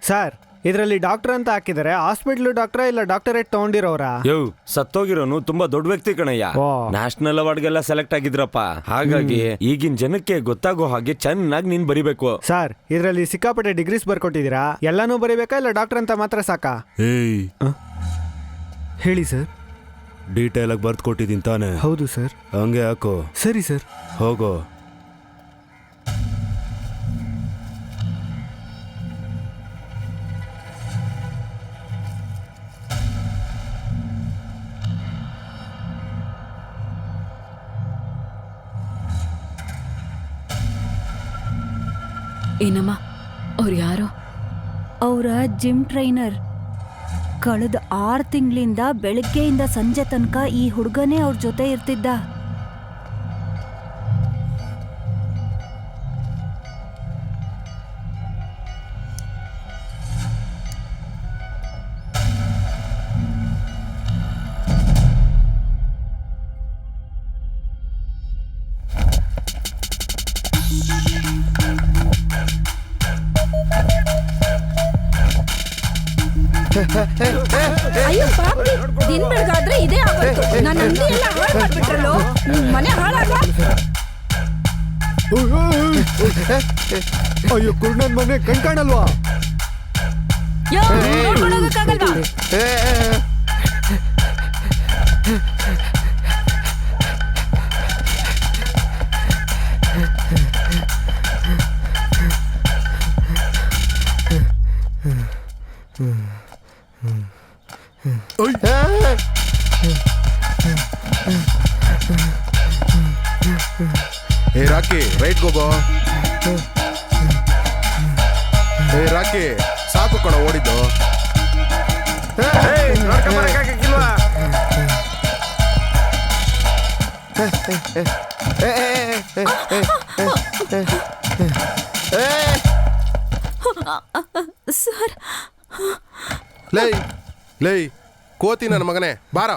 Sir ಇದರಲ್ಲಿ doctor ಅಂತ ಹಾಕಿದರೆ ಹಾಸ್ಪಿಟ್ಲ್ ಡಾಕ್ಟರ್ ಇಲ್ಲ ಡಾಕ್ಟರೇಟ್ ತಗೊಂಡಿರೋರಾ? ಸತ್ತೋಗಿರೋನು ತುಂಬಾ ದೊಡ್ಡ ವ್ಯಕ್ತಿ ಕಣಯ್ಯ. ನ್ಯಾಷನಲ್ ಅವಾರ್ಡ್ಗೆಲ್ಲ ಸೆಲೆಕ್ಟ್ ಆಗಿದ್ರಪ್ಪ. ಹಾಗಾಗಿ ಈಗಿನ ಜನಕ್ಕೆ ಗೊತ್ತಾಗೋ ಹಾಗೆ ಚೆನ್ನಾಗಿ ನೀನ್ ಬರಿಬೇಕು. ಸರ್ ಇದರಲ್ಲಿ ಸಿಕ್ಕಾಪಟ್ಟೆ ಡಿಗ್ರೀಸ್ ಬರ್ಕೊಟ್ಟಿದ್ದೀರಾ, ಎಲ್ಲಾನು ಬರಿಬೇಕಾ ಇಲ್ಲ ಡಾಕ್ಟರ್ ಅಂತ ಮಾತ್ರ ಸಾಕಾ? ಹೇಳಿ ಸರ್. ಡೀಟೇಲ್ ಆಗಿ ಬರ್ದು ಕೊಟ್ಟಿದ್ದೀನಿ ತಾನೆ? ಹೌದು ಸರ್. ಹಂಗೆ ಹಾಕೋ. ಸರಿ ಸರ್. ಹೋಗೋ. ಏನಮ್ಮ ಅವ್ರು ಯಾರು? ಅವರ ಜಿಮ್ ಟ್ರೈನರ್. ಕಳೆದ 6 ತಿಂಗಳಿಂದ ಬೆಳಗ್ಗೆಯಿಂದ ಸಂಜೆ ತನಕ ಈ ಹುಡುಗನೇ ಅವ್ರ ಜೊತೆ ಇರ್ತಿದ್ದ. ಅಯ್ಯೋ ಪಾಪಿ, ದಿನ ಬೆಳಗಾದ್ರೆ ಇದೇ ಆಗೋಯ್ತು. ನನ್ನ ಅಂಗಡಿ ಎಲ್ಲ ಹಾಳು ಮಾಡ್ಬಿಟ್ರಲ್ಲೋ, ಮನೆ ಹಾಳಾಗ. ಅಯ್ಯೋ ಕುರ್ಣನ್ ಮನೆ ಕಣ್ಕಾಣಲ್ವಾ? ನೋಡ್ಕೊಂಡೋಗಕ್ಕಾಗಲ್ವಾ? ಹೇ ರಾಕಿ, ರೈಟ್ ಹೋಗೋ. ಹೇ ರಾಕಿ, ಸಾಕು ಕಣ ಓಡಿದ್ದು. ಸರ್ ಲೈ ಲೈ ಕೋತಿ ನನ್ನ ಮಗನೇ, ಬಾರ.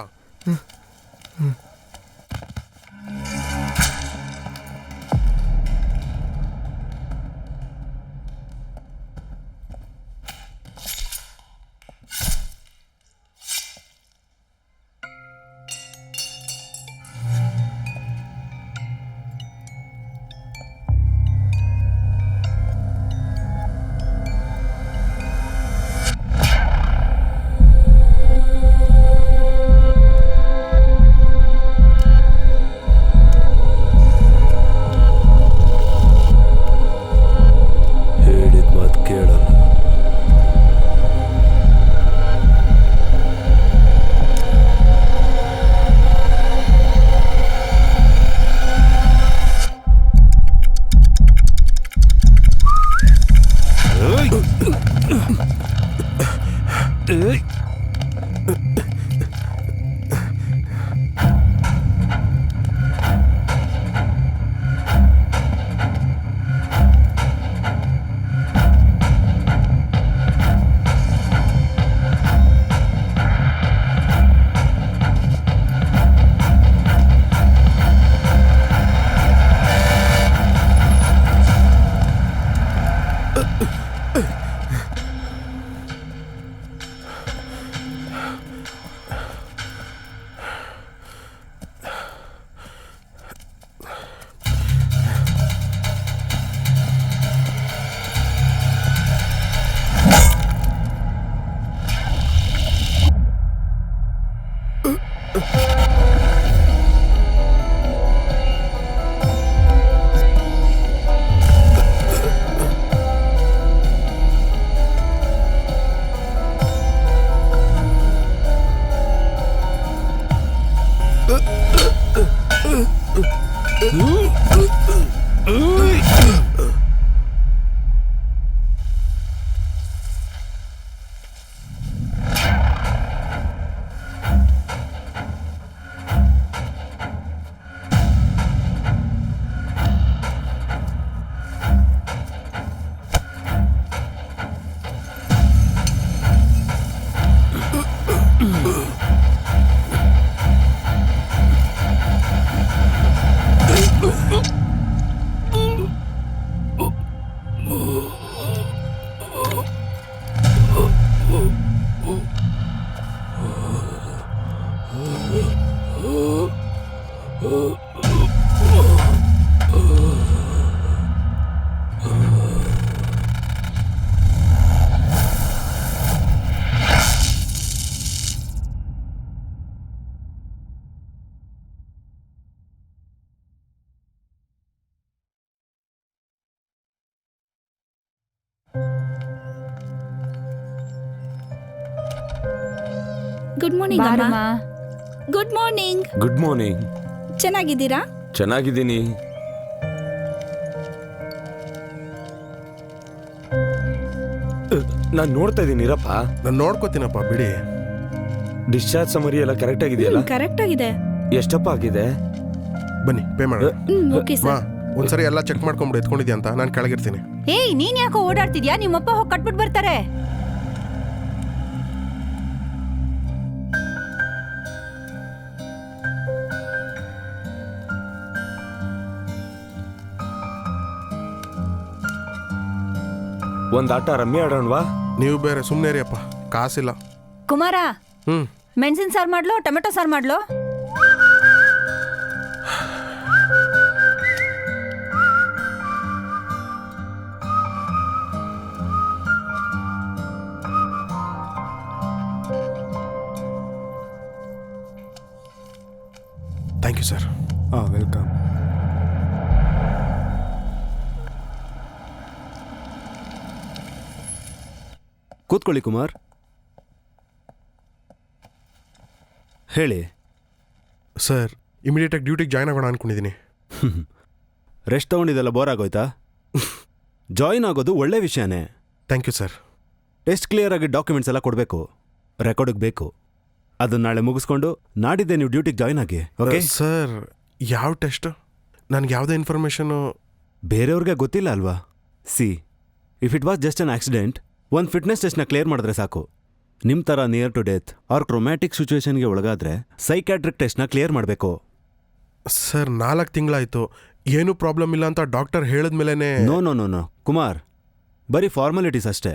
ಗುಡ್ ಮಾರ್ನಿಂಗ್ ಬಾರಮ್ಮ. Good morning. Good morning. ಚೆನ್ನಾಗಿದ್ದೀರಾ? ಚೆನ್ನಾಗಿದ್ದೀನಿ. ನಾನು ನೋಡ್ತಾ ಇದ್ದೀನಿ ಇರಪ್ಪ. ನಾನು ನೋಡ್ಕೋತೀನಪ್ಪ ಬಿಡಿ. ಡಿಸ್ಚಾರ್ಜ್ ಸಮರಿ ಎಲ್ಲ ಕರೆಕ್ಟ್ ಆಗಿದೆಯಲ್ಲ? ಕರೆಕ್ಟ್ ಆಗಿದೆ. ಎಷ್ಟಪ್ಪ ಆಗಿದೆ? ಬನ್ನಿ ಪೇ ಮಾಡೋಣ. ಓಕೆ ಮಾ ಸರ್. ಒಂದ್ಸರಿ ಎಲ್ಲ ಚೆಕ್ ಮಾಡ್ಕೊಂಬಿಡು ಎತ್ಕೊಂಡಿದ್ಯಾ ಅಂತ. ನಾನು ಕೆಳಗಿರ್ತೀನಿ. ಏಯ್ ನೀನ್ ಯಾಕೋ ಓಡಾಡ್ತಿದ್ಯಾ? ನಿಮ್ಮಪ್ಪ ಹೋಗಿ ಕಟ್ಬಿಟ್ ಬರ್ತಾರೆ. ಒಂದ್ ಆಟ ರಮ್ಮಿ ಆಡೋಣವಾ? ನೀವು ಬೇರೆ ಸುಮ್ಮನೆ ರೀ ಅಪ್ಪ, ಕಾಸಿಲ್ಲ. ಕುಮಾರ, ಹ್ಮ್ ಮೆಣಸಿನ ಸಾರು ಮಾಡ್ಲೋ ಟೊಮೆಟೊ ಸಾರು ಮಾಡ್ಲೋ? Thank you sir. ಹಾಂ ವೆಲ್ಕಮ್. ಕೂತ್ಕೊಳ್ಳಿ ಕುಮಾರ್. ಹೇಳಿ. ಸರ್ ಇಮಿಡಿಯೇಟಾಗಿ ಡ್ಯೂಟಿಗೆ ಜಾಯ್ನ್ ಆಗೋಣ ಅನ್ಕೊಂಡಿದ್ದೀನಿ. ರೆಸ್ಟ್ ತಗೊಂಡಿದ್ದೆಲ್ಲ ಬೋರ್ ಆಗೋಯ್ತಾ? ಜಾಯಿನ್ ಆಗೋದು ಒಳ್ಳೆ ವಿಷಯನೇ. Thank you sir. Test clear ಆಗಿ ಡಾಕ್ಯುಮೆಂಟ್ಸ್ ಎಲ್ಲ ಕೊಡಬೇಕು, ರೆಕಾರ್ಡಿಗೆ ಬೇಕು. ಅದನ್ನ ನಾಳೆ ಮುಗಿಸ್ಕೊಂಡು ನಾಡಿದ್ದೆ ನೀವು ಡ್ಯೂಟಿಗೆ ಜಾಯ್ನ್ ಆಗಿ. ಓಕೆ ಸರ್ ಯಾವ ಟೆಸ್ಟ್? ನನಗೆ ಯಾವುದೇ ಇನ್ಫಾರ್ಮೇಷನು ಬೇರೆಯವ್ರಿಗೆ ಗೊತ್ತಿಲ್ಲ ಅಲ್ವಾ? See, if it was just an accident, ಒಂದು ಫಿಟ್ನೆಸ್ ಟೆಸ್ಟ್ನ ಕ್ಲಿಯರ್ ಮಾಡಿದ್ರೆ ಸಾಕು. ನಿಮ್ಮ ಥರ near to death or chromatic ಸಿಚುವೇಶನ್ಗೆ ಒಳಗಾದ್ರೆ ಸೈಕ್ಯಾಟ್ರಿಕ್ ಟೆಸ್ಟ್ನ ಕ್ಲಿಯರ್ ಮಾಡಬೇಕು. ಸರ್ 4 ತಿಂಗಳಾಯಿತು, ಏನೂ ಪ್ರಾಬ್ಲಮ್ ಇಲ್ಲ ಅಂತ ಡಾಕ್ಟರ್ ಹೇಳಿದ್ಮೇಲೆ. No no no no Kumar, ಬರೀ ಫಾರ್ಮಾಲಿಟೀಸ್ ಅಷ್ಟೇ.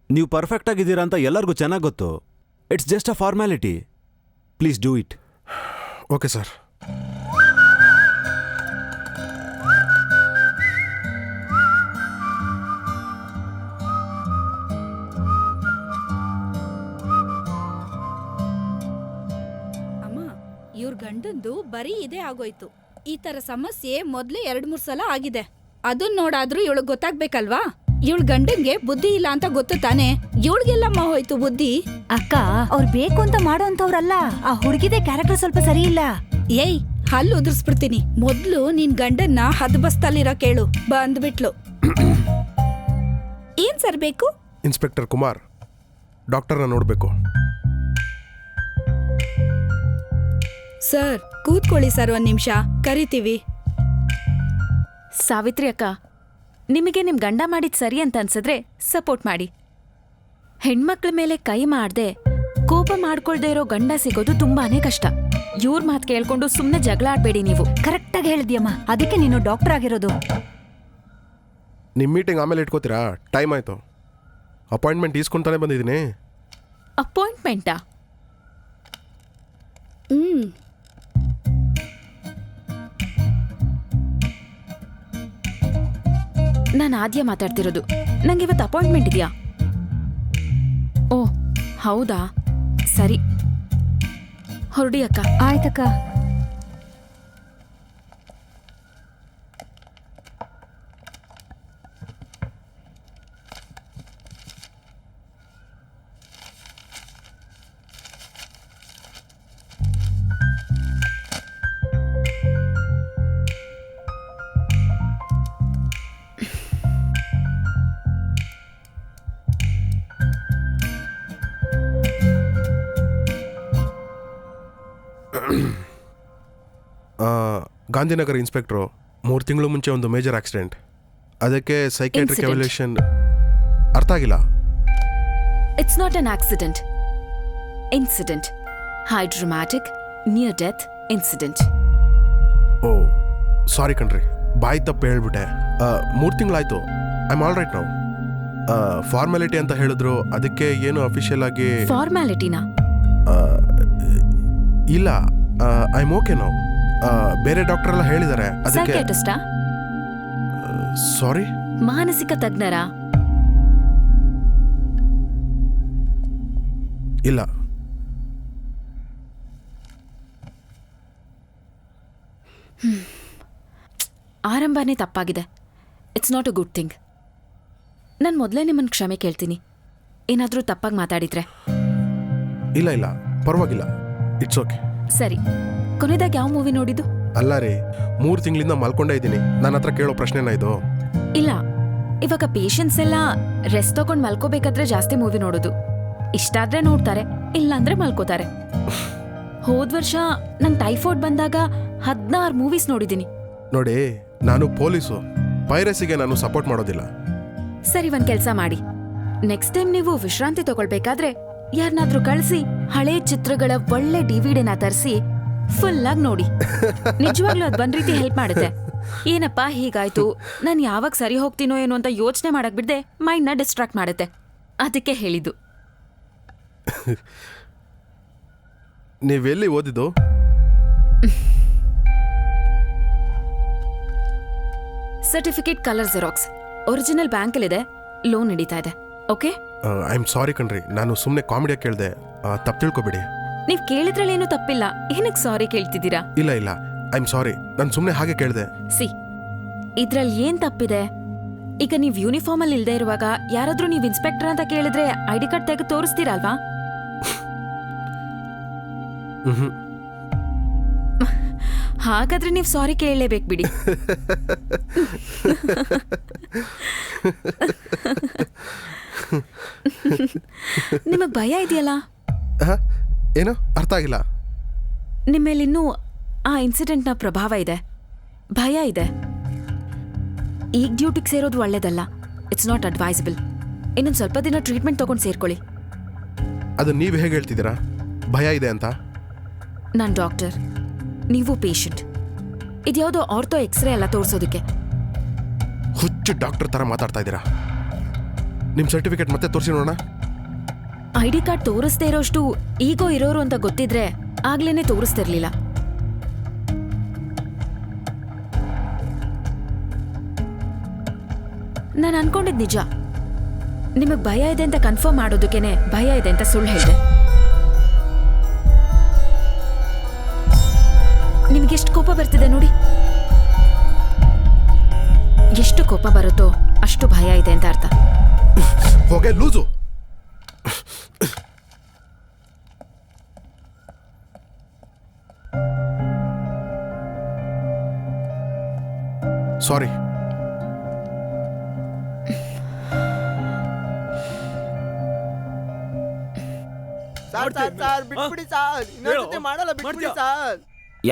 ನೀವು ಪರ್ಫೆಕ್ಟ್ ಆಗಿದ್ದೀರಾ ಅಂತ ಎಲ್ಲರಿಗೂ ಚೆನ್ನಾಗಿ ಗೊತ್ತು. It's just a formality. Please do it. Okay sir. ಅಮ್ಮ, ಇವ್ರ ಗಂಡಂದು ಬರೀ ಇದೇ ಆಗೋಯ್ತು. ಈ ತರ ಸಮಸ್ಯೆ ಮೊದ್ಲೇ 2-3 ಸಲ ಆಗಿದೆ. ಅದನ್ನ ನೋಡಾದ್ರೂ ಇವಳಿಗೆ ಗೊತ್ತಾಗ್ಬೇಕಲ್ವಾ? ಇವಳ ಗಂಡಂಗೆ ಬುದ್ಧಿ ಇಲ್ಲ ಅಂತ ಗೊತ್ತು ತಾನೆ. ಇವಳಿಗೆಲ್ಲಮ್ಮ ಹೋಯ್ತು ಬುದ್ಧಿ. ಅಕ್ಕ, ಅವ್ರು ಬೇಕು ಅಂತ ಮಾಡೋ ಅಂತವ್ರಲ್ಲ. ಆ ಹುಡುಗಿದೇ ಕ್ಯಾರೆಕ್ಟರ್ ಸ್ವಲ್ಪ ಸರಿ ಇಲ್ಲ. ಏಯ್, ಹಲ್ಲು ಉದುರಿಸ್ಬಿಡ್ತೀನಿ. ಮೊದ್ಲು ನಿನ್ ಗಂಡನ್ನ ಹದ್ಬಸ್ತಲ್ಲಿರೋ ಕೇಳು. ಬಂದ್ಬಿಟ್ಲು. ಏನ್ ಸರ್ ಬೇಕು? ಇನ್ಸ್ಪೆಕ್ಟರ್ ಕುಮಾರ್, ಡಾಕ್ಟರ್ನ ನೋಡಬೇಕು. ಸರ್ ಕೂತ್ಕೊಳ್ಳಿ ಸರ್, 1 ನಿಮಿಷ ಕರಿತೀವಿ. ಸಾವಿತ್ರಿ ಅಕ್ಕ, ನಿಮಗೆ ನಿಮ್ ಗಂಡ ಮಾಡಿದ್ ಸರಿ ಅಂತ ಅನ್ಸಿದ್ರೆ ಸಪೋರ್ಟ್ ಮಾಡಿ. ಹೆಣ್ಮಕ್ಳ ಮೇಲೆ ಕೈ ಮಾಡ್ದೆ ಕೋಪ ಮಾಡ್ಕೊಳ್ದೆ ಇರೋ ಗಂಡ ಸಿಗೋದು ತುಂಬಾನೇ ಕಷ್ಟ. ಇವ್ರ ಮಾತು ಕೇಳ್ಕೊಂಡು ಸುಮ್ನೆ ಜಗಳ ಆಡ್ಬೇಡಿ ನೀವು. ಕರೆಕ್ಟಾಗಿ ಹೇಳಿದ್ಯಮ್ಮ, ಅದಕ್ಕೆ ನೀನು ಡಾಕ್ಟರ್ ಆಗಿರೋದು. ನಿಮ್ಮ ಮೀಟಿಂಗ್ ಆಮೇಲೆ ಇಟ್ಕೋತೀರಾ? ಟೈಮ್ ಆಯಿತು. ಅಪಾಯಿಂಟ್ಮೆಂಟ್ ಈಸ್ಕೊಂತಾನೆ ಬಂದಿದ್ದೀನಿ. ಅಪಾಯಿಂಟ್ಮೆಂಟಾ? ನಾನು ಆದ್ಯ ಮಾತಾಡ್ತಿರೋದು. ನಂಗೆ ಇವತ್ತು ಅಪಾಯಿಂಟ್ಮೆಂಟ್ ಇದೆಯಾ? ಓ ಹೌದಾ, ಸರಿ ಹೊರಡಿ ಅಕ್ಕ. ಆಯ್ತಕ್ಕ. ಗಾಂಧಿನಗರ ಇನ್ಸ್ಪೆಕ್ಟ್ರು 3 ತಿಂಗಳು ಮುಂಚೆ ಒಂದು ಮೇಜರ್ ಆಕ್ಸಿಡೆಂಟ್, ಅದಕ್ಕೆ ಸೈಕ್ಯಾಟ್ರಿಕ್ Incident. ಎವ್ಯಾಲ್ಯೂಯೇಷನ್. ಅರ್ಥ ಆಗಿಲ್ಲ. It's not an accident, incident. High dramatic near death incident. Oh sorry ಕಣ್ರಿ, ಬಾಯಿ ತಪ್ಪು ಹೇಳ್ಬಿಟ್ಟೆ. 3 ತಿಂಗಳಾಯ್ತು. ಐ ಆಮ್ ಆಲ್ ರೈಟ್ ನಾವು. ಫಾರ್ಮಾಲಿಟಿ ಅಂತ ಹೇಳಿದ್ರು, ಅದಕ್ಕೆ ಏನು ಅಫಿಷಿಯಲ್ ಆಗಿ ಫಾರ್ಮ್ಯಾಲಿಟಿನಾ? ಇಲ್ಲ. ಐ ಆಮ್ ಓಕೆ ನಾವು. ಬೇರೆ ಡಾಕ್ಟರ್ ಎಲ್ಲ ಹೇಳಿದ್ದಾರೆ ಅದಕ್ಕೆ. ಸೈಕ್ಯಾಟಿಸ್ಟಾ? ಸಾರಿ, ಮಾನಸಿಕ ತಜ್ಞರಾ? ಇಲ್ಲ. ಆರಂಭನೇ ತಪ್ಪಾಗಿದೆ. It's not a good thing. ನಾನು ಮೊದಲೇ ನಿಮ್ಮನ್ನು ಕ್ಷಮೆ ಕೇಳ್ತೀನಿ, ಏನಾದರೂ ತಪ್ಪಾಗಿ ಮಾತಾಡಿದ್ರೆ. ಇಲ್ಲ ಇಲ್ಲ, ಪರವಾಗಿಲ್ಲ, ಇಟ್ಸ್ ಓಕೆ. ಸರಿ, ಕೊನೆದಾಗ ಯಾವ ಮೂವಿ ನೋಡಿದ್ದು? ಅಲ್ಲ ರೀ, 3 ತಿಂಗಳಿಂದ ಮಲ್ಕೊಂಡೇ ಇದ್ದೀನಿ. ನನ್ನ ಹತ್ರ ಕೇಳೋ ಪ್ರಶ್ನೆನ ಇದು? ಇಲ್ಲ, ಇವಾಗ ಪೇಷನ್ಸ್ ಎಲ್ಲ ರೆಸ್ಟ್ ತಗೊಂಡು ಮಲ್ಕೋಬೇಕಾದ್ರೆ ಜಾಸ್ತಿ ಮೂವಿ ನೋಡೋದು. ಇಷ್ಟಾದ್ರೆ ನೋಡ್ತಾರೆ, ಇಲ್ಲಾಂದ್ರೆ ಮಲ್ಕೋತಾರೆ. ಹೋದ್ ವರ್ಷ ನಂಗೆ ಟೈಫಾಯ್ಡ್ ಬಂದಾಗ 16 ಮೂವೀಸ್ ನೋಡಿದ್ದೀನಿ. ನೋಡಿ, ನಾನು ಪೊಲೀಸು, ಪೈರಸಿಗೆ ನಾನು ಸಪೋರ್ಟ್ ಮಾಡೋದಿಲ್ಲ. ಸರಿ, ಒಂದ್ ಕೆಲ್ಸ ಮಾಡಿ, ನೆಕ್ಸ್ಟ್ ಟೈಮ್ ನೀವು ವಿಶ್ರಾಂತಿ ತಗೊಳ್ಬೇಕಾದ್ರೆ ಯಾರನ್ನಾದ್ರೂ ಕಳಿಸಿ ಹಳೆ ಚಿತ್ರಗಳ ಒಳ್ಳೆ ಡಿವಿಡಿನ ತರಿಸಿ ಫುಲ್ ಆಗಿ ನೋಡಿ. ನಿಜವಾಗ್ಲೂ ಅದು ಒಂದ್ ರೀತಿ ಹೆಲ್ಪ್ ಮಾಡುತ್ತೆ. ಏನಪ್ಪಾ ಹೀಗಾಯ್ತು, ನಾನು ಯಾವಾಗ ಸರಿ ಹೋಗ್ತೀನೋ ಏನೋ ಅಂತ ಯೋಚನೆ ಮಾಡಕ್ ಬಿಡ್ದೆ ಮೈಂಡ್ನ ಡಿಸ್ಟ್ರಾಕ್ಟ್ ಮಾಡುತ್ತೆ. ಅದಕ್ಕೆ ಹೇಳಿದ್ದು. ನೀವೆಲ್ಲಿ ಓದಿದ್ದು? ಸರ್ಟಿಫಿಕೇಟ್ ಕಲರ್ ಜೆರಾಕ್ಸ್, ಒರಿಜಿನಲ್ ಬ್ಯಾಂಕಲ್ಲಿದೆ, ಲೋನ್ ನಡೀತಾ ಇದೆ. ಓಕೆ, ಐ ಆಮ್ ಸಾರಿ ಕಣ್ರಿ, ನಾನು ಸುಮ್ಮನೆ ಕಾಮಿಡಿಯಾಗಿ ಕೇಳಿದೆ, ತಪ್ಪು ತಿಳ್ಕೊಬೇಡಿ. ನೀವ್ ಕೇಳಿದ್ರಲ್ಲೇನು ತಪ್ಪಿಲ್ಲ, ಏನಕ್ಕೆ ಸಾರಿ ಕೇಳ್ತಿದ್ದೀರಾ? ಇಲ್ಲ ಇಲ್ಲ, ಐ ಆಮ್ ಸಾರಿ, ನಾನು ಸುಮ್ಮನೆ ಹಾಗೆ ಕೇಳಿದೆ. ಸಿ, ಇದ್ರಲ್ಲಿ ಏನ್ ತಪ್ಪಿದೆ? ಈಗ ನೀವ್ ಯೂನಿಫಾರ್ಮ್ ಅಲ್ಲಿ ಇಲ್ದೇ ಇರುವಾಗ ಯಾರಾದ್ರೂ ನೀವ್ ಇನ್ಸ್ಪೆಕ್ಟರ್ ಅಂತ ಕೇಳಿದ್ರೆ ಐಡಿ ಕಾರ್ಡ್ ತೆಗೆದು ತೋರಿಸ್ತೀರಲ್ವಾ? ಹಾಗಾದ್ರೆ ನೀವ್ ಸಾರಿ ಕೇಳಲೇಬೇಕು ಬಿಡಿ. ನಿಮಗ್ ಭಯ ಇದೆಯಲ್ಲ? ಏನು ಅರ್ಥ ಆಗಿಲ್ಲ? ನಿಮ್ಮೇಲಿನ್ನೂ ಆ ಇನ್ಸಿಡೆಂಟ್ನ ಪ್ರಭಾವ ಇದೆ, ಭಯ ಇದೆ. ಈಗ ಡ್ಯೂಟಿಗೆ ಸೇರೋದು ಒಳ್ಳೇದಲ್ಲ. It's not advisable. ಇನ್ನೊಂದು ಸ್ವಲ್ಪ ದಿನ ಟ್ರೀಟ್ಮೆಂಟ್ ತಗೊಂಡು ಸೇರ್ಕೊಳ್ಳಿ. ಅದು ನೀವು ಹೇಗೆ ಹೇಳ್ತಿದ್ದೀರಾ ಭಯ ಇದೆ ಅಂತ? ನಾನು ಡಾಕ್ಟರ್, ನೀವು ಪೇಷಂಟ್. ಇದ್ಯಾವುದೋ ಆರ್ಥೋ ಎಕ್ಸ್ರೇ ಎಲ್ಲ ತೋರಿಸೋದಕ್ಕೆ. ಹುಚ್ಚು ಡಾಕ್ಟರ್ ಥರ ಮಾತಾಡ್ತಾ ಇದ್ದೀರಾ. ನಿಮ್ಮ ಸರ್ಟಿಫಿಕೇಟ್ ಮತ್ತೆ ತೋರಿಸಿ ನೋಡೋಣ. ಐಡಿ ಕಾರ್ಡ್ ತೋರಿಸ್ದೇ ಇರೋಷ್ಟು ಈಗೋ ಇರೋರು ಅಂತ ಗೊತ್ತಿದ್ರೆ ಆಗ್ಲೇನೆ ತೋರಿಸ್ತಿರ್ಲಿಲ್ಲ. ನಾನು ಅನ್ಕೊಂಡಿದ್ ನಿಜ. ನಿಮಗ್ ಭಯ ಇದೆ ಅಂತ ಕನ್ಫರ್ಮ್ ಮಾಡೋದಕ್ಕೇನೆ ಭಯ ಇದೆ ಅಂತ ಸುಳ್ಳು ಹೇಳಿದೆ. ನಿಮ್ಗೆಷ್ಟು ಕೋಪ ಬರ್ತಿದೆ ನೋಡಿ. ಎಷ್ಟು ಕೋಪ ಬರುತ್ತೋ ಅಷ್ಟು ಭಯ ಇದೆ ಅಂತ ಅರ್ಥ. ಹೋಗೆ ಲೂಸು. ಸಾರಿ.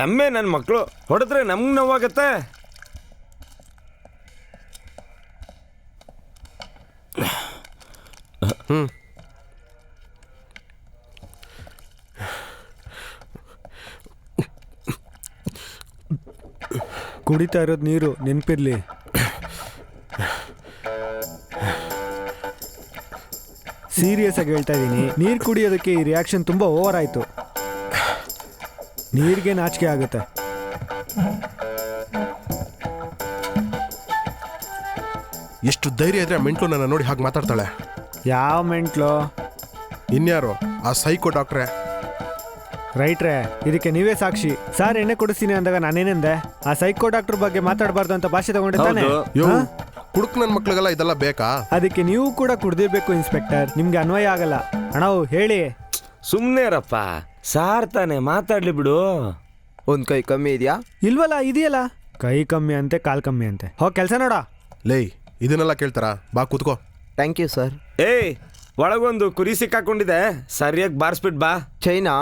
ಎಮ್ಮೆ ನನ್ನ ಮಕ್ಕಳು ಹೊಡೆದ್ರೆ ನಮ್ಗೆ ನೋವಾಗತ್ತೆ. ಕುಡಿತಾ ಇರೋದು ನೀರು, ನೆನಪಿರ್ಲಿ. ಸೀರಿಯಸ್ ಆಗಿ ಹೇಳ್ತಾ ಇದ್ದೀನಿ, ನೀರು ಕುಡಿಯೋದಕ್ಕೆ ಈ ರಿಯಾಕ್ಷನ್ ತುಂಬ ಓವರ್ ಆಯಿತು. ನೀರಿಗೆ ನಾಚಿಕೆ ಆಗುತ್ತೆ. ಎಷ್ಟು ಧೈರ್ಯ ಇದ್ರೆ ಆ ಮೆಂಟ್ಲು ನನ್ನ ನೋಡಿ ಹಾಗೆ ಮಾತಾಡ್ತಾಳೆ. ಯಾವ ಮೆಂಟ್ಲು? ಇನ್ಯಾರು? ಆ ಸೈಕೋ ಡಾಕ್ಟ್ರೆ. ರೈಟ್ರೇ, ಇದಕ್ಕೆ ನೀವೇ ಸಾಕ್ಷಿ. ಸಾರ್ ಎಣ್ಣೆ ಕೊಡಿಸ್ತೀನಿ ಅಂದಾಗ ನಾನೇನೆಂದೆ? ಆ ಸೈಕೋ ಡಾಕ್ಟರ್ ಬಗ್ಗೆ ಮಾತಾಡಬಾರ್ದು ಅಂತ ಭಾಷೆ ತಗೊಂಡಿದ್ದಾನೆ. ಕುಡುಕ್ ನನ್ನ ಮಕ್ಳಿಗೆಲ್ಲ ಇದೆಲ್ಲ ಬೇಕಾ? ಅದಕ್ಕೆ ನೀವು ಕೂಡ ಕುಡ್ದಿರ್ಬೇಕು ಇನ್ಸ್ಪೆಕ್ಟರ್. ನಿಮ್ಗೆ ಅನ್ವಯ ಆಗಲ್ಲ. ಅಣ್ಣವು ಹೇಳಿ. ಸುಮ್ಮನೆ ರಪ್ಪ, ಸಾರ್ ತಾನೆ, ಮಾತಾಡ್ಲಿ ಬಿಡು. ಒಂದ್ ಕೈ ಕಮ್ಮಿ ಇದೆಯಾ? ಇಲ್ವಲ್ಲ, ಇದೆಯಲ್ಲ. ಕೈ ಕಮ್ಮಿ ಅಂತೆ, ಕಾಲ್ ಕಮ್ಮಿ ಅಂತೆ. ಹೋಗಿ ಕೆಲಸ ನೋಡ. ಲೇ, ಇದನ್ನೆಲ್ಲ ಕೇಳ್ತಾರಾ? ಬಾ ಕೂತ್ಕೋ. Thank you sir. ಏಯ್, ಒಳಗೊಂದು ಕುರಿ ಸಿಕ್ಕಾಕೊಂಡಿದೆ, ಸರಿಯಾಗಿ ಬಾರಿಸ್ಬಿಟ್ ಬಾ. ಚೈನಾ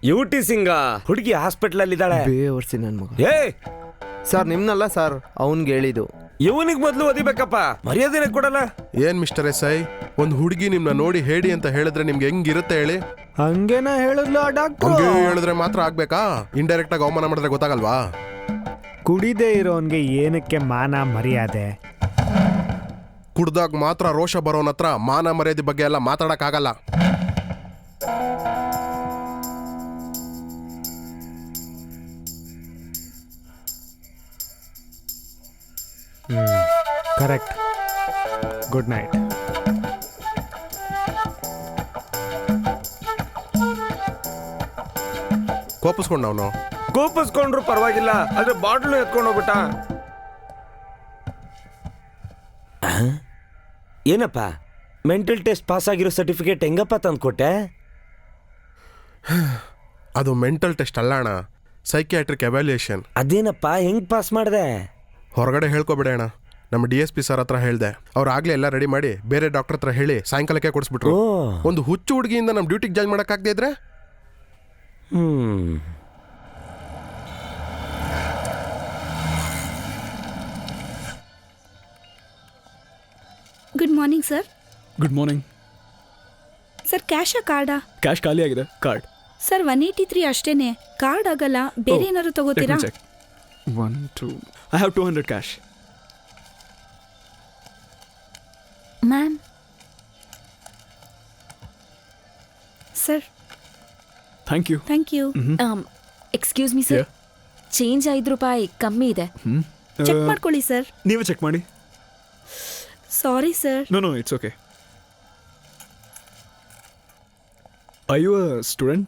ಯುಟಿ ಸಿಂಗ ಹುಡುಗಿ ಹಾಸ್ಪಿಟಲ್ ಅಲ್ಲಿ ಇದ್ದಾಳೆ. ಬೇವರ್ಸಿ ನನ್ ಮಗ. ಏ ಸರ್ ನಿಮ್ನಲ್ಲ ಸರ್, ಅವನ್ಗೆ ಹೇಳಿದ್ದು. ಇವನಿಗೆ ಮೊದ್ಲು ಓದಿಬೇಕಪ್ಪ, ಮರ್ಯಾದೆನೆ ಕೊಡಲ್ಲ. ಏನ್ ಮಿಸ್ಟರ್ ಎಸ್ ಐ, ಒಂದು ಹುಡುಗಿ ನಿಮ್ನ ನೋಡಿ ಹೇಳಿ ಅಂತ ಹೇಳಿದ್ರೆ ನಿಮ್ಗೆ ಹೆಂಗಿರುತ್ತೆ ಹೇಳಿ? ಹಂಗೇನ ಹೇಳಿದ್ಲು ಆ ಡಾಕ್ಟರ್. ಹಂಗೆ ಹೇಳಿದ್ರೆ ಮಾತ್ರ ಆಗ್ಬೇಕಾ? ಇಂಡೈರೆಕ್ಟ್ ಆಗಿ ಅವಮಾನ ಮಾಡಿದ್ರೆ ಗೊತ್ತಾಗಲ್ವಾ? ಕುಡಿದೇ ಇರೋನ್ಗೆ ಏನಕ್ಕೆ ಮಾನ ಮರ್ಯಾದೆ? ಕುಡ್ದಾಗ ಮಾತ್ರ ರೋಷ ಬರೋನ್ ಹತ್ರ ಮಾನ ಮರ್ಯಾದೆ ಬಗ್ಗೆ ಎಲ್ಲ ಮಾತಾಡಕ್ ಆಗಲ್ಲ. ಕರೆಕ್ಟ್. Good night. ಕೋಪಿಸ್ಕೊಂಡು ಅವನು. ಕೋಪಿಸ್ಕೊಂಡ್ರು ಪರವಾಗಿಲ್ಲ, ಆದ್ರೆ ಬಾಟ್ಲು ಎತ್ಕೊಂಡು ಹೋಗ್ಬಿಟ್ಟ. ಏನಪ್ಪ ಮೆಂಟಲ್ ಟೆಸ್ಟ್ ಪಾಸ್ ಆಗಿರೋ ಸರ್ಟಿಫಿಕೇಟ್ ಹೆಂಗಪ್ಪ ತಂದ್ಕೊಟ್ಟೆ? ಅದು ಮೆಂಟಲ್ ಟೆಸ್ಟ್ ಅಲ್ಲ ಅಣ್ಣ, ಸೈಕಿಯಾಟ್ರಿಕ್ ಎವ್ಯಾಲ್ಯೂಯೇಷನ್. ಅದೇನಪ್ಪ ಹೆಂಗ್ ಪಾಸ್ ಮಾಡ್ದೆ? ಹೊರಗಡೆ ಹೇಳ್ಕೊಬೇಡ ಅಣ್ಣ. ನಮ್ಮ DSP ಸರ್ ಹತ್ರ ಹೇಳ್ದೆ, ಅವ್ರು ಆಗ್ಲೇ ಎಲ್ಲ ರೆಡಿ ಮಾಡಿ ಬೇರೆ ಡಾಕ್ಟರ್ ಹತ್ರ ಹೇಳಿ ಸಾಯಂಕಾಲಕ್ಕೆ ಕೊಡಿಸ್ಬಿಟ್ರು. ಓ. ಒಂದು ಹುಚ್ಚು ಹುಡುಗಿಯಿಂದ ನಮ್ಮ ಡ್ಯೂಟಿಗೆ ಜಾಯ್ನ್ ಮಾಡೋಕ್ಕಾಗದೇ ಇದ್ರೆ good morning sir. Good morning. Sir ಕ್ಯಾಶಾ ಕಾರ್ಡಾ? ಕ್ಯಾಶ್ ಖಾಲಿ ಆಗಿದೆ. ಕಾರ್ಡ್ ಸರ್ 183 ಅಷ್ಟೇನೆ. ಕಾರ್ಡ್ ಆಗಲ್ಲ, ಬೇರೆ ಏನಾದ್ರು ತಗೋತೀರಾ? Check. 1 2 I have 200 cash. Ma'am, sir thank you. Thank you. Excuse me sir, change 5 ರೂಪಾಯಿ ಕಮ್ಮಿ ಇದೆ. ಚೆಕ್ ಮಾಡ್ಕೊಳ್ಳಿ ಸರ್. ನೀವೇ ಚೆಕ್ ಮಾಡಿ. Sorry sir. No it's okay. Are you a student?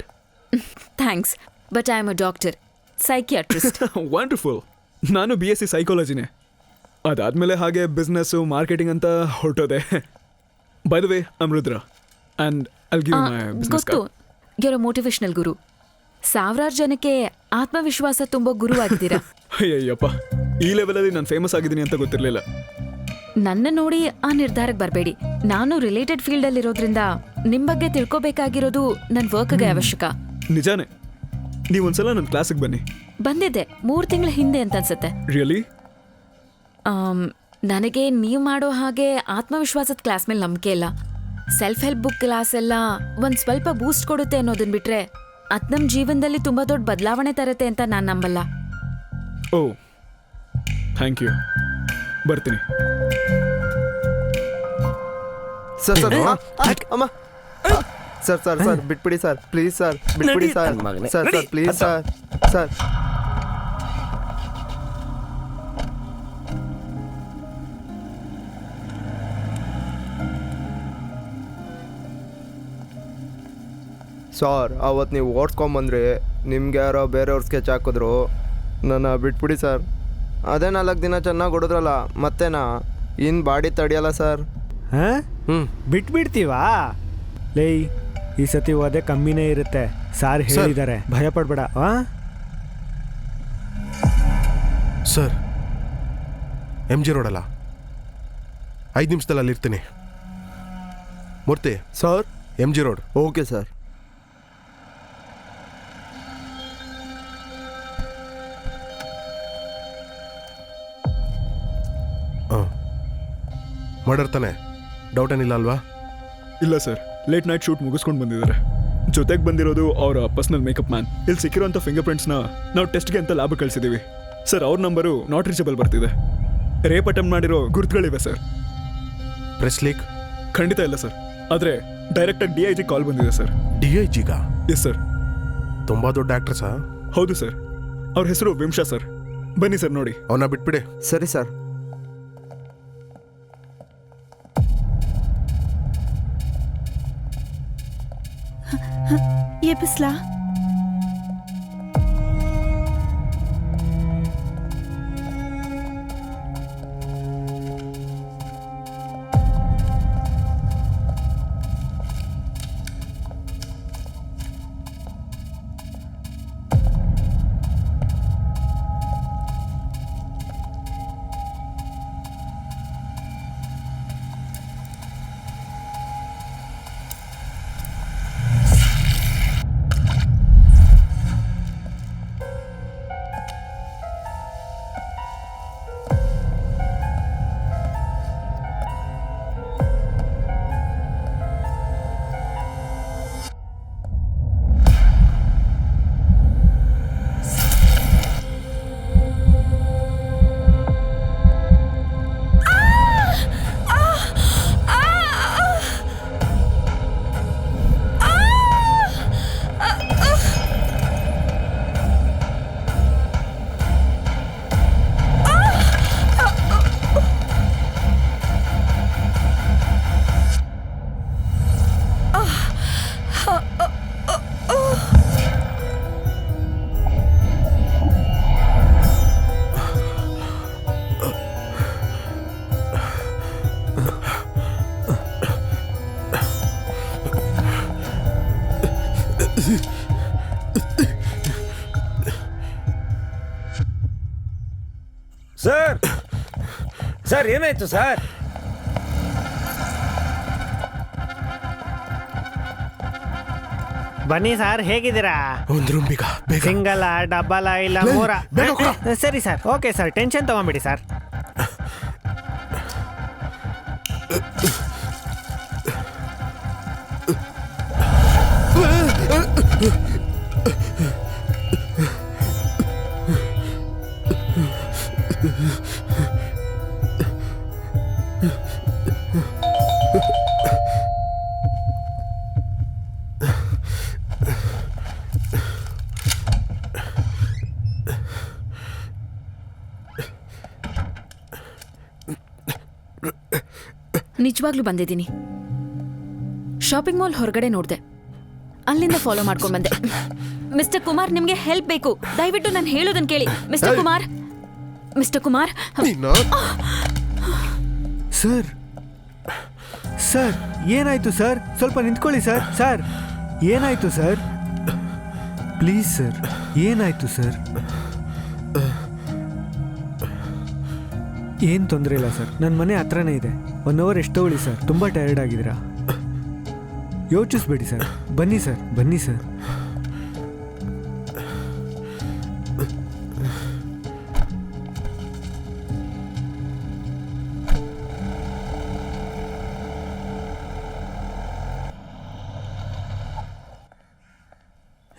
Thanks, but I am a doctor, psychiatrist. Wonderful. ನಾನು BSc ಸೈಕಾಲಜಿನೇ. ಅದಾದಮೇಲೆ ಹಾಗೆ ಬಿಸ್ನೆಸ್ಸು ಮಾರ್ಕೆಟಿಂಗ್ ಅಂತ ಹೊರಟೋದೆ. By the way I am Rudra and I'll give my business ಗೊತ್ತು, ಗೆರೋ motivational ಗುರು. ಸಾವಿರಾರು ಜನಕ್ಕೆ ಆತ್ಮವಿಶ್ವಾಸ ತುಂಬೋ ಗುರು ಆಗಿದ್ದೀರಾ. ಅಯ್ಯಪ್ಪ, ಈ ಲೆವೆಲಲ್ಲಿ ನಾನು ಫೇಮಸ್ ಆಗಿದ್ದೀನಿ ಅಂತ ಗೊತ್ತಿರಲಿಲ್ಲ. ನನ್ನ ನೋಡಿ ಆ ನಿರ್ಧಾರಕ್ಕೆ ಬರಬೇಡಿ. ನಾನು ರಿಲೇಟೆಡ್ ಫೀಲ್ಡ್ ಇರೋದ್ರಿಂದ ನಿಮ್ ಬಗ್ಗೆ ತಿಳ್ಕೊಬೇಕಾಗಿರೋದು ನನ್ನ ವರ್ಕ್ಗೆ ಅವಶ್ಯಕ. ನಿಜಾನೇ. ನೀವೊಂದ್ಸಲ ನನ್ನ ಕ್ಲಾಸಿಗೆ ಬನ್ನಿ. ಬಂದಿದ್ದೆ 3 ತಿಂಗಳ ಹಿಂದೆ ಅಂತ ಅನ್ಸುತ್ತೆ. ರಿಯಲಿ? ನನಗೆ ನೀವು ಮಾಡೋ ಹಾಗೆ ಆತ್ಮವಿಶ್ವಾಸದ ಕ್ಲಾಸ್ ಮೇಲೆ ನಂಬಿಕೆ ಇಲ್ಲ. ಸೆಲ್ಫ್ ಹೆಲ್ಪ್ ಬುಕ್ ಕ್ಲಾಸ್ ಎಲ್ಲ ಒಂದ್ ಸ್ವಲ್ಪ ಬೂಸ್ಟ್ ಕೊಡುತ್ತೆ ಅನ್ನೋದನ್ನ ಬಿಟ್ರೆ ಅದ್ ನಮ್ಮ ಜೀವನದಲ್ಲಿ ತುಂಬಾ ದೊಡ್ಡ ಬದಲಾವಣೆ ತರುತ್ತೆ ಅಂತ ನಾನು ನಂಬಲ್ಲ. ಓ, ಥ್ಯಾಂಕ್ ಯು. ಬರ್ತೀನಿ. ಸರ್ ಸರ್ ಅಮ್ಮ ಸರ್ ಸರ್ ಸರ್ ಬಿಟ್ಬಿಡಿ ಸರ್, ಪ್ಲೀಸ್ ಸರ್, ಬಿಟ್ಬಿಡಿ sir. Sir sir please sir. Sir sir, ಅವತ್ತು ನೀವು ಓಡಿಸ್ಕೊಂಬಂದ್ರಿ, ನಿಮ್ಗೆ ಯಾರೋ ಬೇರೆಯವ್ರು ಸ್ಕೆಚ್ ಹಾಕಿದ್ರು. ನನ್ನ ಬಿಟ್ಬಿಡಿ ಸರ್. ಅದೇ 4 ದಿನ ಚೆನ್ನಾಗಿ ಹೊಡೆದ್ರಲ್ಲ, ಮತ್ತೇನಾ ಇನ್ನು ಬಾಡಿ ತಡಿಯಲ್ಲ ಸರ್. ಹಾಂ, ಬಿಟ್ಬಿಡ್ತೀವಾ? ಲೇ, ಈ ಸತಿ ಹೋದೆ ಕಮ್ಮಿನೇ ಇರುತ್ತೆ. ಸಾರ್ ಹೇಳಿದ್ದಾರೆ, ಭಯ ಪಡ್ಬೇಡ. ಸರ್ MG ರೋಡಲ್ಲ, 5 ನಿಮಿಷದಲ್ಲಿ ಅಲ್ಲಿರ್ತೀನಿ. Murthy sir, MG road. Okay sir. Murder ತಾನೆ? ಡೌಟ್ ಏನಿಲ್ಲ ಅಲ್ವಾ? ಇಲ್ಲ ಸರ್, ಲೇಟ್ ನೈಟ್ ಶೂಟ್ ಮುಗಿಸ್ಕೊಂಡು ಬಂದಿದ್ದಾರೆ. ಜೊತೆಗೆ ಬಂದಿರೋದು ಅವರ ಪರ್ಸನಲ್ ಮೇಕಪ್ ಮ್ಯಾನ್. ಇಲ್ಲಿ ಸಿಕ್ಕಿರೋಂಥ ಫಿಂಗರ್ ಪ್ರಿಂಟ್ಸ್ನ ನಾವು ಟೆಸ್ಟ್ಗೆ ಅಂತ ಲ್ಯಾಬ್ ಕಳಿಸಿದ್ದೀವಿ. ಸರ್, ಅವ್ರ ನಂಬರು ನಾಟ್ ರೀಚಬಲ್ ಬರ್ತಿದೆ. ರೇಪ್ ಅಟೆಂಪ್ಟ್ ಮಾಡಿರೋ ಗುರುತುಗಳಿವೆ ಸರ್. Press leak? ಖಂಡಿತ ಇಲ್ಲ ಸರ್, ಆದರೆ ಡೈರೆಕ್ಟಾಗಿ DIG ಕಾಲ್ ಬಂದಿದೆ ಸರ್. DIGಗ? Yes sir. ತುಂಬ ದೊಡ್ಡ ಆಕ್ಟ್ರಸ್? ಹೌದು ಸರ್. ಅವ್ರ ಹೆಸರು ವಿಮ್ಶಾ ಸರ್. ಬನ್ನಿ ಸರ್ ನೋಡಿ. ಅವನ್ನ ಬಿಟ್ಬಿಡಿ. ಸರಿ ಸರ್. ಎಬ್ಬಿಸ್ಲಾ? ಸರ್ ಸರ್ ಏನಾಯ್ತು ಸರ್? ಬನ್ನಿ ಸರ್, ಹೇಗಿದ್ದೀರಾ? ಒಂದು ರೂಮ್ ಬೇಗ ಸಿಂಗಲ್ ಡಬಲ್ ಇಲ್ಲ ಲೇ, ಮೂರ? ಬೇಗ ಕೊಡು. ಸರಿ ಸರ್, ಓಕೆ ಸರ್, ಟೆನ್ಷನ್ ತಗೊಂಬಿಡಿ ಸರ್. ನಿಜವಾಗ್ಲೂ ಬಂದಿದ್ದೀನಿ. ಶಾಪಿಂಗ್ ಮಾಲ್ ಹೊರಗಡೆ ನೋಡ್ದೆ, ಅಲ್ಲಿಂದ ಫಾಲೋ ಮಾಡ್ಕೊಂಡ್ ಬಂದೆ. ಮಿಸ್ಟರ್ ಕುಮಾರ್, ನಿಮ್ಗೆ ಹೆಲ್ಪ್ ಬೇಕು, ದಯವಿಟ್ಟು ನಾನು ಹೇಳೋದನ್ನ ಕೇಳಿ. Mister Kumar, mister Kumar. Sir sir ಏನಾಯ್ತು ಸರ್? ಸ್ವಲ್ಪ ನಿಂತ್ಕೊಳ್ಳಿ ಸರ್. ಸರ್ ಏನಾಯ್ತು ಸರ್? ಪ್ಲೀಸ್ ಸರ್, ಏನಾಯ್ತು ಸರ್? ಏನು ತೊಂದರೆ ಇಲ್ಲ ಸರ್, ನನ್ನ ಮನೆ ಹತ್ರನೇ ಇದೆ. 1 ಅವರ್ ಎಷ್ಟು ತಗೊಳ್ಳಿ ಸರ್, ತುಂಬ ಟಯರ್ಡ್ ಆಗಿದ್ದೀರಾ. ಯೋಚಿಸ್ಬೇಡಿ ಸರ್, ಬನ್ನಿ ಸರ್, ಬನ್ನಿ ಸರ್.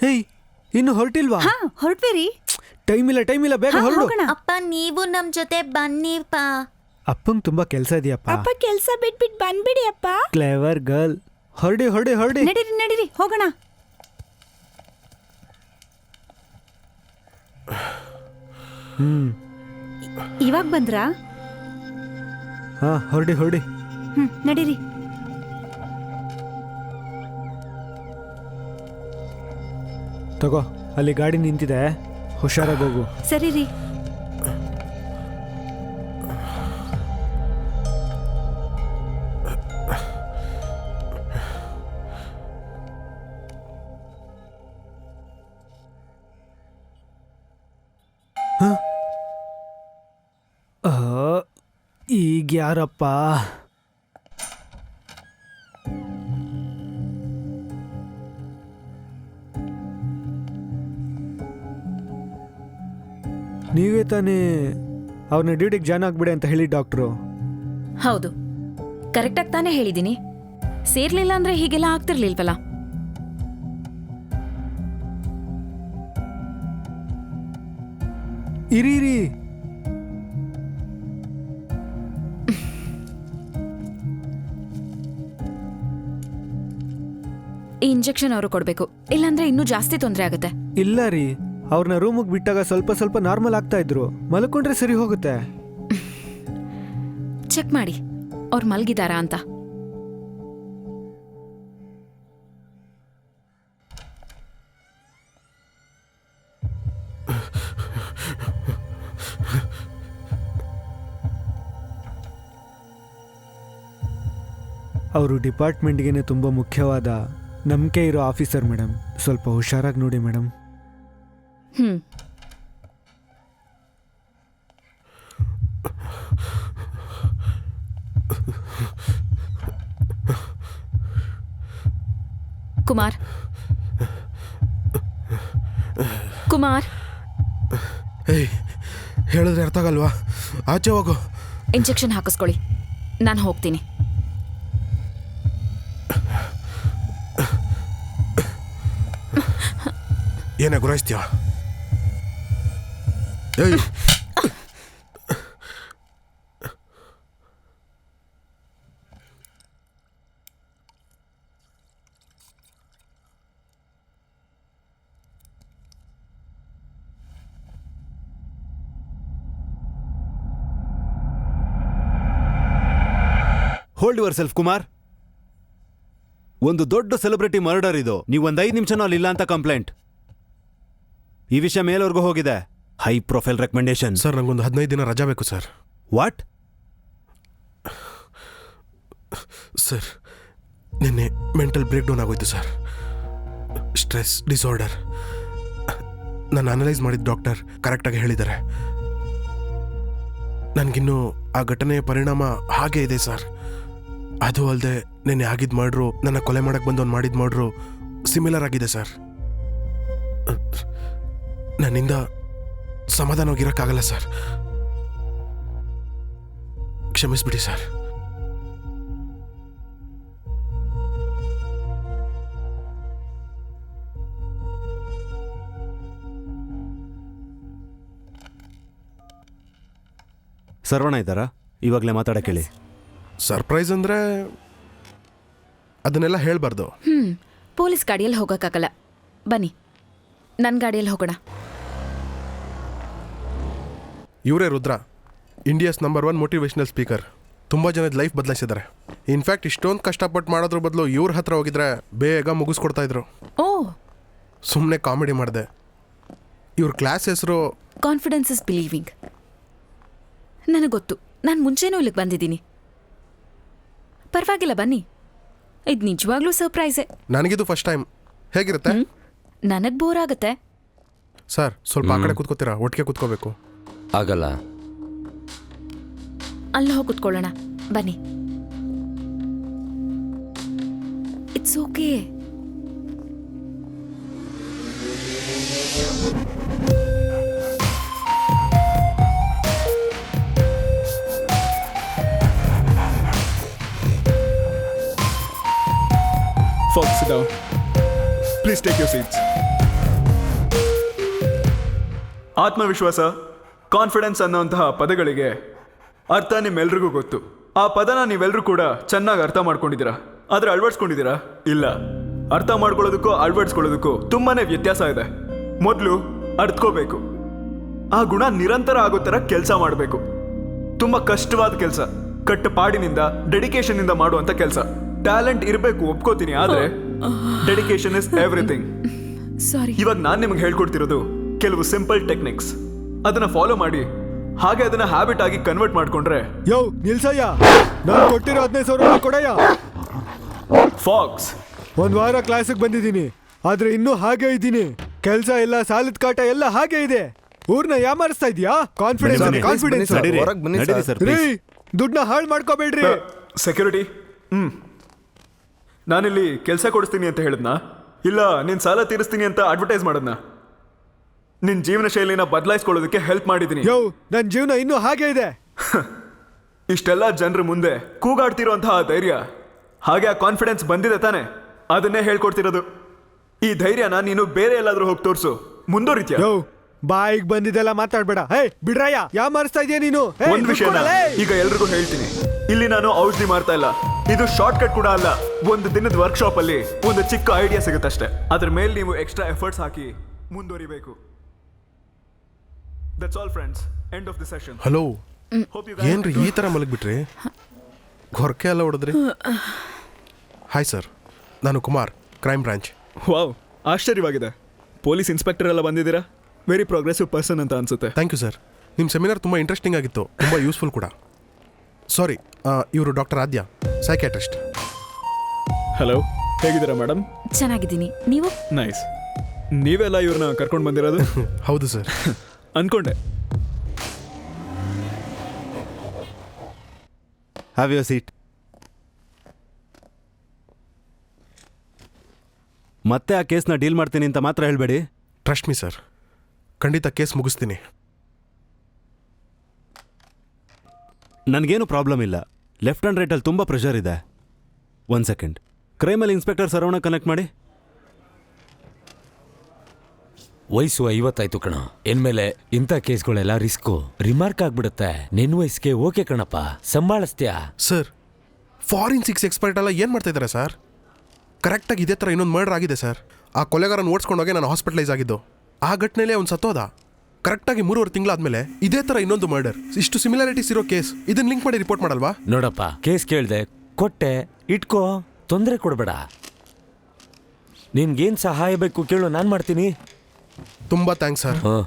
ಹೇಯ್, ಇನ್ನು ಹೊರಟಿಲ್ವಾ? ಹಾ, ಹೊರಟ್ವಿರಿ. ಟೈಮ್ ಇಲ್ಲ, ಬೇಗ ಹೊರಡು. ಅಪ್ಪ ನೀವು ನಮ್ ಜೊತೆ ಬನ್ನಿಪ್ಪ. ಅಪ್ಪಂಗೆ ತುಂಬಾ ಕೆಲಸ ಇದೆಯಪ್ಪ. ಅಪ್ಪ ಕೆಲ್ಸ ಬಿಟ್ಬಿಟ್ ಬಂದ್ಬಿಡಿ ಅಪ್ಪ. Clever girl. ಹೊರಡಿ. ನಡೀರಿ ಹೋಗೋಣ. ಇವಾಗ ಬಂದ್ರಾ? ಹಾ, ಹೊರಡಿ. ನಡೀರಿ. ತಗೋ, ಅಲ್ಲಿ ಗಾಡಿ ನಿಂತಿದೆ, ಹುಷಾರಾಗಿ ಹೋಗು. ಸರಿ ರೀ. ಈಗ ಯಾರಪ್ಪ? ನೀವೇ ತಾನೇ ಅವ್ರನ್ನ ಡ್ಯೂಟಿಗೆ ಜಾಯ್ನ್ ಆಗ್ಬಿಡಿ ಅಂತ ಹೇಳಿ ಡಾಕ್ಟ್ರು? ಹೌದು, ಕರೆಕ್ಟಾಗಿ ತಾನೇ ಹೇಳಿದ್ದೀನಿ. ಸೇರ್ಲಿಲ್ಲ ಅಂದ್ರೆ ಹೀಗೆಲ್ಲ ಆಗ್ತಿರ್ಲಿಲ್ವಲ್ಲ. ಇರಿ. ಈ ಇಂಜೆಕ್ಷನ್ ಅವರು ಕೊಡ್ಬೇಕು, ಇಲ್ಲಾಂದ್ರೆ ಇನ್ನೂ ಜಾಸ್ತಿ ತೊಂದರೆ ಆಗುತ್ತೆ. ಇಲ್ಲ ರೀ, ಅವ್ರನ್ನ ರೂಮಿಗೆ ಬಿಟ್ಟಾಗ ಸ್ವಲ್ಪ ನಾರ್ಮಲ್ ಆಗ್ತಾ ಇದ್ರು. ಮಲ್ಕೊಂಡ್ರೆ ಸರಿ ಹೋಗುತ್ತೆ. ಚೆಕ್ ಮಾಡಿ ಅವ್ರು ಮಲ್ಗಿದಾರಾ ಅಂತ. ಅವರು ಡಿಪಾರ್ಟ್ಮೆಂಟ್ಗೆ ತುಂಬ ಮುಖ್ಯವಾದ ನಂಬಿಕೆ ಇರೋ ಆಫೀಸರ್ ಮೇಡಮ್. ಸ್ವಲ್ಪ ಹುಷಾರಾಗಿ ನೋಡಿ ಮೇಡಮ್. ಕುಮಾರ್, ಏಯ್, ಹೇಳಿದ್ರೆ ಅರ್ಥ ಆಗಲ್ವಾ? ಆಚೆ ಹೋಗು. ಇಂಜೆಕ್ಷನ್ ಹಾಕಿಸ್ಕೊಳ್ಳಿ, ನಾನು ಹೋಗ್ತೀನಿ. ಏನೇ ಗುರಾಯಿಸ್ತೀಯ? ಏಯ್, ಹೋಲ್ಡ್ ಯುವರ್ ಸೆಲ್ಫ್ ಕುಮಾರ್. ಒಂದು ದೊಡ್ಡ ಸೆಲೆಬ್ರಿಟಿ ಮರ್ಡರ್ ಇದು. ನೀವು ಒಂದು 5 ನಿಮಿಷನೂ ಅಲ್ಲಿಲ್ಲ ಅಂತ ಕಂಪ್ಲೇಂಟ್. ಈ ವಿಷಯ ಮೇಲವರೆಗೂ ಹೋಗಿದೆ. High profile recommendation. ಸರ್, ನಂಗೊಂದು 15 ದಿನ ರಜಾ ಬೇಕು ಸರ್. ವಾಟ್? ಸರ್, ನಿನ್ನೆ ಮೆಂಟಲ್ ಬ್ರೇಕ್ ಡೌನ್ ಆಗೋಯ್ತು ಸರ್. Stress disorder. ನಾನು ಅನಲೈಸ್ ಮಾಡಿದ ಡಾಕ್ಟರ್ ಕರೆಕ್ಟಾಗಿ ಹೇಳಿದ್ದಾರೆ. ನನಗಿನ್ನೂ ಆ ಘಟನೆಯ ಪರಿಣಾಮ ಹಾಗೇ ಇದೆ ಸರ್. ಅದು ಅಲ್ಲದೆ ನೆನ್ನೆ ಆಗಿದ್ದು ಮಾಡ್ರು, ನನ್ನ ಕೊಲೆ ಮಾಡಕ್ಕೆ ಬಂದವನು ಮಾಡಿದ್ದು ಮಾಡ್ರು ಸಿಮಿಲರ್ ಆಗಿದೆ ಸರ್. ನನ್ನಿಂದ ಸಮಾಧಾನವಾಗಿರೋಕ್ಕಾಗಲ್ಲ ಸರ್. ಕ್ಷಮಿಸ್ಬಿಡಿ ಸರ್. ಸರ್ವಣ ಇದ್ದಾರಾ? ಇವಾಗಲೇ ಮಾತಾಡಕ್ಕೆ ಹೇಳಿ. ಸರ್ಪ್ರೈಸ್ ಅಂದರೆ ಅದನ್ನೆಲ್ಲ ಹೇಳಬಾರ್ದು. ಪೊಲೀಸ್ ಗಾಡಿಯಲ್ಲಿ ಹೋಗೋಕ್ಕಾಗಲ್ಲ. ಬನ್ನಿ, ನನ್ನ ಗಾಡಿಯಲ್ಲಿ ಹೋಗೋಣ. ಇವರೇ Rudra, India's number 1 motivational speaker. ತುಂಬ ಜನದ ಲೈಫ್ ಬದಲಾಯಿಸಿದ್ದಾರೆ. ಇನ್ಫ್ಯಾಕ್ಟ್ ಇಷ್ಟೊಂದು ಕಷ್ಟಪಟ್ಟು ಮಾಡೋದ್ರ ಬದಲು ಇವ್ರ ಹತ್ರ ಹೋಗಿದ್ರೆ ಬೇಗ ಮುಗಿಸ್ಕೊಡ್ತಾ ಇದ್ರು. ಓ, ಸುಮ್ಮನೆ ಕಾಮಿಡಿ ಮಾಡಿದೆ. ಇವ್ರ ಕ್ಲಾಸ್ ಹೆಸರು ಕಾನ್ಫಿಡೆನ್ಸ್ ಇಸ್ ಬಿಲೀವಿಂಗ್. ನನಗೆ ಗೊತ್ತು, ನಾನು ಮುಂಚೆನೂ ಇಲ್ಲಿಗೆ ಬಂದಿದ್ದೀನಿ. ಪರವಾಗಿಲ್ಲ, ಬನ್ನಿ. ಇದು ನಿಜವಾಗ್ಲೂ ಸರ್ಪ್ರೈಸೇ. ನನಗಿದು ಫಸ್ಟ್ ಟೈಮ್. ಹೇಗಿರುತ್ತೆ? ನನಗೆ ಬೋರ್ ಆಗುತ್ತೆ. ಸರ್, ಸ್ವಲ್ಪ ಆ ಕಡೆ ಕೂತ್ಕೋತೀರಾ? ಒಟ್ಟಿಗೆ ಕೂತ್ಕೋಬೇಕು. ಆಗಲ್ಲ. ಅಲ್ಲಿ ಹೋಗಿ ಕೂತ್ಕೊಳ್ಳೋಣ, ಬನ್ನಿ. It's okay. Folks, sit down. Please take your seats. ಆತ್ಮವಿಶ್ವಾಸ, ಕಾನ್ಫಿಡೆನ್ಸ್ ಅನ್ನೋಂತಹ ಪದಗಳಿಗೆ ಅರ್ಥ ನಿಮ್ಮೆಲ್ರಿಗೂ ಗೊತ್ತು. ಆ ಪದನ ನೀವೆಲ್ಲರೂ ಕೂಡ ಚೆನ್ನಾಗಿ ಅರ್ಥ ಮಾಡ್ಕೊಂಡಿದ್ದೀರಾ. ಆದರೆ ಅಳವಡಿಸ್ಕೊಂಡಿದ್ದೀರಾ? ಇಲ್ಲ. ಅರ್ಥ ಮಾಡ್ಕೊಳ್ಳೋದಕ್ಕೂ ಅಳವಡಿಸ್ಕೊಳ್ಳೋದಕ್ಕೂ ತುಂಬಾನೇ ವ್ಯತ್ಯಾಸ ಇದೆ. ಮೊದಲು ಅರ್ಥಕೋಬೇಕು. ಆ ಗುಣ ನಿರಂತರ ಆಗೋ ಥರ ಕೆಲಸ ಮಾಡಬೇಕು. ತುಂಬ ಕಷ್ಟವಾದ ಕೆಲಸ, ಕಟ್ಟಪಾಡಿನಿಂದ ಡೆಡಿಕೇಶನ್ನಿಂದ ಮಾಡುವಂಥ ಕೆಲಸ. ಟ್ಯಾಲೆಂಟ್ ಇರಬೇಕು, ಒಪ್ಕೋತೀನಿ, ಆದರೆ ಡೆಡಿಕೇಶನ್ ಇಸ್ ಎವ್ರಿಥಿಂಗ್. ಸಾರಿ. ಇವಾಗ ನಾನು ನಿಮ್ಗೆ ಹೇಳ್ಕೊಡ್ತಿರೋದು ಕೆಲವು ಸಿಂಪಲ್ ಟೆಕ್ನಿಕ್ಸ್. ಅದನ್ನ ಫಾಲೋ ಮಾಡಿ, ಹಾಗೆ ಅದನ್ನ ಹ್ಯಾಬಿಟ್ ಆಗಿ ಕನ್ವರ್ಟ್ ಮಾಡ್ಕೊಂಡ್ರೆ. ಯೋ ನಿಲ್ಸಯ್ಯ, ನಾನು ಕೊಟ್ಟಿರೋ 15,000 ಕೊಡಯ್ಯ. ಫಾಕ್ಸ್, ಒಂದ್ ವಾರ ಕ್ಲಾಸಿಗೆ ಬಂದಿದ್ದೀನಿ, ಆದ್ರೆ ಇನ್ನೂ ಹಾಗೆ ಇದ್ದೀನಿ. ಕೆಲಸ ಎಲ್ಲ, ಸಾಲದ ಕಾಟ ಎಲ್ಲ ಹಾಗೆ ಇದೆ. ಊರ್ನ ಯಾಮಾರಿಸ್ತಾ ಇದೀಯಾ? Confidence confidence. ಹೊರಗೆ ಬನ್ನಿ ಸರ್. ರೀ, ದುಡ್ಡನ್ನ ಹಾಳು ಮಾಡ್ಕೋಬೇಡ್ರಿ. ಸೆಕ್ಯೂರಿಟಿ. ನಾನಿಲ್ಲಿ ಕೆಲಸ ಕೊಡಿಸ್ತೀನಿ ಅಂತ ಹೇಳಿದ್ನಾ, ಇಲ್ಲ ನಿನ್ ಸಾಲ ತೀರಿಸ್ತೀನಿ ಅಂತ ಅಡ್ವರ್ಟೈಸ್ ಮಾಡೋದ್ನ? ನಿನ್ ಜೀವನ ಶೈಲಿನ ಬದಲಾಯಿಸ್ಕೊಳ್ಳೋದಕ್ಕೆ ಹೆಲ್ಪ್ ಮಾಡಿದ್ದೀನಿ. ಯೋ, ನನ್ನ ಜೀವನ ಇನ್ನೂ ಹಾಗೆ ಇದೆ. ಇಷ್ಟೆಲ್ಲ ಜನರ ಮುಂದೆ ಕೂಗಾಡ್ತಿರೋಂತಹ ಧೈರ್ಯ, ಹಾಗೆ ಆ ಕಾನ್ಫಿಡೆನ್ಸ್ ಬಂದಿದೆ ತಾನೆ, ಅದನ್ನೇ ಹೇಳ್ಕೊಡ್ತಿರೋದು. ಈ ಧೈರ್ಯನ ನೀನು ಬೇರೆ ಎಲ್ಲಾದ್ರೂ ಹೋಗಿ ತೋರ್ಸು, ಮುಂದುವರಿತ್ಯಾ? ಯೋ, ಬಾಯಿಗೆ ಬಂದಿದ್ದೆಲ್ಲ ಮಾತಾಡ್ಬೇಡ. ಹೇ ಬಿಡ್ರಯ್ಯ, ಯಾಮಾರಿಸ್ತಾ ಇದೀಯ ನೀನು? ಒಂದ್ ವಿಷಯನ ಈಗ ಎಲ್ರಿಗೂ ಹೇಳ್ತೀನಿ. ಇಲ್ಲಿ ನಾನು ಔಷಧಿ ಮಾಡ್ತಾ ಇಲ್ಲ, ಇದು ಶಾರ್ಟ್ ಕಟ್ ಕೂಡ ಅಲ್ಲ. ಒಂದು ದಿನದ ವರ್ಕ್ಶಾಪ್ ಅಲ್ಲಿ ಒಂದು ಚಿಕ್ಕ ಐಡಿಯಾ ಸಿಗುತ್ತಷ್ಟೇ. ಅದ್ರ ಮೇಲೆ ನೀವು ಎಕ್ಸ್ಟ್ರಾ ಎಫರ್ಟ್ಸ್ ಹಾಕಿ ಮುಂದುವರಿಬೇಕು. That's all friends. End of the session. Hello, ಏನ್ರಿ ಈ ಥರ ಮಲಗಿಬಿಟ್ರಿ? ಹೊರಕೆ ಎಲ್ಲ ಹೊಡೆದ್ರಿ? ಹಾಯ್ ಸರ್, ನಾನು ಕುಮಾರ್, ಕ್ರೈಮ್ ಬ್ರಾಂಚ್. ವಾವ್, ಆಶ್ಚರ್ಯವಾಗಿದೆ. ಪೊಲೀಸ್ ಇನ್ಸ್ಪೆಕ್ಟರ್ ಎಲ್ಲ ಬಂದಿದ್ದೀರಾ. ವೆರಿ ಪ್ರೋಗ್ರೆಸಿವ್ ಪರ್ಸನ್ ಅಂತ ಅನ್ಸುತ್ತೆ. Thank you sir. ನಿಮ್ಮ ಸೆಮಿನಾರ್ ತುಂಬ ಇಂಟ್ರೆಸ್ಟಿಂಗ್ ಆಗಿತ್ತು, ತುಂಬ ಯೂಸ್ಫುಲ್ ಕೂಡ. ಸಾರಿ, ಇವರು ಡಾಕ್ಟರ್ ಆದ್ಯ, ಸೈಕ್ಯಾಟ್ರಿಸ್ಟ್. ಹಲೋ, ಹೇಗಿದ್ದೀರಾ ಮೇಡಮ್? ಚೆನ್ನಾಗಿದ್ದೀನಿ, ನೀವು? ನೈಸ್. ನೀವೆಲ್ಲ ಇವ್ರನ್ನ ಕರ್ಕೊಂಡು ಬಂದಿರೋದು? ಹೌದು ಸರ್. ಅನ್ಕೊಂಡೆ. Have your seat. ಮತ್ತೆ ಆ ಕೇಸ್ನ ಡೀಲ್ ಮಾಡ್ತೀನಿ ಅಂತ ಮಾತ್ರ ಹೇಳಬೇಡಿ. ಟ್ರಸ್ಟ್ ಮಿ ಸರ್, ಖಂಡಿತ ಕೇಸ್ ಮುಗಿಸ್ತೀನಿ. ನನಗೇನು ಪ್ರಾಬ್ಲಮ್ ಇಲ್ಲ. ಲೆಫ್ಟ್ ಆ್ಯಂಡ್ ರೈಟಲ್ಲಿ ತುಂಬ ಪ್ರೆಷರ್ ಇದೆ. 1 ಸೆಕೆಂಡ್. ಕ್ರೈಮಲ್ಲಿ ಇನ್ಸ್ಪೆಕ್ಟರ್ ಸರ್ವಣ ಕನೆಕ್ಟ್ ಮಾಡಿ. ವಯಸ್ಸು 50 ಆಯ್ತು ಕಣ. ಇನ್ಮೇಲೆ ಇಂಥ ಕೇಸ್ಗಳೆಲ್ಲ ರಿಸ್ಕು, ರಿಮಾರ್ಕ್ ಆಗ್ಬಿಡುತ್ತೆ. ನಿನ್ನ ವಯಸ್ಸಿಗೆ ಓಕೆ ಕಣಪ್ಪ, ಸಂಭಾಳಿಸ್ತೀಯಾ? ಸರ್, ಫಾರೆನ್ಸಿಕ್ಸ್ ಎಕ್ಸ್ಪರ್ಟ್ ಎಲ್ಲ ಏನು ಮಾಡ್ತಾ ಇದ್ದಾರೆ ಸರ್? ಕರೆಕ್ಟಾಗಿ ಇದೇ ಥರ ಇನ್ನೊಂದು ಮರ್ಡರ್ ಆಗಿದೆ ಸರ್. ಆ ಕೊಲೆಗಾರನ ಓಡಿಸ್ಕೊಂಡೋಗಿ ನಾನು ಹಾಸ್ಪಿಟಲೈಸ್ ಆಗಿದ್ದು. ಆ ಘಟನೆಯಲ್ಲೇ ಅವ್ನು ಸತ್ತೋದ. ಕರೆಕ್ಟಾಗಿ 3.5 ತಿಂಗಳಾದ್ಮೇಲೆ ಇದೇ ಥರ ಇನ್ನೊಂದು ಮರ್ಡರ್. ಇಷ್ಟು ಸಿಮಿಲಾರಿಟೀಸ್ ಇರೋ ಕೇಸ್, ಇದನ್ನ ಲಿಂಕ್ ಮಾಡಿ ರಿಪೋರ್ಟ್ ಮಾಡಲ್ವಾ? ನೋಡಪ್ಪ, ಕೇಸ್ ಕೇಳ್ದೆ, ಕೊಟ್ಟೆ, ಇಟ್ಕೋ, ತೊಂದರೆ ಕೊಡಬೇಡ. ನಿನ್ಗೇನು ಸಹಾಯ ಬೇಕು ಕೇಳು, ನಾನು ಮಾಡ್ತೀನಿ. ತುಂಬ ಥ್ಯಾಂಕ್ಸ್ ಸರ್. ಹಾಂ.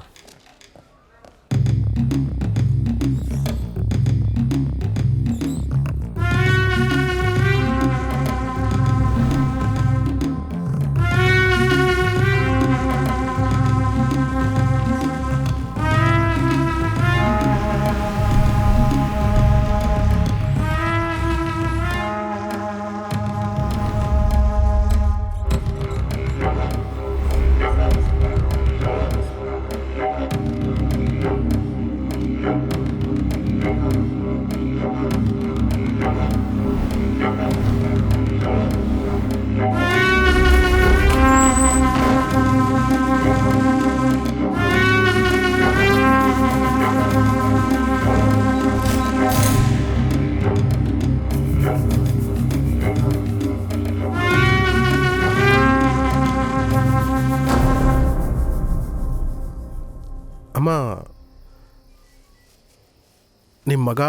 ನಿಮ್ಮ ಮಗ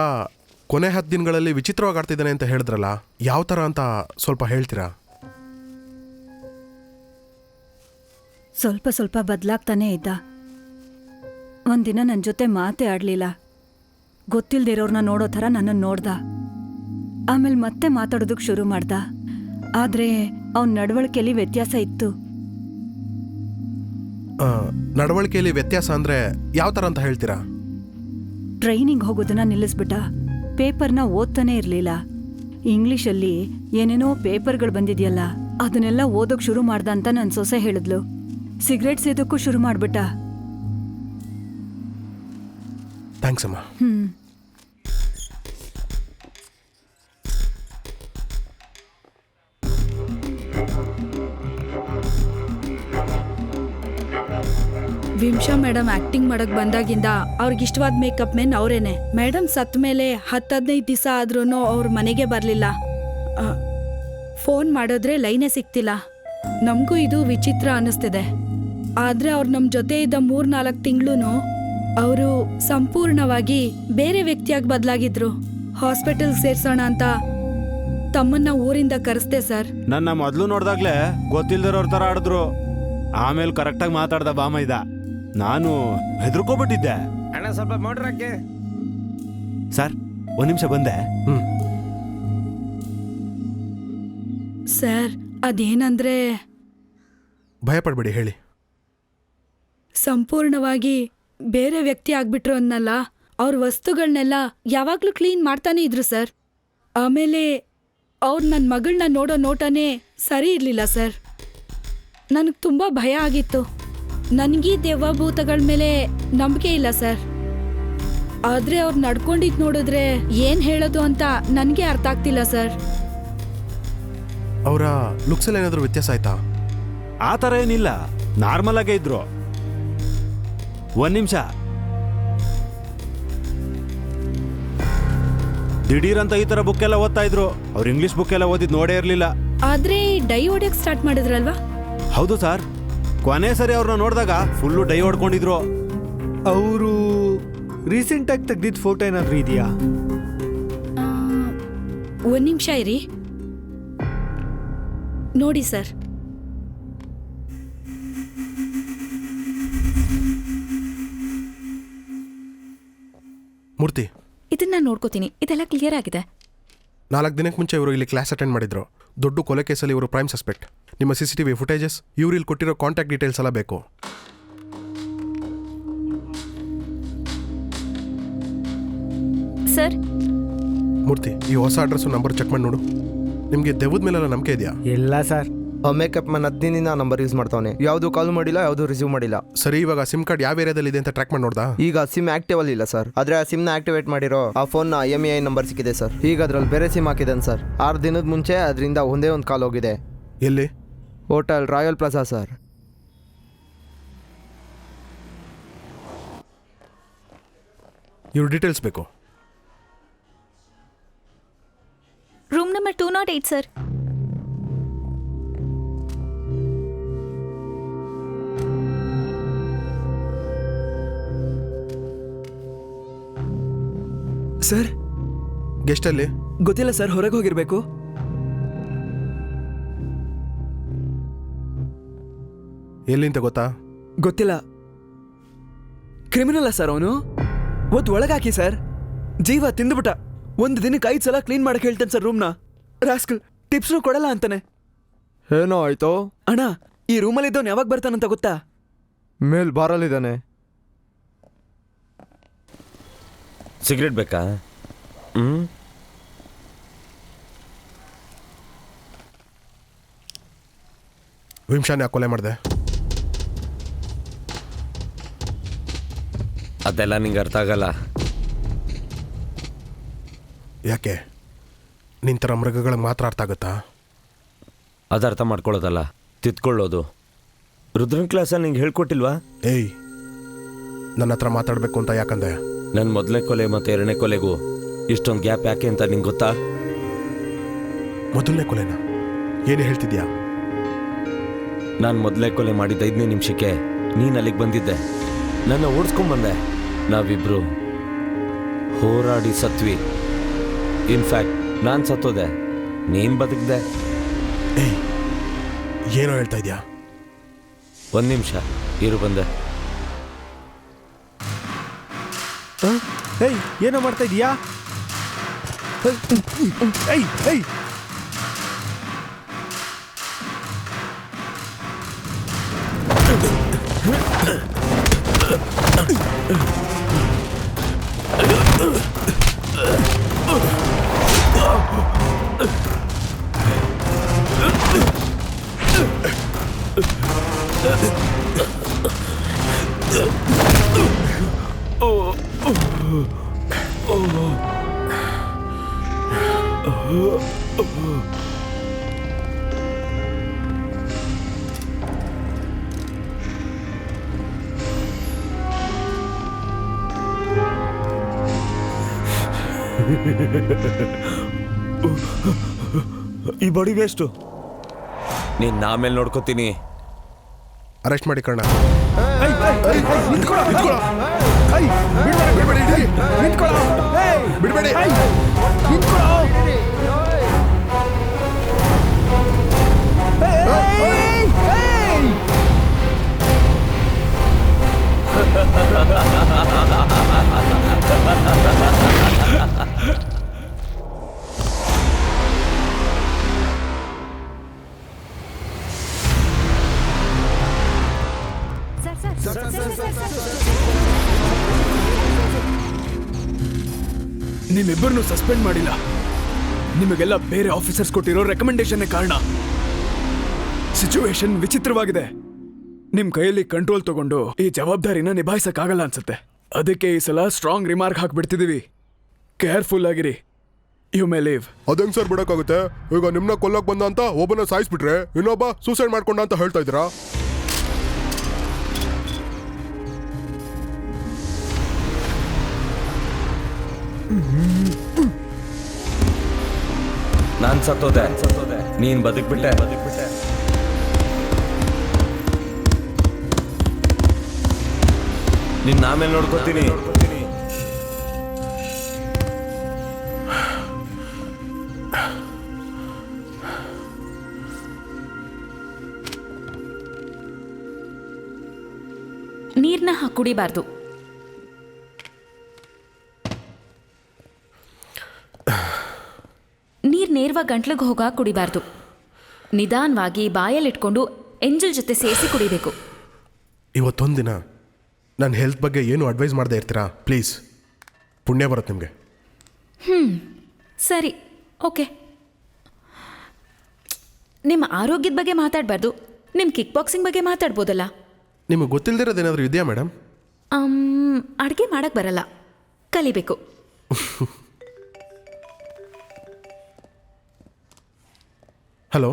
ಕೊನೆ 10 ದಿನಗಳಲ್ಲಿ ವಿಚಿತ್ರವಾಗಿ ಆಡ್ತಿದ್ದಾನೆ ಅಂತ ಹೇಳಿದ್ರಲ್ಲ, ಯಾವ ಥರ ಅಂತ ಸ್ವಲ್ಪ ಹೇಳ್ತೀರಾ? ಸ್ವಲ್ಪ ಸ್ವಲ್ಪ ಬದಲಾಗ್ತಾನೇ ಇದ್ದ. ಒಂದಿನ ನನ್ನ ಜೊತೆ ಮಾತೇ ಆಡಲಿಲ್ಲ. ಗೊತ್ತಿಲ್ದಿರೋರ್ನ ನೋಡೋ ಥರ ನನ್ನನ್ನು ನೋಡ್ದ. ಆಮೇಲೆ ಮತ್ತೆ ಮಾತಾಡೋದಕ್ಕೆ ಶುರು ಮಾಡ್ದ. ಆದರೆ ಅವನ ನಡವಳಿಕೆಯಲ್ಲಿ ವ್ಯತ್ಯಾಸ ಇತ್ತು. ನಡವಳಿಕೆಯಲ್ಲಿ ವ್ಯತ್ಯಾಸ ಅಂದರೆ ಯಾವ ಥರ ಅಂತ ಹೇಳ್ತೀರಾ? ಟ್ರೈನಿಂಗ್ ಹೋಗೋದನ್ನ ನಿಲ್ಲಿಸ್ಬಿಟ್ಟ. ಪೇಪರ್ನ ಓದ್ತಾನೆ ಇರಲಿಲ್ಲ. ಇಂಗ್ಲಿಷಲ್ಲಿ ಏನೇನೋ ಪೇಪರ್ಗಳು ಬಂದಿದೆಯಲ್ಲ, ಅದನ್ನೆಲ್ಲ ಓದೋಕ್ ಶುರು ಮಾಡ್ದ ಅಂತ ನನ್ನ ಸೊಸೆ ಹೇಳಿದ್ಲು. ಸಿಗರೇಟ್ ಸೇದೋಕ್ಕೂ ಶುರು ಮಾಡ್ಬಿಟ್ಟ. ಥ್ಯಾಂಕ್ಸ್ ಅಮ್ಮ. ವಿಮ್ಶಾ ಮೇಡಮ್ ಆಕ್ಟಿಂಗ್ ಮಾಡಕ್ ಬಂದಾಗಿಂದ ಅವ್ರಿಗೆ ಇಷ್ಟವಾದ ಮೇಕಪ್ ಮೆನ್ ಅವರೇನೆ. ಮೇಡಮ್ ಸತ್ ಮೇಲೆ 10-15 ದಿವಸ ಆದ್ರೂ ಅವ್ರ ಮನೆಗೆ ಬರಲಿಲ್ಲ. ಫೋನ್ ಮಾಡಿದ್ರೆ ಲೈನೇ ಸಿಗ್ತಿಲ್ಲ. ನಮಗೂ ಇದು ವಿಚಿತ್ರ ಅನ್ನಿಸ್ತಿದೆ. ಆದ್ರೆ ಅವ್ರು ನಮ್ಮ ಜೊತೆ ಇದ್ದ 3-4 ತಿಂಗಳು ಅವರು ಸಂಪೂರ್ಣವಾಗಿ ಬೇರೆ ವ್ಯಕ್ತಿಯಾಗಿ ಬದಲಾಗಿದ್ರು. ಹಾಸ್ಪಿಟಲ್ ಸೇರ್ಸೋಣ ಅಂತ ತಮ್ಮನ್ನ ಊರಿಂದ ಕರೆಸ್ದೆ ಸರ್. ನನ್ನ ಮೊದಲು ನೋಡ್ದಾಗ್ಲೇ ಗೊತ್ತಿಲ್ದಿರೋರ್ ಥರ ಆಡಿದ್ರು. ಆಮೇಲೆ ಕರೆಕ್ಟಾಗಿ ಮಾತಾಡ್ದ ಬಾಮೈದ. ನಾನು ಹೆದರ್ಕೋಬಿಟ್ಟಿದ್ದೆ. ಅಣ್ಣ ಸ್ವಲ್ಪ ಮೋಟ್ರ್ ಹಾಕಿ. ಸರ್ 1 ನಿಮಿಷ ಬಂದೆ. ಸರ್ ಅದೇನಂದ್ರೆ ಭಯಪಡಬೇಡಿ, ಹೇಳಿ. ಸಂಪೂರ್ಣವಾಗಿ ಬೇರೆ ವ್ಯಕ್ತಿ ಆಗ್ಬಿಟ್ರು ಅನ್ನಲ್ಲ, ಅವ್ರ ವಸ್ತುಗಳನ್ನೆಲ್ಲ ಯಾವಾಗ್ಲೂ ಕ್ಲೀನ್ ಮಾಡ್ತಾನೆ ಇದ್ರು ಸರ್. ಆಮೇಲೆ ಅವ್ರು ನನ್ನ ಮಗಳನ್ನ ನೋಡೋ ನೋಟನೇ ಸರಿ ಇರಲಿಲ್ಲ ಸರ್. ನನಗೆ ತುಂಬ ಭಯ ಆಗಿತ್ತು. ನನಗೀ ದೆವ್ವಭೂತಗಳ ಮೇಲೆ ನಂಬಿಕೆ ಇಲ್ಲ ಸರ್. ಆದರೆ ಅವ್ರು ನಡ್ಕೊಂಡಿದ್ದು ನೋಡಿದ್ರೆ ಏನು ಹೇಳೋದು ಅಂತ ನನಗೆ ಅರ್ಥ ಆಗ್ತಿಲ್ಲ ಸರ್. ಅವರ ಲುಕ್ಸಲ್ಲಿ ಏನಾದರೂ ವ್ಯತ್ಯಾಸ ಆಯ್ತಾ? ಆ ಥರ ಏನಿಲ್ಲ, ನಾರ್ಮಲ್ ಆಗೇ ಇದ್ರು. 1 ನಿಮಿಷ. ದಿಢೀರಂತ ಈ ಥರ ಬುಕ್ ಎಲ್ಲ ಓದ್ತಾ ಇದ್ರು. ಅವ್ರು ಇಂಗ್ಲಿಷ್ ಬುಕ್ ಎಲ್ಲ ಓದಿದ್ ನೋಡೇ ಇರಲಿಲ್ಲ. ಆದರೆ ಡೈ ಹೊಡ್ಯಕ್ಕೆ ಸ್ಟಾರ್ಟ್ ಮಾಡಿದ್ರಲ್ವಾ? ಹೌದು ಸರ್. ಕೊನೆ ಸರಿ ಅವ್ರನ್ನ ನೋಡಿದಾಗ ಫುಲ್ಲು ಡೈ ಹೊಡ್ಕೊಂಡಿದ್ರು. ಅವರು ರೀಸೆಂಟಾಗಿ ತೆಗ್ದಿದ್ದ ಫೋಟೋ ಏನಾದರೂ ಇದೆಯಾ? 1 ನಿಮಿಷ ಇರಿ, ನೋಡಿ ಸರ್. ಮೂರ್ತಿ, ಇದನ್ನ ನೋಡ್ಕೋತೀನಿ. ಇದೆಲ್ಲ ಕ್ಲಿಯರ್ ಆಗಿದೆ. 4 ದಿನಕ್ಕೆ ಮುಂಚೆ ಇವರು ಇಲ್ಲಿ ಕ್ಲಾಸ್ ಅಟೆಂಡ್ ಮಾಡಿದ್ರು. ದೊಡ್ಡ ಕೊಲೆ ಕೇಸಲ್ಲಿ ಇವರು ಪ್ರೈಮ್ ಸಸ್ಪೆಕ್ಟ್. ನಿಮ್ಮ CCTV ಫುಟೇಜಸ್, ಇವ್ರು ಇಲ್ಲಿ ಕೊಟ್ಟಿರೋ ಕಾಂಟ್ಯಾಕ್ಟ್ ಡೀಟೇಲ್ಸ್ ಎಲ್ಲ ಬೇಕು. ಸರ್ ಮೂರ್ತಿ, ಈ ಹೊಸ ಅಡ್ರೆಸ್ ನಂಬರ್ ಚೆಕ್ ಮಾಡಿ ನೋಡು. ನಿಮಗೆ ದೆವ್ವದ ಮೇಲೆಲ್ಲ ನಂಬಿಕೆ ಇದೆಯಾ? ಇಲ್ಲ ಸರ್. ಮೇಕಪ್ ಮ್ಯಾನ್ 10 ದಿನದಿಂದ ನಂಬರ್ ಯೂಸ್ ಮಾಡ್ತಾವನೆ. ಯಾವುದು ಕಾಲ್ ಮಾಡಿಲ್ಲ, ಯಾವುದು ರಿಸೀವ್ ಮಾಡಿಲ್ಲ. ಸರಿ, ಇವಾಗ ಸಿಮ್ ಕಾರ್ಡ್ ಯಾವ ಏರಿಯಾದಲ್ಲಿ ಇದೆ ಅಂತ ಟ್ರ್ಯಾಕ್ ಮಾಡಿ ನೋಡ್ದಾ? ಈಗ ಸಿಮ್ ಆಕ್ಟಿವ್ ಅಲ್ಲಿ ಇಲ್ಲ ಸರ್. ಆದ್ರೆ ಆ ಸಿಮ್ನ ಆಕ್ಟಿವೇಟ್ ಮಾಡಿರೋ ಆ ಫೋನ್ನ MEI ನಂಬರ್ ಸಿಕ್ಕಿದೆ ಸರ್. ಈಗ ಅದ್ರಲ್ಲಿ ಬೇರೆ ಸಿಮ್ ಹಾಕಿದ್ದಾನೆ ಸರ್. 6 ದಿನದ ಮುಂಚೆ ಅದರಿಂದ ಒಂದೇ ಒಂದು ಕಾಲ್ ಹೋಗಿದೆ. ಎಲ್ಲಿ? Hotel royal plaza sir. ಇವ್ರ ಡೀಟೇಲ್ಸ್ ಬೇಕು. Room number 208 sir. ಸರ್ ಗೆಸ್ಟಲ್ಲಿ? ಗೊತ್ತಿಲ್ಲ ಸರ್, ಹೊರಗೆ ಹೋಗಿರ್ಬೇಕು. ಎಲ್ಲಿ ಅಂತ ಗೊತ್ತಾ? ಗೊತ್ತಿಲ್ಲ. ಕ್ರಿಮಿನಲ್ಲ ಸರ್ ಅವನು. ಒಳಗಾಕಿ ಸರ್. ಜೀವ ತಿಂದುಬಿಟ್ಟ. 1 ದಿನಕ್ಕೆ 5 ಸಲ ಕ್ಲೀನ್ ಮಾಡಕ್ಕೆ ಹೇಳ್ತಾನೆ ಸರ್ ರೂಮ್ನ. ರಾಸ್ಕಲ್ ಟಿಪ್ಸ್ನು ಕೊಡಲ್ಲ ಅಂತಾನೆ. ಏನೋ ಆಯ್ತು ಅಣ್ಣ, ಈ ರೂಮಲ್ಲಿ ಇದ್ದವನು ಯಾವಾಗ ಬರ್ತಾನಂತ ಗೊತ್ತಾ? ಮೇಲ್ ಬಾರಲ್ಲಿದ್ದಾನೆ. ಸಿಗರೇಟ್ ಬೇಕಾ? ವಿಮ್ಶಾನ್ ಯಾಕೆ ಕೊಲೆ ಮಾಡಿದೆ? ಅದೆಲ್ಲ ನಿಂಗೆ ಅರ್ಥ ಆಗಲ್ಲ. ಯಾಕೆ? ನಿನ್ನ ಥರ ಮೃಗಗಳಿಗೆ ಮಾತ್ರ ಅರ್ಥ ಆಗುತ್ತಾ? ಅದು ಅರ್ಥ ಮಾಡ್ಕೊಳ್ಳೋದಲ್ಲ, ತಿದ್ಕೊಳ್ಳೋದು. ರುದ್ರನ್ ಕ್ಲಾಸಲ್ಲಿ ನಿಂಗೆ ಹೇಳ್ಕೊಟ್ಟಿಲ್ವಾ? ಏಯ್, ನನ್ನ ಹತ್ರ ಮಾತಾಡಬೇಕು ಅಂತ ಯಾಕಂದೆ? ನನ್ನ ಮೊದಲನೇ ಕೊಲೆ ಮತ್ತು 2ನೇ ಕೊಲೆಗೂ ಇಷ್ಟೊಂದು ಗ್ಯಾಪ್ ಯಾಕೆ ಅಂತ ನಿಂಗೆ ಗೊತ್ತಾ? ಮೊದಲನೇ ಕೊಲೆನಾ? ಏನು ಹೇಳ್ತಿದ್ಯಾ? ನಾನು ಮೊದಲನೇ ಕೊಲೆ ಮಾಡಿದ 5ನೇ ನಿಮಿಷಕ್ಕೆ ನೀನು ಅಲ್ಲಿಗೆ ಬಂದಿದ್ದೆ. ನನ್ನ ಓಡಿಸ್ಕೊಂಬಂದೆ. ನಾವಿಬ್ರು ಹೋರಾಡಿ ಸತ್ವಿ. ಇನ್ಫ್ಯಾಕ್ಟ್ ನಾನು ಸತ್ತೋದೆ, ನೀನ್ ಬದುಕ್ದೆ. ಏಯ್ ಏನೋ ಹೇಳ್ತಾ ಇದೆಯಾ? ಒಂದ್ ನಿಮಿಷ ಇರು, ಬಂದೆ. ಏಯ್ ಏನೋ ಮಾಡ್ತಾ ಇದೀಯಾ? ಏಯ್ ಏಯ್ ಈ ಬಾಡಿ ವೇಸ್ಟು. ನೀನ್ ಆಮೇಲೆ ನೋಡ್ಕೋತೀನಿ. ಅರೆಸ್ಟ್ ಮಾಡಿ ಕಣ. ಬಿಡ್ಬೇಡಿ. ನಿಮ್ಮಿಬ್ಬರನ್ನು ಸಸ್ಪೆಂಡ್ ಮಾಡಿಲ್ಲ, ನಿಮಗೆಲ್ಲ ಬೇರೆ ಆಫೀಸರ್ಸ್ ಕೊಟ್ಟಿರೋ ರೆಕಮೆಂಡೇಶನ್ ಕಾರಣ. ಸಿಚುವೇಶನ್ ವಿಚಿತ್ರವಾಗಿದೆ. ನಿಮ್ ಕೈಯಲ್ಲಿ ಕಂಟ್ರೋಲ್ ತಗೊಂಡು ಈ ಜವಾಬ್ದಾರಿನ ನಿಭಾಯಿಸಕ್ಕಾಗಲ್ಲ ಅನ್ಸುತ್ತೆ. ಅದಕ್ಕೆ ಈ ಸಲ ಸ್ಟ್ರಾಂಗ್ ರಿಮಾರ್ಕ್ ಹಾಕ್ಬಿಡ್ತಿದೀವಿ. ಕೇರ್ಫುಲ್ ಆಗಿರಿ. You may leave. ಅದಂಗ್ ಸರ್ ಬಿಡಕ್ಕಾಗುತ್ತೆ? ಈಗ ನಿಮ್ನ ಕೊಲ್ಲಕ್ ಬಂದ ಅಂತ ಒಬ್ಬನ ಸಾಯಿಸ್ಬಿಟ್ರೆ ಇನ್ನೊಬ್ಬ ಸೂಸೈಡ್ ಮಾಡ್ಕೊಂಡ ಅಂತ ಹೇಳ್ತಾ ಇದ್ದೀರಾ? ನಾನ್ ಸತ್ತೋದೆ, ನೀನ್ ಬದುಕ್ಬಿಟ್ಟೆ. ನಿನ್ನ ಆಮೇಲೆ ನೋಡ್ಕೋತೀನಿ. ನೀರ್ನ ಕುಡಿಬಾರ್ದು. ನೀರ್ ನೇರವಾಗಿ ಗಂಟ್ಲಿಗೆ ಹೋಗ ಕುಡಿಬಾರ್ದು. ನಿಧಾನವಾಗಿ ಬಾಯಲ್ಲಿಟ್ಕೊಂಡು ಎಂಜಲ್ ಜೊತೆ ಸೇರಿಸಿ ಕುಡಿಬೇಕು. ಇವತ್ತೊಂದಿನ ನನ್ನ ಹೆಲ್ತ್ ಬಗ್ಗೆ ಏನು ಅಡ್ವೈಸ್ ಮಾಡದೇ ಇರ್ತೀರಾ ಪ್ಲೀಸ್? ಪುಣ್ಯ ಬರುತ್ತೆ ನಿಮಗೆ. ಸರಿ, ಓಕೆ. ನಿಮ್ಮ ಆರೋಗ್ಯದ ಬಗ್ಗೆ ಮಾತಾಡಬಾರ್ದು, ನಿಮ್ಮ ಕಿಕ್ ಬಾಕ್ಸಿಂಗ್ ಬಗ್ಗೆ ಮಾತಾಡ್ಬೋದಲ್ಲ. ನಿಮಗೆ ಗೊತ್ತಿಲ್ಲದಿರೋದೇನಾದರೂ ಇದೆಯಾ ಮೇಡಮ್? ಅಡುಗೆ ಮಾಡಕ್ಕೆ ಬರಲ್ಲ, ಕಲಿಬೇಕು. ಹಲೋ,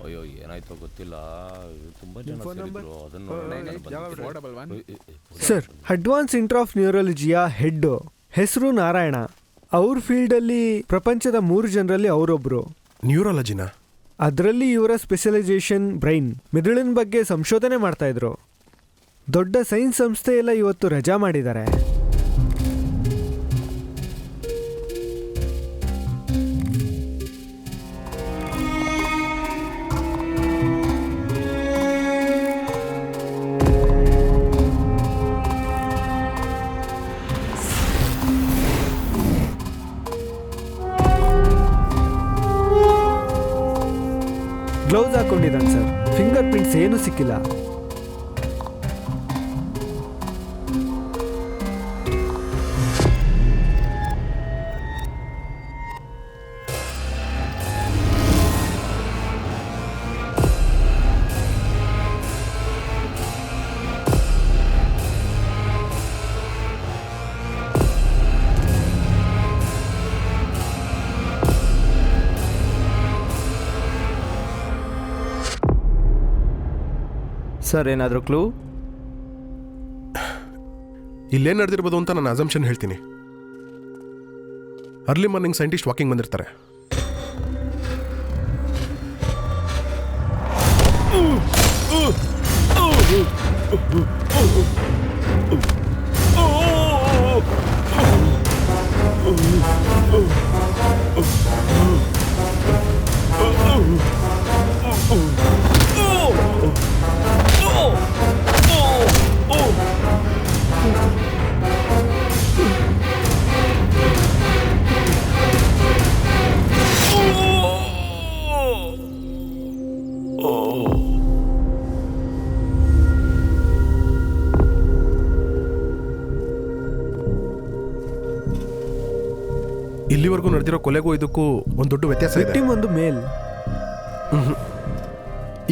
ಅಯ್ಯೋ ಏನಾಯ್ತೋ ಗೊತ್ತಿಲ್ಲ, ತುಂಬಾ ಜನ ಸೇರಿದ್ರು. ಅದನ್ನು ಸರ್, ಅಡ್ವಾನ್ಸ್ ಇಂಟರ್ ಆಫ್ ನ್ಯೂರಾಲಜಿಯ ಹೆಡ್ ಹೆಸರು ನಾರಾಯಣ. ಅವ್ರ ಫೀಲ್ಡಲ್ಲಿ ಪ್ರಪಂಚದ 3 ಜನರಲ್ಲಿ ಅವರೊಬ್ರು. ನ್ಯೂರಾಲಜಿನ? ಅದರಲ್ಲಿ ಇವರ ಸ್ಪೆಷಲೈಸೇಷನ್ ಬ್ರೈನ್, ಮೆದುಳಿನ ಬಗ್ಗೆ ಸಂಶೋಧನೆ ಮಾಡ್ತಾ ಇದ್ರು. ದೊಡ್ಡ ಸೈನ್ಸ್ ಸಂಸ್ಥೆ ಎಲ್ಲ ಇವತ್ತು ರಜಾ ಮಾಡಿದ್ದಾರೆ. ಗ್ಲೌಸ್ ಹಾಕೊಂಡಿದ್ದಾನೆ ಸರ್. ಫಿಂಗರ್ ಪ್ರಿಂಟ್ಸ್ ಏನೂ ಸಿಕ್ಕಿಲ್ಲ. ಸರ್, ಏನಾದರೂ ಕ್ಲೂ? ಇಲ್ಲೇನು ನಡೆದಿರ್ಬೋದು ಅಂತ ನಾನು ಅಸಂಪ್ಷನ್ ಹೇಳ್ತೀನಿ. ಅರ್ಲಿ ಮಾರ್ನಿಂಗ್ ಸೈಂಟಿಸ್ಟ್ ವಾಕಿಂಗ್ ಬಂದಿರ್ತಾರೆ. ಇಲ್ಲಿವರೆಗೂ ನಡೆದಿರೋ ಕೊಲೆಗೂ ಇದಕ್ಕೂ ಒಂದು ದೊಡ್ಡ ವ್ಯತ್ಯಾಸ ಇದೆ. ವಿಕ್ಟಿಮ್ ಒಂದು ಮೇಲ್.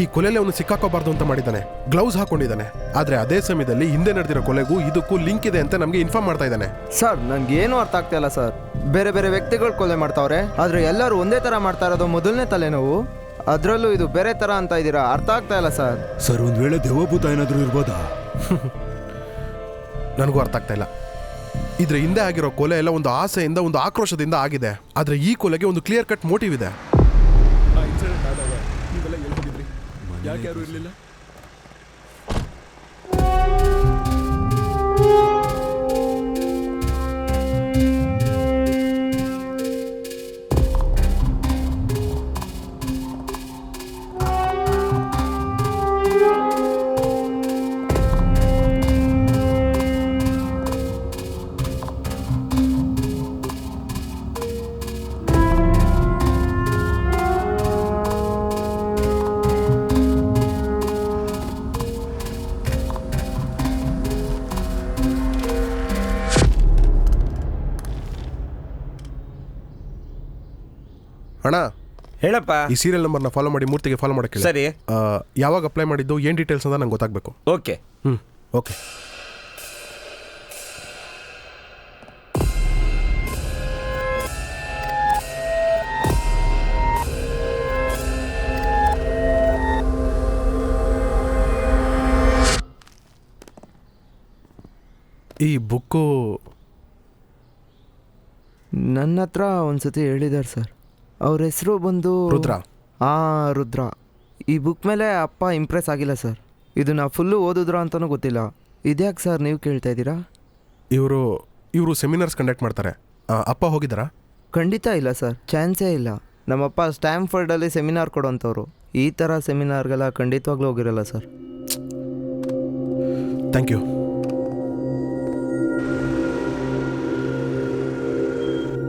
ಈ ಕೊಲೆಯಲ್ಲಿ ಅವನು ಸಿಕ್ಕಾಕೋಬಾರ್ದು ಅಂತ ಮಾಡಿದ್ದಾನೆ, ಗ್ಲೌಸ್ ಹಾಕೊಂಡಿದ್ದಾನೆ. ಆದ್ರೆ ಅದೇ ಸಮಯದಲ್ಲಿ ಹಿಂದೆ ನಡೆದಿರೋ ಕೊಲೆಗೂ ಇದಕ್ಕೂ ಲಿಂಕ್ ಇದೆ ಅಂತ ನಮಗೆ ಇನ್ಫಾರ್ಮ್ ಮಾಡ್ತಾ ಇದ್ದಾನೆ. ಸರ್ ನನಗೇನು ಅರ್ಥ ಆಗ್ತಾ ಇಲ್ಲ ಸರ್. ಬೇರೆ ಬೇರೆ ವ್ಯಕ್ತಿಗಳು ಕೊಲೆ ಮಾಡ್ತಾವ್ರೆ, ಆದ್ರೆ ಎಲ್ಲರೂ ಒಂದೇ ಥರ ಮಾಡ್ತಾ ಇರೋದು ಮೊದಲನೇ ತಲೆನೋವು. ಅದರಲ್ಲೂ ಇದು ಬೇರೆ ಥರ ಅಂತ ಇದ್ದೀರಾ, ಅರ್ಥ ಆಗ್ತಾ ಇಲ್ಲ ಸರ್. ಸರ್ ಒಂದ್ ವೇಳೆ ದೇವಭೂತ ಏನಾದರೂ ಇರ್ಬೋದಾ? ನನಗೂ ಅರ್ಥ ಆಗ್ತಾ ಇಲ್ಲ. ಇದ್ರ ಹಿಂದೆ ಆಗಿರೋ ಕೊಲೆ ಎಲ್ಲ ಒಂದು ಆಸೆಯಿಂದ, ಒಂದು ಆಕ್ರೋಶದಿಂದ ಆಗಿದೆ. ಆದ್ರೆ ಈ ಕೊಲೆಗೆ ಒಂದು ಕ್ಲಿಯರ್ ಕಟ್ ಮೋಟಿವ್ ಇದೆ. ಆ ಇನ್ಸಿಡೆಂಟ್ ಆದಾಗ ನೀವೆಲ್ಲ ಎಲ್ಲಿ ಹೋಗಿದ್ರಿ? ಯಾಕೆ ಯಾರು ಇರಲಿಲ್ಲ? ಅಣ್ಣ, ಹೇಳಪ್ಪ. ಈ ಸೀರಿಯಲ್ ನಂಬರ್ನ ಫಾಲೋ ಮಾಡಿ ಮೂರ್ತಿಗೆ ಫಾಲೋ ಮಾಡಕ್ಕೆ. ಸರಿ. ಯಾವಾಗ ಅಪ್ಲೈ ಮಾಡಿದ್ದು, ಏನ್ ಡೀಟೇಲ್ಸ್ ಅಂತ ನಂಗೆ ಗೊತ್ತಾಗಬೇಕು. ಓಕೆ. ಓಕೆ. ಈ ಬುಕ್ಕು ನನ್ನ ಹತ್ರ ಒಂದ್ಸತಿ ಹೇಳಿದ್ದಾರೆ ಸರ್. ಅವ್ರ ಹೆಸರು ಬಂದು ರುದ್ರ. ರುದ್ರ. ಈ ಬುಕ್ ಮೇಲೆ ಅಪ್ಪ ಇಂಪ್ರೆಸ್ ಆಗಿಲ್ಲ ಸರ್. ಇದನ್ನ ಫುಲ್ಲು ಓದಿದ್ರ ಅಂತಲೂ ಗೊತ್ತಿಲ್ಲ. ಇದ್ಯಾಕೆ ಸರ್ ನೀವು ಕೇಳ್ತಾ ಇದ್ದೀರಾ? ಇವರು ಸೆಮಿನಾರ್ಸ್ ಕಂಡಕ್ಟ್ ಮಾಡ್ತಾರೆ. ಅಪ್ಪ ಹೋಗಿದ್ದಾರಾ? ಖಂಡಿತ ಇಲ್ಲ ಸರ್, ಚಾನ್ಸೇ ಇಲ್ಲ. ನಮ್ಮಪ್ಪ ಸ್ಟ್ಯಾಂಫರ್ಡಲ್ಲಿ ಸೆಮಿನಾರ್ ಕೊಡೋಂಥವ್ರು. ಈ ಥರ ಸೆಮಿನಾರ್ಗೆಲ್ಲ ಖಂಡಿತವಾಗ್ಲೂ ಹೋಗಿರಲ್ಲ ಸರ್. Thank you.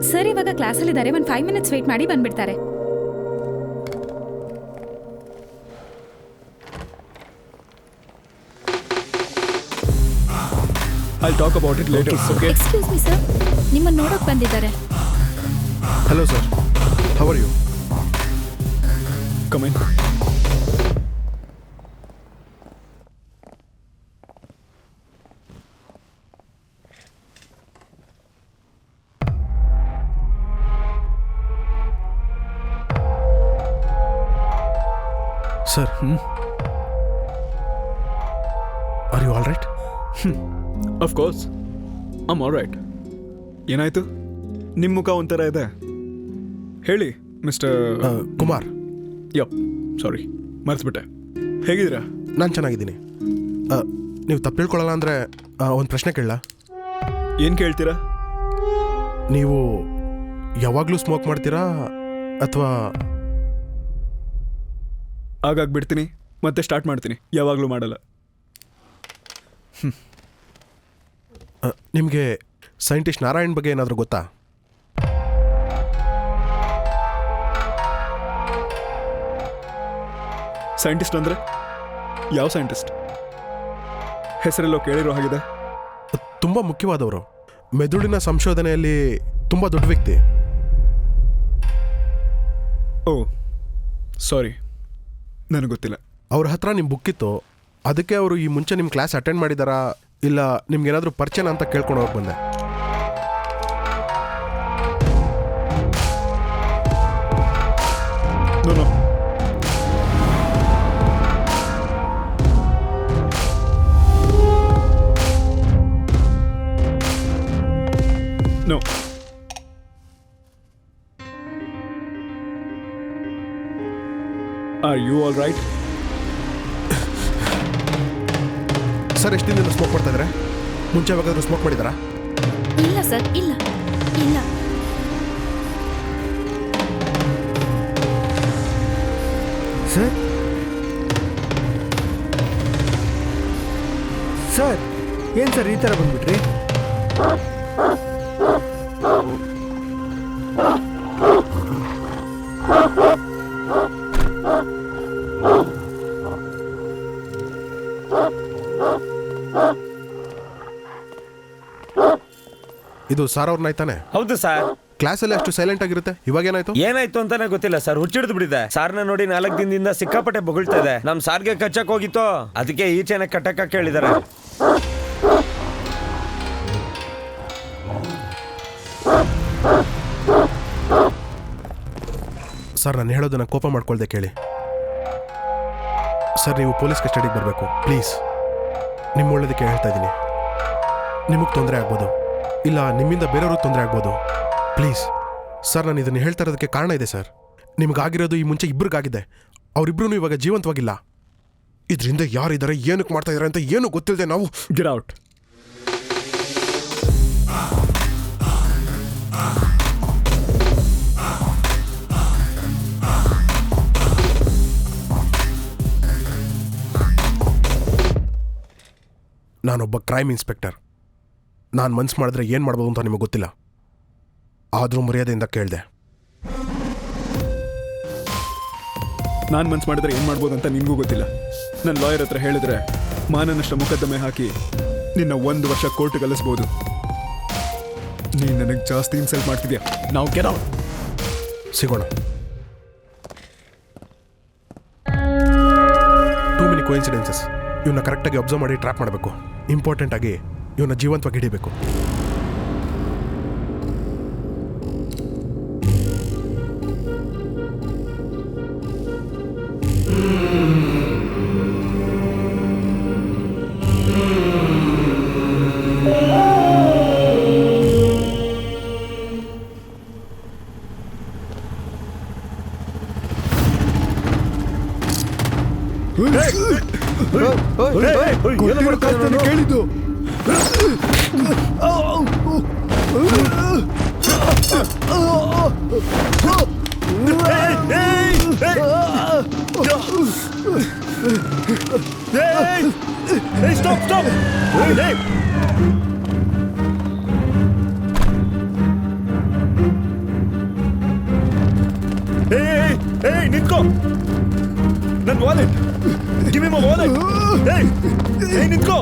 ಸರ್ ಇವಾಗ ಕ್ಲಾಸಲ್ಲಿದ್ದಾರೆ, ಒಂದು 5 minutes ವೇಟ್ ಮಾಡಿ ಬಂದ್ಬಿಡ್ತಾರೆ. I'll talk about it later. Okay? Excuse me sir, ನಿಮ್ಮನ್ನು ನೋಡೋಕೆ ಬಂದಿದ್ದಾರೆ. Hello sir, how are you? Come in. Sir, are you all right? Of course. I'm all right. ಏನಾಯ್ತು? ನಿಮ್ಮ ಮುಖ ಒಂಥರ ಇದೆ. ಹೇಳಿ ಮಿಸ್ಟರ್ ಕುಮಾರ್. ಯಪ್, ಸಾರಿ ಮರ್ತ್ಬಿಟ್ಟೆ. ಹೇಗಿದ್ದೀರಾ? ನಾನು ಚೆನ್ನಾಗಿದ್ದೀನಿ. ನೀವು ತಪ್ಪು ತಿಳ್ಕೊಳ್ಳಲ್ಲ ಅಂದರೆ ಒಂದು ಪ್ರಶ್ನೆ ಕೇಳಲ್ಲ? ಏನು ಕೇಳ್ತೀರಾ? ನೀವು ಯಾವಾಗಲೂ ಸ್ಮೋಕ್ ಮಾಡ್ತೀರಾ ಅಥವಾ? ಆಗಾಗ ಬಿಡ್ತೀನಿ, ಮತ್ತೆ ಸ್ಟಾರ್ಟ್ ಮಾಡ್ತೀನಿ. ಯಾವಾಗಲೂ ಮಾಡಲ್ಲ. ನಿಮಗೆ ಸೈಂಟಿಸ್ಟ್ ನಾರಾಯಣ್ ಬಗ್ಗೆ ಏನಾದರೂ ಗೊತ್ತಾ? ಸೈಂಟಿಸ್ಟ್ ಅಂದರೆ ಯಾವ ಸೈಂಟಿಸ್ಟ್? ಹೆಸರೆಲ್ಲೋ ಕೇಳಿರೋ ಹಾಗಿದೆ. ತುಂಬ ಮುಖ್ಯವಾದವರು, ಮೆದುಳಿನ ಸಂಶೋಧನೆಯಲ್ಲಿ ತುಂಬ ದೊಡ್ಡ ವ್ಯಕ್ತಿ. ಓ ಸಾರಿ, ನನಗೆ ಗೊತ್ತಿಲ್ಲ. ಅವ್ರ ಹತ್ರ ನಿಮ್ಮ ಬುಕ್ಕಿತ್ತು, ಅದಕ್ಕೆ ಅವರು ಈ ಮುಂಚೆ ನಿಮ್ಮ ಕ್ಲಾಸ್ ಅಟೆಂಡ್ ಮಾಡಿದಾರಾ ಇಲ್ಲ ನಿಮ್ಗೇನಾದರೂ ಪರಿಚಯ ಅಂತ ಕೇಳ್ಕೊಂಡು ಹೋಗಿ ಬಂದೆ. No. Are you all right? Sir ಎಷ್ಟು ದಿನದಿಂದ ಸ್ಮೋಕ್ ಮಾಡ್ತಾ ಇದ್ದಾರೆ? ಮುಂಚೆ ಯಾವಾಗಾದ್ರೂ ಸ್ಮೋಕ್ ಮಾಡಿದಾರಾ? ಇಲ್ಲ ಸರ್, ಇಲ್ಲ ಇಲ್ಲ. ಸರ್ ಸರ್ ಏನ್ ಸರ್ ಈ ಥರ ಬಂದ್ಬಿಟ್ರಿ? ಇದು ಸಾರ್ ಅವ್ರನ್ನ ಆಯ್ತಾನೆ? ಹೌದು ಸರ್. ಕ್ಲಾಸಲ್ಲಿ ಅಷ್ಟು ಸೈಲೆಂಟ್ ಆಗಿರುತ್ತೆ, ಇವಾಗ ಏನಾಯ್ತು? ಏನಾಯ್ತು ಅಂತಾನೆ ಗೊತ್ತಿಲ್ಲ ಸರ್, ಹುಚ್ಚಿಡ್ದು ಬಿಡಿದೆ. ಸಾರ್ನ ನೋಡಿ 4 ದಿನದಿಂದ ಸಿಕ್ಕಾಪಟ್ಟೆ ಬೊಗಳ್ತಾ ಇದೆ. ನಮ್ ಸಾರ್ಗೆ ಕಚ್ಚಕ್ ಹೋಗಿತ್ತು, ಅದಕ್ಕೆ ಈಚೆನೆ ಕಟ್ಟಕ್ಕ ಕೇಳಿದಾರೆ. ಸರ್ ನಾನು ಹೇಳೋದನ್ನ ಕೋಪ ಮಾಡ್ಕೊಳ್ದೆ ಕೇಳಿ. ಸರ್ ನೀವು ಪೊಲೀಸ್ ಕಸ್ಟಡಿಗೆ ಬರಬೇಕು ಪ್ಲೀಸ್. ನಿಮ್ಮ ಒಳ್ಳೇದಕ್ಕೆ ಹೇಳ್ತಾ ಇದ್ದೀನಿ. ನಿಮಗೆ ತೊಂದರೆ ಆಗ್ಬೋದು, ಇಲ್ಲ ನಿಮ್ಮಿಂದ ಬೇರೆಯವ್ರಿಗೆ ತೊಂದರೆ ಆಗ್ಬೋದು. ಪ್ಲೀಸ್ ಸರ್, ನಾನು ಇದನ್ನು ಹೇಳ್ತಾ ಇರೋದಕ್ಕೆ ಕಾರಣ ಇದೆ ಸರ್. ನಿಮಗಾಗಿರೋದು ಈ ಮುಂಚೆ ಇಬ್ಬರಿಗಾಗಿದೆ, ಅವರಿಬ್ಬರೂ ಇವಾಗ ಜೀವಂತವಾಗಿಲ್ಲ. ಇದರಿಂದ ಯಾರಿದ್ದಾರೆ, ಏನಕ್ಕೆ ಮಾಡ್ತಾ ಇದ್ದಾರೆ ಅಂತ ಏನೂ ಗೊತ್ತಿಲ್ಲದೆ ನಾವು ಗೆಟ್ ಔಟ್. ನಾನೊಬ್ಬ ಕ್ರೈಮ್ ಇನ್ಸ್ಪೆಕ್ಟರ್. ನಾನು ಮನ್ಸು ಮಾಡಿದ್ರೆ ಏನು ಮಾಡ್ಬೋದು ಅಂತ ನಿಮಗೆ ಗೊತ್ತಿಲ್ಲ. ಆದರೂ ಮರ್ಯಾದೆಯಿಂದ ಕೇಳಿದೆ. ನಾನು ಮನ್ಸು ಮಾಡಿದ್ರೆ ಏನು ಮಾಡ್ಬೋದು ಅಂತ ನಿನಗೂ ಗೊತ್ತಿಲ್ಲ. ನನ್ನ ಲಾಯರ್ ಹತ್ರ ಹೇಳಿದ್ರೆ ಮಾನನಷ್ಟ ಮೊಕದ್ದಮೆ ಹಾಕಿ ನಿನ್ನ 1 ವರ್ಷ ಕೋರ್ಟ್ ಕಲಿಸ್ಬೋದು. ನೀನು ನನಗೆ ಜಾಸ್ತಿ ಇನ್ಸಲ್ಟ್ ಮಾಡ್ತಿದ್ಯಾ. ನಾವು ಗೆಟ್ ಔಟ್. ಸಿಗೋಣ. Too many coincidences. ಇವನ್ನ ಕರೆಕ್ಟಾಗಿ ಅಬ್ಸರ್ವ್ ಮಾಡಿ ಟ್ರ್ಯಾಪ್ ಮಾಡಬೇಕು. ಇಂಪಾರ್ಟೆಂಟ್ ಆಗಿ ಇವನ್ನ ಜೀವಂತವಾಗಿ ಹಿಡಿಬೇಕು. ಕೇಳಿದ್ದು ನಿಂತ್ಕೋ. ನನ್ನ ವಾಲೆಟ್, ಗಿವ್ ಮಿ ಮೈ ವಾಲೆಟ್. ನಿಂತ್ಕೋ.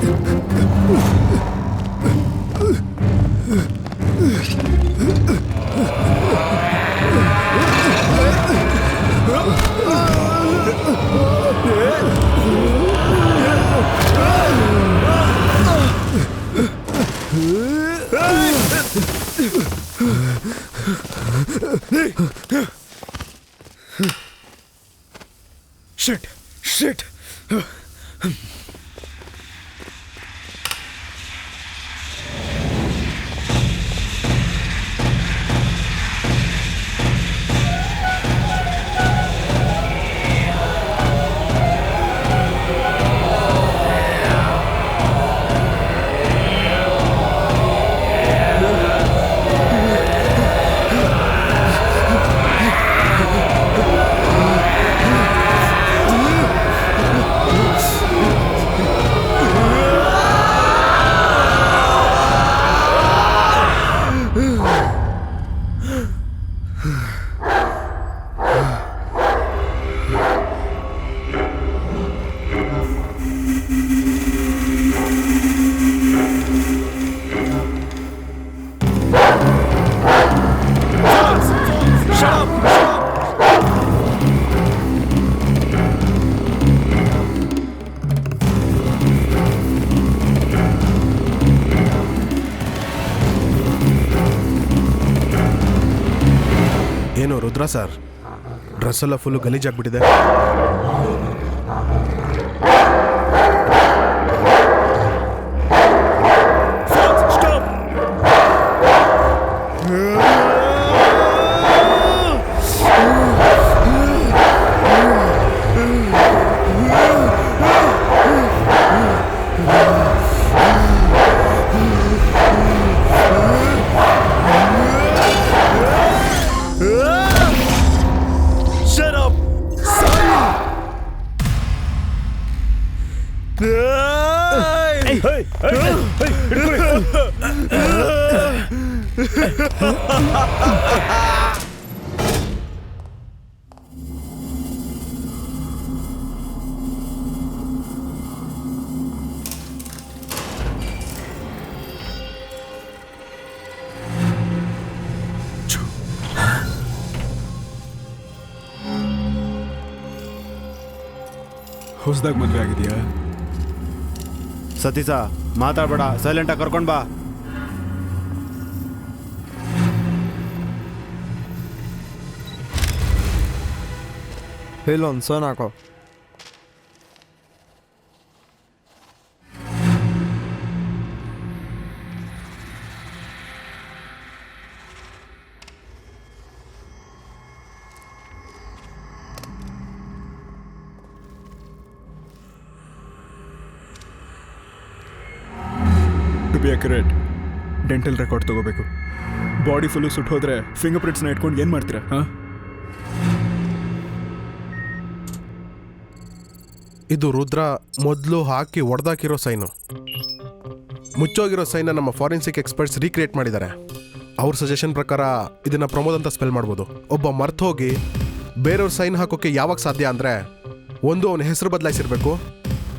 Shit. ಏನು ರುದ್ರ ಸರ್, ಡ್ರೆಸ್ ಎಲ್ಲ ಫುಲ್ಲು ಗಲೀಜಾಗ್ಬಿಟ್ಟಿದೆ. ಹೊಸದಾಗಿ ಮದುವೆ ಆಗಿದೆಯಾ? ಸತೀಶ ಮಾತಾಡ್ಬೇಡ, ಸೈಲೆಂಟಾಗಿ ಕರ್ಕೊಂಡು ಬಾ. ಇಲ್ಲೊಂದು ಸೋನ್ ಹಾಕೋ. To be accurate, dental record ತಗೋಬೇಕು. ಬಾಡಿ ಫುಲ್ಲು ಸುಟ್ಟು ಹೋದ್ರೆ ಫಿಂಗರ್ ಪ್ರಿಂಟ್ಸ್ನ ಇಟ್ಕೊಂಡು ಏನು ಮಾಡ್ತೀರಾ? ಹಾಂ, ಇದು ರುದ್ರ ಮೊದಲು ಹಾಕಿ ಒಡೆದಾಕಿರೋ ಸೈನು. ಮುಚ್ಚೋಗಿರೋ ಸೈನ ನಮ್ಮ ಫಾರೆನ್ಸಿಕ್ ಎಕ್ಸ್ಪರ್ಟ್ಸ್ ರೀಕ್ರಿಯೇಟ್ ಮಾಡಿದ್ದಾರೆ. ಅವ್ರ ಸಜೆಷನ್ ಪ್ರಕಾರ ಇದನ್ನು ಪ್ರಮೋದ್ ಅಂತ ಸ್ಪೆಲ್ ಮಾಡ್ಬೋದು. ಒಬ್ಬ ಮರ್ತೋಗಿ ಬೇರೆಯವ್ರ ಸೈನ್ ಹಾಕೋಕ್ಕೆ ಯಾವಾಗ ಸಾಧ್ಯ ಅಂದರೆ, ಒಂದು ಅವನ ಹೆಸರು ಬದಲಾಯಿಸಿರ್ಬೇಕು,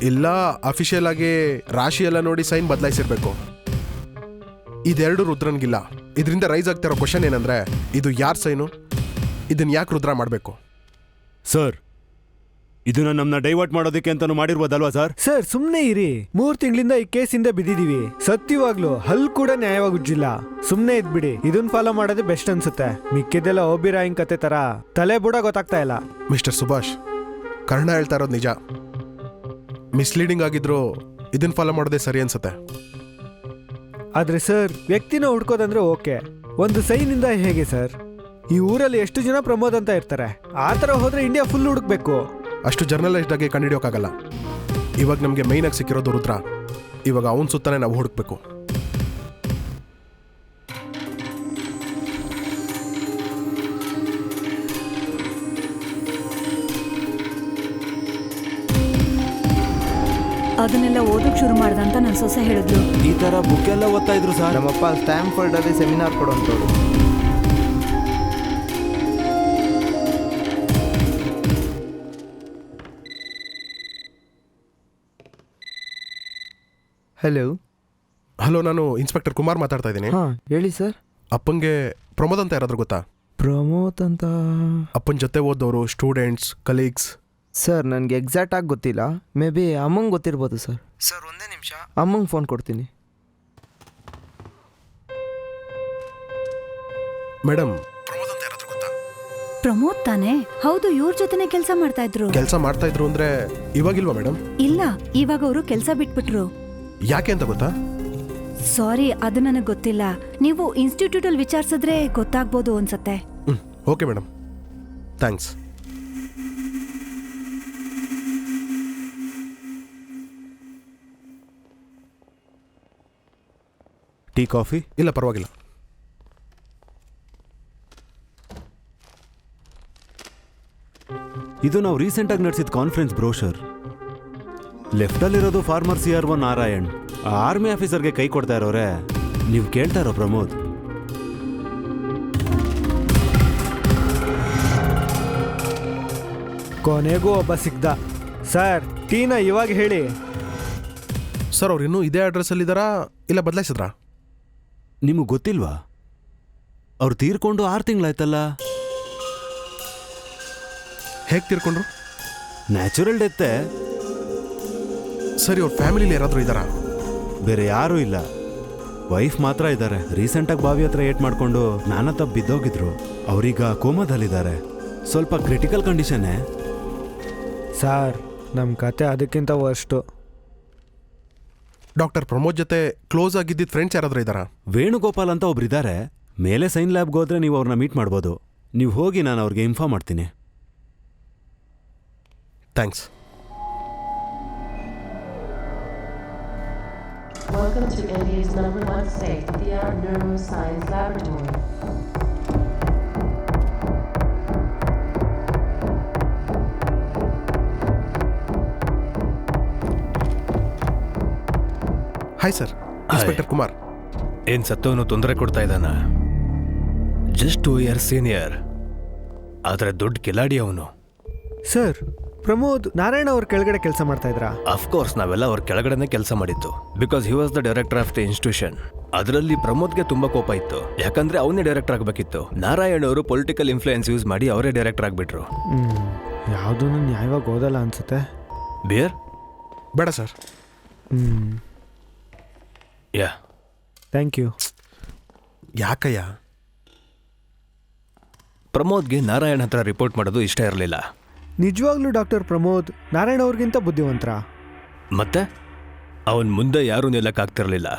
ಇಲ್ಲ ಅಫಿಷಿಯಲ್ ಆಗಿ ರಾಶಿ ಎಲ್ಲ ನೋಡಿ ಸೈನ್ ಬದಲಾಯಿಸಿರ್ಬೇಕು. ಇದೆರಡು ರುದ್ರನ್ಗಿಲ್ಲ. ಇದರಿಂದ ರೈಸ್ ಆಗ್ತಿರೋ ಕ್ವಶನ್ ಏನಂದರೆ, ಇದು ಯಾರ ಸೈನು, ಇದನ್ನು ಯಾಕೆ ರುದ್ರ ಮಾಡಬೇಕು? ಸರ್, ಇದನ್ನ ನಮ್ಮನ್ನ ಡೈವರ್ಟ್ ಮಾಡೋದಕ್ಕೆ ಅಂತಾನು ಮಾಡಿರ್ಬೋದಲ್ವಾ ಸರ್? ಸರ್ ಸುಮ್ನೆ ಇರಿ. 3 ತಿಂಗಳಿಂದ ಈ ಕೇಸಿಂದ ಬಿದ್ದಿದೀವಿ. ಸತ್ಯವಾಗ್ಲು ಹಲ್ ಕೂಡ ನ್ಯಾಯವಾಗಿ ಉಜ್ಜಿಲ್ಲ. ಸುಮ್ನೆ ಇದ್ಬಿಡಿ. ಇದನ್ನ ಫಾಲೋ ಮಾಡೋದೇ ಬೆಸ್ಟ್ ಅನ್ಸುತ್ತೆ. ಮಿಕ್ಕಿದೆಲ್ಲ ಓಬಿರಾಯಿಂಗ್ ಕತೆ ತರ ತಲೆ ಬುಡ ಗೊತ್ತಾಗ್ತಾ ಇಲ್ಲ. ಮಿಸ್ಟರ್ ಸುಭಾಷ್, ಕರ್ಣ ಹೇಳ್ತಾ ಇರೋದು ನಿಜ. ಮಿಸ್ಲೀಡಿಂಗ್ ಆಗಿದ್ರು ಇದನ್ನ ಫಾಲೋ ಮಾಡೋದೇ ಸರಿ ಅನ್ಸುತ್ತೆ. ಆದ್ರೆ ಸರ್, ವ್ಯಕ್ತಿನ ಹುಡ್ಕೋದಂದ್ರೆ ಓಕೆ, ಒಂದು ಸೈನಿಂದ ಹೇಗೆ ಸರ್? ಈ ಊರಲ್ಲಿ ಎಷ್ಟು ಜನ ಪ್ರಮೋದ್ ಅಂತ ಇರ್ತಾರೆ. ಆ ಥರ ಹೋದ್ರೆ ಇಂಡಿಯಾ ಫುಲ್ ಹುಡುಕ್ಬೇಕು. ಅಷ್ಟು ಜರ್ನಲೈಸ್ಡ್ ಆಗಿ ಕಂಡುಹಿಡಿಯೋಕ್ಕಾಗಲ್ಲ. ಇವಾಗ ನಮಗೆ ಮೈನಾಗಿ ಸಿಕ್ಕಿರೋದು ರುದ್ರ. ಇವಾಗ ಅವನ ಸುತ್ತಾನೆ ನಾವು ಹುಡುಕ್ಬೇಕು. ಅದನ್ನೆಲ್ಲ ಓದೋಕ್ ಶುರು ಮಾಡ್ದ ಅಂತ ನನ್ನ ಸೊಸೆ ಹೇಳಿದ್ಲು. ಈ ತರ ಬುಕ್ ಎಲ್ಲ ಓದ್ತಾ ಇದ್ರು ಸರ್. ನಮ್ಮಪ್ಪ ಸ್ಟ್ಯಾಂಫೋರ್ಡಲ್ಲಿ ಸೆಮಿನಾರ್ ಕೊಡೋಂಥವ್ರು. ಹಲೋ. ಹಲೋ, ನಾನು ಇನ್ಸ್ಪೆಕ್ಟರ್ ಕುಮಾರ್ ಮಾತಾಡ್ತಾ ಇದ್ದೀನಿ. ಹಾಂ ಹೇಳಿ ಸರ್. ಅಪ್ಪಂಗೆ ಪ್ರಮೋದ್ ಅಂತ ಯಾರಾದ್ರೂ ಗೊತ್ತಾ? ಪ್ರಮೋದ್ ಅಂತ ಅಪ್ಪನ ಜೊತೆ ಓದೋರು, ಸ್ಟೂಡೆಂಟ್ಸ್, ಕಲೀಗ್ಸ್? ಸರ್ ನನಗೆ ಎಕ್ಸಾಕ್ಟ್ ಆಗಿ ಗೊತ್ತಿಲ್ಲ. ಮೇ ಬಿ ಅಮ್ಮಂಗೆ ಗೊತ್ತಿರ್ಬೋದು ಸರ್. ಸರ್ ಒಂದೇ ನಿಮಿಷ, ಅಮ್ಮಂಗೆ ಫೋನ್ ಕೊಡ್ತೀನಿ. ಮೇಡಮ್, ಪ್ರಮೋದ್ ಅಂತ ಯಾರಾದ್ರೂ ಗೊತ್ತಾ? ಪ್ರಮೋದ್ ತಾನೇ? ಹೌದು, ಇವ್ರ ಜೊತೆನೆ ಕೆಲಸ ಮಾಡ್ತಾ ಇದ್ರು. ಕೆಲಸ ಮಾಡ್ತಾ ಇದ್ರು ಅಂದ್ರೆ ಇವಾಗಿಲ್ವಾ ಮೇಡಮ್? ಇಲ್ಲ, ಇವಾಗ ಅವರು ಕೆಲಸ ಬಿಟ್ಬಿಟ್ರು. ಯಾಕೆ ಅಂತ ಗೊತ್ತಾ? ಸಾರಿ, ಅದು ನನಗೆ ಗೊತ್ತಿಲ್ಲ. ನೀವು ಇನ್ಸ್ಟಿಟ್ಯೂಟ್ ಅಲ್ಲಿ ವಿಚಾರಿಸಿದ್ರೆ ಗೊತ್ತಾಗ್ಬೋದು ಅನ್ಸತ್ತೆ. Okay madam, thanks. Tea coffee? ಇಲ್ಲ ಪರವಾಗಿಲ್ಲ. ಇದು ನಾವು ರೀಸೆಂಟಾಗಿ ನಡೆಸಿದ ಕಾನ್ಫರೆನ್ಸ್ ಬ್ರೋಷರ್. ಲೆಫ್ಟಲ್ಲಿರೋದು ಫಾರ್ಮರ್ CRO ನಾರಾಯಣ್. ಆರ್ಮಿ ಆಫೀಸರ್ಗೆ ಕೈ ಕೊಡ್ತಾ ಇರೋರೆ ನೀವು ಕೇಳ್ತಾ ಇರೋ ಪ್ರಮೋದ್. ಕೊನೆಗೂ ಒಬ್ಬ ಸಿಗ್ದ. ಸರ್, ಟೀನ ಇವಾಗ ಹೇಳಿ. ಸರ್, ಅವ್ರು ಇನ್ನೂ ಇದೇ ಅಡ್ರೆಸ್ಸಲ್ಲಿದ್ದಾರಾ ಇಲ್ಲ ಬದಲಾಯಿಸಿದ್ರಾ? ನಿಮಗೆ ಗೊತ್ತಿಲ್ವಾ? ಅವ್ರು ತೀರ್ಕೊಂಡು 6 ತಿಂಗಳಾಯ್ತಲ್ಲ. ಹೇಗೆ ತೀರ್ಕೊಂಡ್ರು? ನ್ಯಾಚುರಲ್ ಡೆತ್ತೆ. ಸರಿ, ಅವ್ರ ಫ್ಯಾಮಿಲಿಲಿ ಯಾರಾದರೂ ಇದ್ದಾರಾ? ಬೇರೆ ಯಾರೂ ಇಲ್ಲ, ವೈಫ್ ಮಾತ್ರ ಇದ್ದಾರೆ. ರೀಸೆಂಟಾಗಿ ಬಾವಿ ಹತ್ರ ಏಟ್ ಮಾಡಿಕೊಂಡು ನಾನ ತಪ್ಪು ಬಿದ್ದೋಗಿದ್ರು. ಅವರೀಗ ಕೋಮಾದಲ್ಲಿದ್ದಾರೆ. ಸ್ವಲ್ಪ ಕ್ರಿಟಿಕಲ್ ಕಂಡೀಷನ್ನೇ. ಸರ್, ನಮ್ಮ ಕತೆ ಅದಕ್ಕಿಂತ ವರ್ಸ್ಟು. ಡಾಕ್ಟರ್ ಪ್ರಮೋದ್ ಜೊತೆ ಕ್ಲೋಸ್ ಆಗಿದ್ದಿದ್ದ ಫ್ರೆಂಡ್ಸ್ ಯಾರಾದರೂ ಇದ್ದಾರಾ? ವೇಣುಗೋಪಾಲ್ ಅಂತ ಒಬ್ರಿದ್ದಾರೆ. ಮೇಲೆ ಸೈನ್ ಲ್ಯಾಬ್ಗೆ ಹೋದ್ರೆ ನೀವು ಅವ್ರನ್ನ ಮೀಟ್ ಮಾಡ್ಬೋದು. ನೀವು ಹೋಗಿ, ನಾನು ಅವ್ರಿಗೆ ಇನ್ಫಾರ್ಮ್ ಮಾಡ್ತೀನಿ. Thanks. Welcome to India's #1 state-of-the-art neuroscience laboratory. Hi sir, inspector Kumar. ಏನ್ ಸತ್ತವನು ತೊಂದರೆ ಕೊಡ್ತಾ ಇದ್ದಾನ? ಜಸ್ಟ್ 2 ಇಯರ್ ಸೀನಿಯರ್, ಆದ್ರೆ ದೊಡ್ಡ ಕಿಲಾಡಿ ಅವನು. ಸರ್, ಪ್ರಮೋದ್ ನಾರಾಯಣ ಅವ್ರ ಕೆಳಗಡೆ ಕೆಲಸ ಮಾಡ್ತಾ ಇದ್ರಾ? ಅಫ್ಕೋರ್ಸ್ ನಾವೆಲ್ಲ ಅವ್ರ ಕೆಳಗಡೆನೆ ಕೆಲಸ ಮಾಡಿದ್ದು. Because he was the director of the institution. ಅದರಲ್ಲಿ ಪ್ರಮೋದ್ಗೆ ತುಂಬಾ ಕೋಪ ಇತ್ತು, ಯಾಕಂದ್ರೆ ಅವನೇ ಡೈರೆಕ್ಟರ್ ಆಗಬೇಕಿತ್ತು. ನಾರಾಯಣ್ ಅವರು ಪೊಲಿಟಿಕಲ್ ಇನ್ಫ್ಲೂಯೆನ್ಸ್ ಯೂಸ್ ಮಾಡಿ ಅವರೇ ಡೈರೆಕ್ಟರ್ ಆಗ್ಬಿಟ್ರು. ಯಾವುದೂ ನ್ಯಾಯವಾಗಿ ಓದಲ್ಲ ಅನ್ಸುತ್ತೆ. ಬಿಯರ್ ಬೇಡ ಸರ್. Yeah, thank you. ಯಾಕಯ್ಯ? ಪ್ರಮೋದ್ಗೆ ನಾರಾಯಣ್ ಹತ್ರ ರಿಪೋರ್ಟ್ ಮಾಡೋದು ಇಷ್ಟ ಇರಲಿಲ್ಲ. ನಿಜವಾಗ್ಲೂ ಡಾಕ್ಟರ್ ಪ್ರಮೋದ್ ನಾರಾಯಣ ಅವ್ರಿಗಿಂತ ಬುದ್ಧಿವಂತರ? ಮತ್ತೆ ಅವನ್ ಮುಂದೆ ಯಾರೂ ನಿಲ್ಲಕ್ಕಾಗ್ತಿರ್ಲಿಲ್ಲ.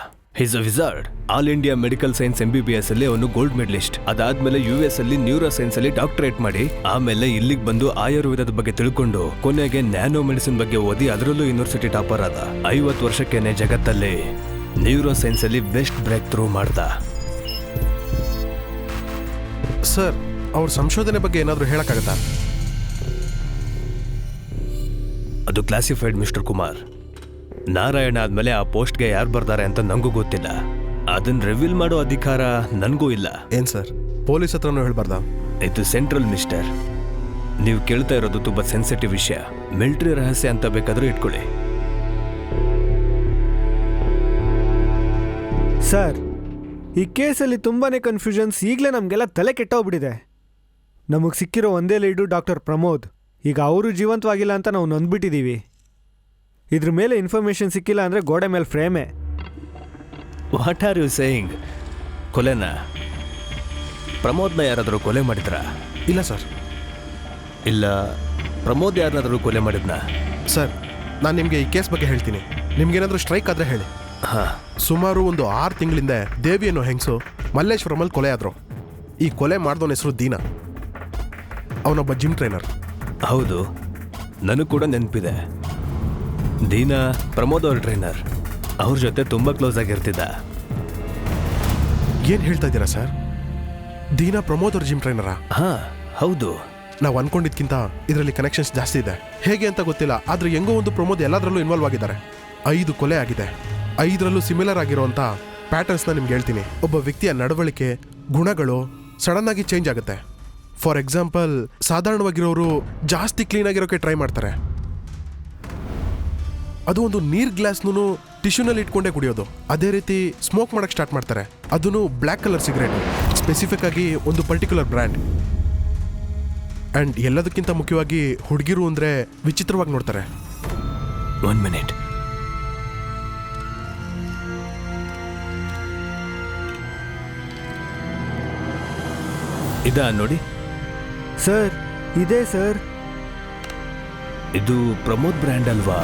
He's a wizard. All India medical science MBBS ಅಲ್ಲಿ ಅವನು ಗೋಲ್ಡ್ ಮೆಡಲಿಸ್ಟ್. ಅದಾದ್ಮೇಲೆ US ಅಲ್ಲಿ ನ್ಯೂರೋ ಸೈನ್ಸ್ ಅಲ್ಲಿ ಡಾಕ್ಟರೇಟ್ ಮಾಡಿ, ಆಮೇಲೆ ಇಲ್ಲಿಗೆ ಬಂದು ಆಯುರ್ವೇದದ ಬಗ್ಗೆ ತಿಳ್ಕೊಂಡು, ಕೊನೆಗೆ ನ್ಯಾನೋ ಮೆಡಿಸಿನ್ ಬಗ್ಗೆ ಓದಿ ಅದರಲ್ಲೂ ಯೂನಿವರ್ಸಿಟಿ ಟಾಪರ್ ಆದ. 50 ವರ್ಷಕ್ಕೇನೆ ಜಗತ್ತಲ್ಲಿ ನ್ಯೂರೋ ಸೈನ್ಸ್ ಅಲ್ಲಿ ಬೆಸ್ಟ್ ಬ್ರೇಕ್ ಥ್ರೂ ಮಾಡ್ದ. ಸರ್, ಅವ್ರ ಸಂಶೋಧನೆ ಬಗ್ಗೆ ಏನಾದರೂ ಹೇಳಕ್ಕಾಗತ್ತಾ? ಅದು ಕ್ಲಾಸಿಫೈಡ್ ಮಿಸ್ಟರ್ ಕುಮಾರ್. ನಾರಾಯಣ ಆದ್ಮೇಲೆ ಆ ಪೋಸ್ಟ್ಗೆ ಯಾರು ಬರ್ತಾರೆ ಅಂತ ನಂಗೂ ಗೊತ್ತಿಲ್ಲ. ಅದನ್ನ ರಿವೀಲ್ ಮಾಡೋ ಅಧಿಕಾರ ನನಗೂ ಇಲ್ಲ. ಏನ್ ಸರ್, ಪೊಲೀಸ್ ಹತ್ರನೂ ಹೇಳ್ಬಾರ್ದಾ? ಇದು ಸೆಂಟ್ರಲ್ ಮಿಸ್ಟರ್. ನೀವು ಕೇಳ್ತಾ ಇರೋದು ತುಂಬಾ ಸೆನ್ಸಿಟಿವ್ ವಿಷಯ. ಮಿಲಿಟರಿ ರಹಸ್ಯ ಅಂತ ಬೇಕಾದ್ರೂ ಇಟ್ಕೊಳ್ಳಿ. ಸರ್, ಈ ಕೇಸಲ್ಲಿ ತುಂಬಾನೇ ಕನ್ಫ್ಯೂಷನ್ಸ್. ಈಗಲೇ ನಮಗೆಲ್ಲ ತಲೆ ಕೆಟ್ಟೋಗ್ಬಿಟ್ಟಿದೆ. ನಮಗೆ ಸಿಕ್ಕಿರೋ ಒಂದೇ ಲೀಡು ಡಾಕ್ಟರ್ ಪ್ರಮೋದ್. ಈಗ ಅವರು ಜೀವಂತವಾಗಿಲ್ಲ ಅಂತ ನಾವು ನೊಂದ್ಬಿಟ್ಟಿದ್ದೀವಿ. ಇದ್ರ ಮೇಲೆ ಇನ್ಫಾರ್ಮೇಶನ್ ಸಿಕ್ಕಿಲ್ಲ ಅಂದರೆ ಗೋಡೆ ಮೇಲೆ ಫ್ರೇಮೇ. What are you saying? ಕೊಲೆನ? ಪ್ರಮೋದ್ನ ಯಾರಾದರೂ ಕೊಲೆ ಮಾಡಿದ್ರಾ? ಇಲ್ಲ ಸರ್. ಇಲ್ಲ, ಪ್ರಮೋದ್ ಯಾರನ್ನಾದರೂ ಕೊಲೆ ಮಾಡಿದ್ನಾ? ಸರ್, ನಾನು ನಿಮಗೆ ಈ ಕೇಸ್ ಬಗ್ಗೆ ಹೇಳ್ತೀನಿ. ನಿಮ್ಗೇನಾದರೂ ಸ್ಟ್ರೈಕ್ ಆದರೆ ಹೇಳಿ. ಸುಮಾರು ಒಂದು 6 ತಿಂಗಳಿಂದ ದೇವಿ ಅನ್ನೋ ಹೆಂಗಸು ಮಲ್ಲೇಶ್ವರಮಲ್ಲಿ ಕೊಲೆ ಆದರು. ಈ ಕೊಲೆ ಮಾಡಿದವನ ಹೆಸರು ದೀನಾ. ಅವನೊಬ್ಬ ಜಿಮ್ ಟ್ರೈನರ್. ಹೌದು, ನನಗೆ ಕೂಡ ನೆನಪಿದೆ. ದೀನಾ ಪ್ರಮೋದ್ ಅವ್ರ ಟ್ರೈನರ್. ಅವ್ರ ಜೊತೆ ತುಂಬಾ ಕ್ಲೋಸ್ ಆಗಿರ್ತಿದ್ದ. ಏನು ಹೇಳ್ತಾ ಇದ್ದೀರಾ ಸರ್? ದೀನಾ ಪ್ರಮೋದ್ ಅವ್ರ ಜಿಮ್ ಟ್ರೈನರಾ? ಹಾ, ಹೌದು. ನಾವು ಅನ್ಕೊಂಡಿದ್ಕಿಂತ ಇದರಲ್ಲಿ ಕನೆಕ್ಷನ್ಸ್ ಜಾಸ್ತಿ ಇದೆ. ಹೇಗೆ ಅಂತ ಗೊತ್ತಿಲ್ಲ, ಆದ್ರೆ ಹೆಂಗೋ ಒಂದು ಪ್ರಮೋದ್ ಎಲ್ಲದರಲ್ಲೂ ಇನ್ವಾಲ್ವ್ ಆಗಿದ್ದಾರೆ. 5 ಕೊಲೆ ಆಗಿದೆ. 5ರಲ್ಲೂ ಸಿಮಿಲರ್ ಆಗಿರುವಂಥ ಪ್ಯಾಟರ್ನ್ಸ್ನ ನಿಮ್ಗೆ ಹೇಳ್ತೀನಿ. ಒಬ್ಬ ವ್ಯಕ್ತಿಯ ನಡವಳಿಕೆ, ಗುಣಗಳು ಸಡನ್ ಆಗಿ ಚೇಂಜ್ ಆಗುತ್ತೆ. ಫಾರ್ ಎಕ್ಸಾಂಪಲ್, ಸಾಧಾರಣವಾಗಿರೋರು ಜಾಸ್ತಿ ಕ್ಲೀನ್ ಆಗಿರೋಕೆ ಟ್ರೈ ಮಾಡ್ತಾರೆ. ಅದು ಒಂದು ನೀರ್ ಗ್ಲಾಸ್ನೂ ಟಿಶ್ಯೂನಲ್ಲಿ ಇಟ್ಕೊಂಡೇ ಕುಡಿಯೋದು. ಅದೇ ರೀತಿ ಸ್ಮೋಕ್ ಮಾಡಕ್ಕೆ ಸ್ಟಾರ್ಟ್ ಮಾಡ್ತಾರೆ. ಅದನ್ನು ಬ್ಲ್ಯಾಕ್ ಕಲರ್ ಸಿಗರೇಟ್, ಸ್ಪೆಸಿಫಿಕ್ ಆಗಿ ಒಂದು ಪರ್ಟಿಕ್ಯುಲರ್ ಬ್ರ್ಯಾಂಡ್. ಆ್ಯಂಡ್ ಎಲ್ಲದಕ್ಕಿಂತ ಮುಖ್ಯವಾಗಿ ಹುಡುಗಿರು ಅಂದರೆ ವಿಚಿತ್ರವಾಗಿ ನೋಡ್ತಾರೆ. 1 ಮಿನಿಟ್. ಇದಾ ನೋಡಿ ಸರ್. ಇದೇ ಸರ್. ಇದು ಪ್ರಮೋದ್ ಬ್ರ್ಯಾಂಡ್ ಅಲ್ವಾ?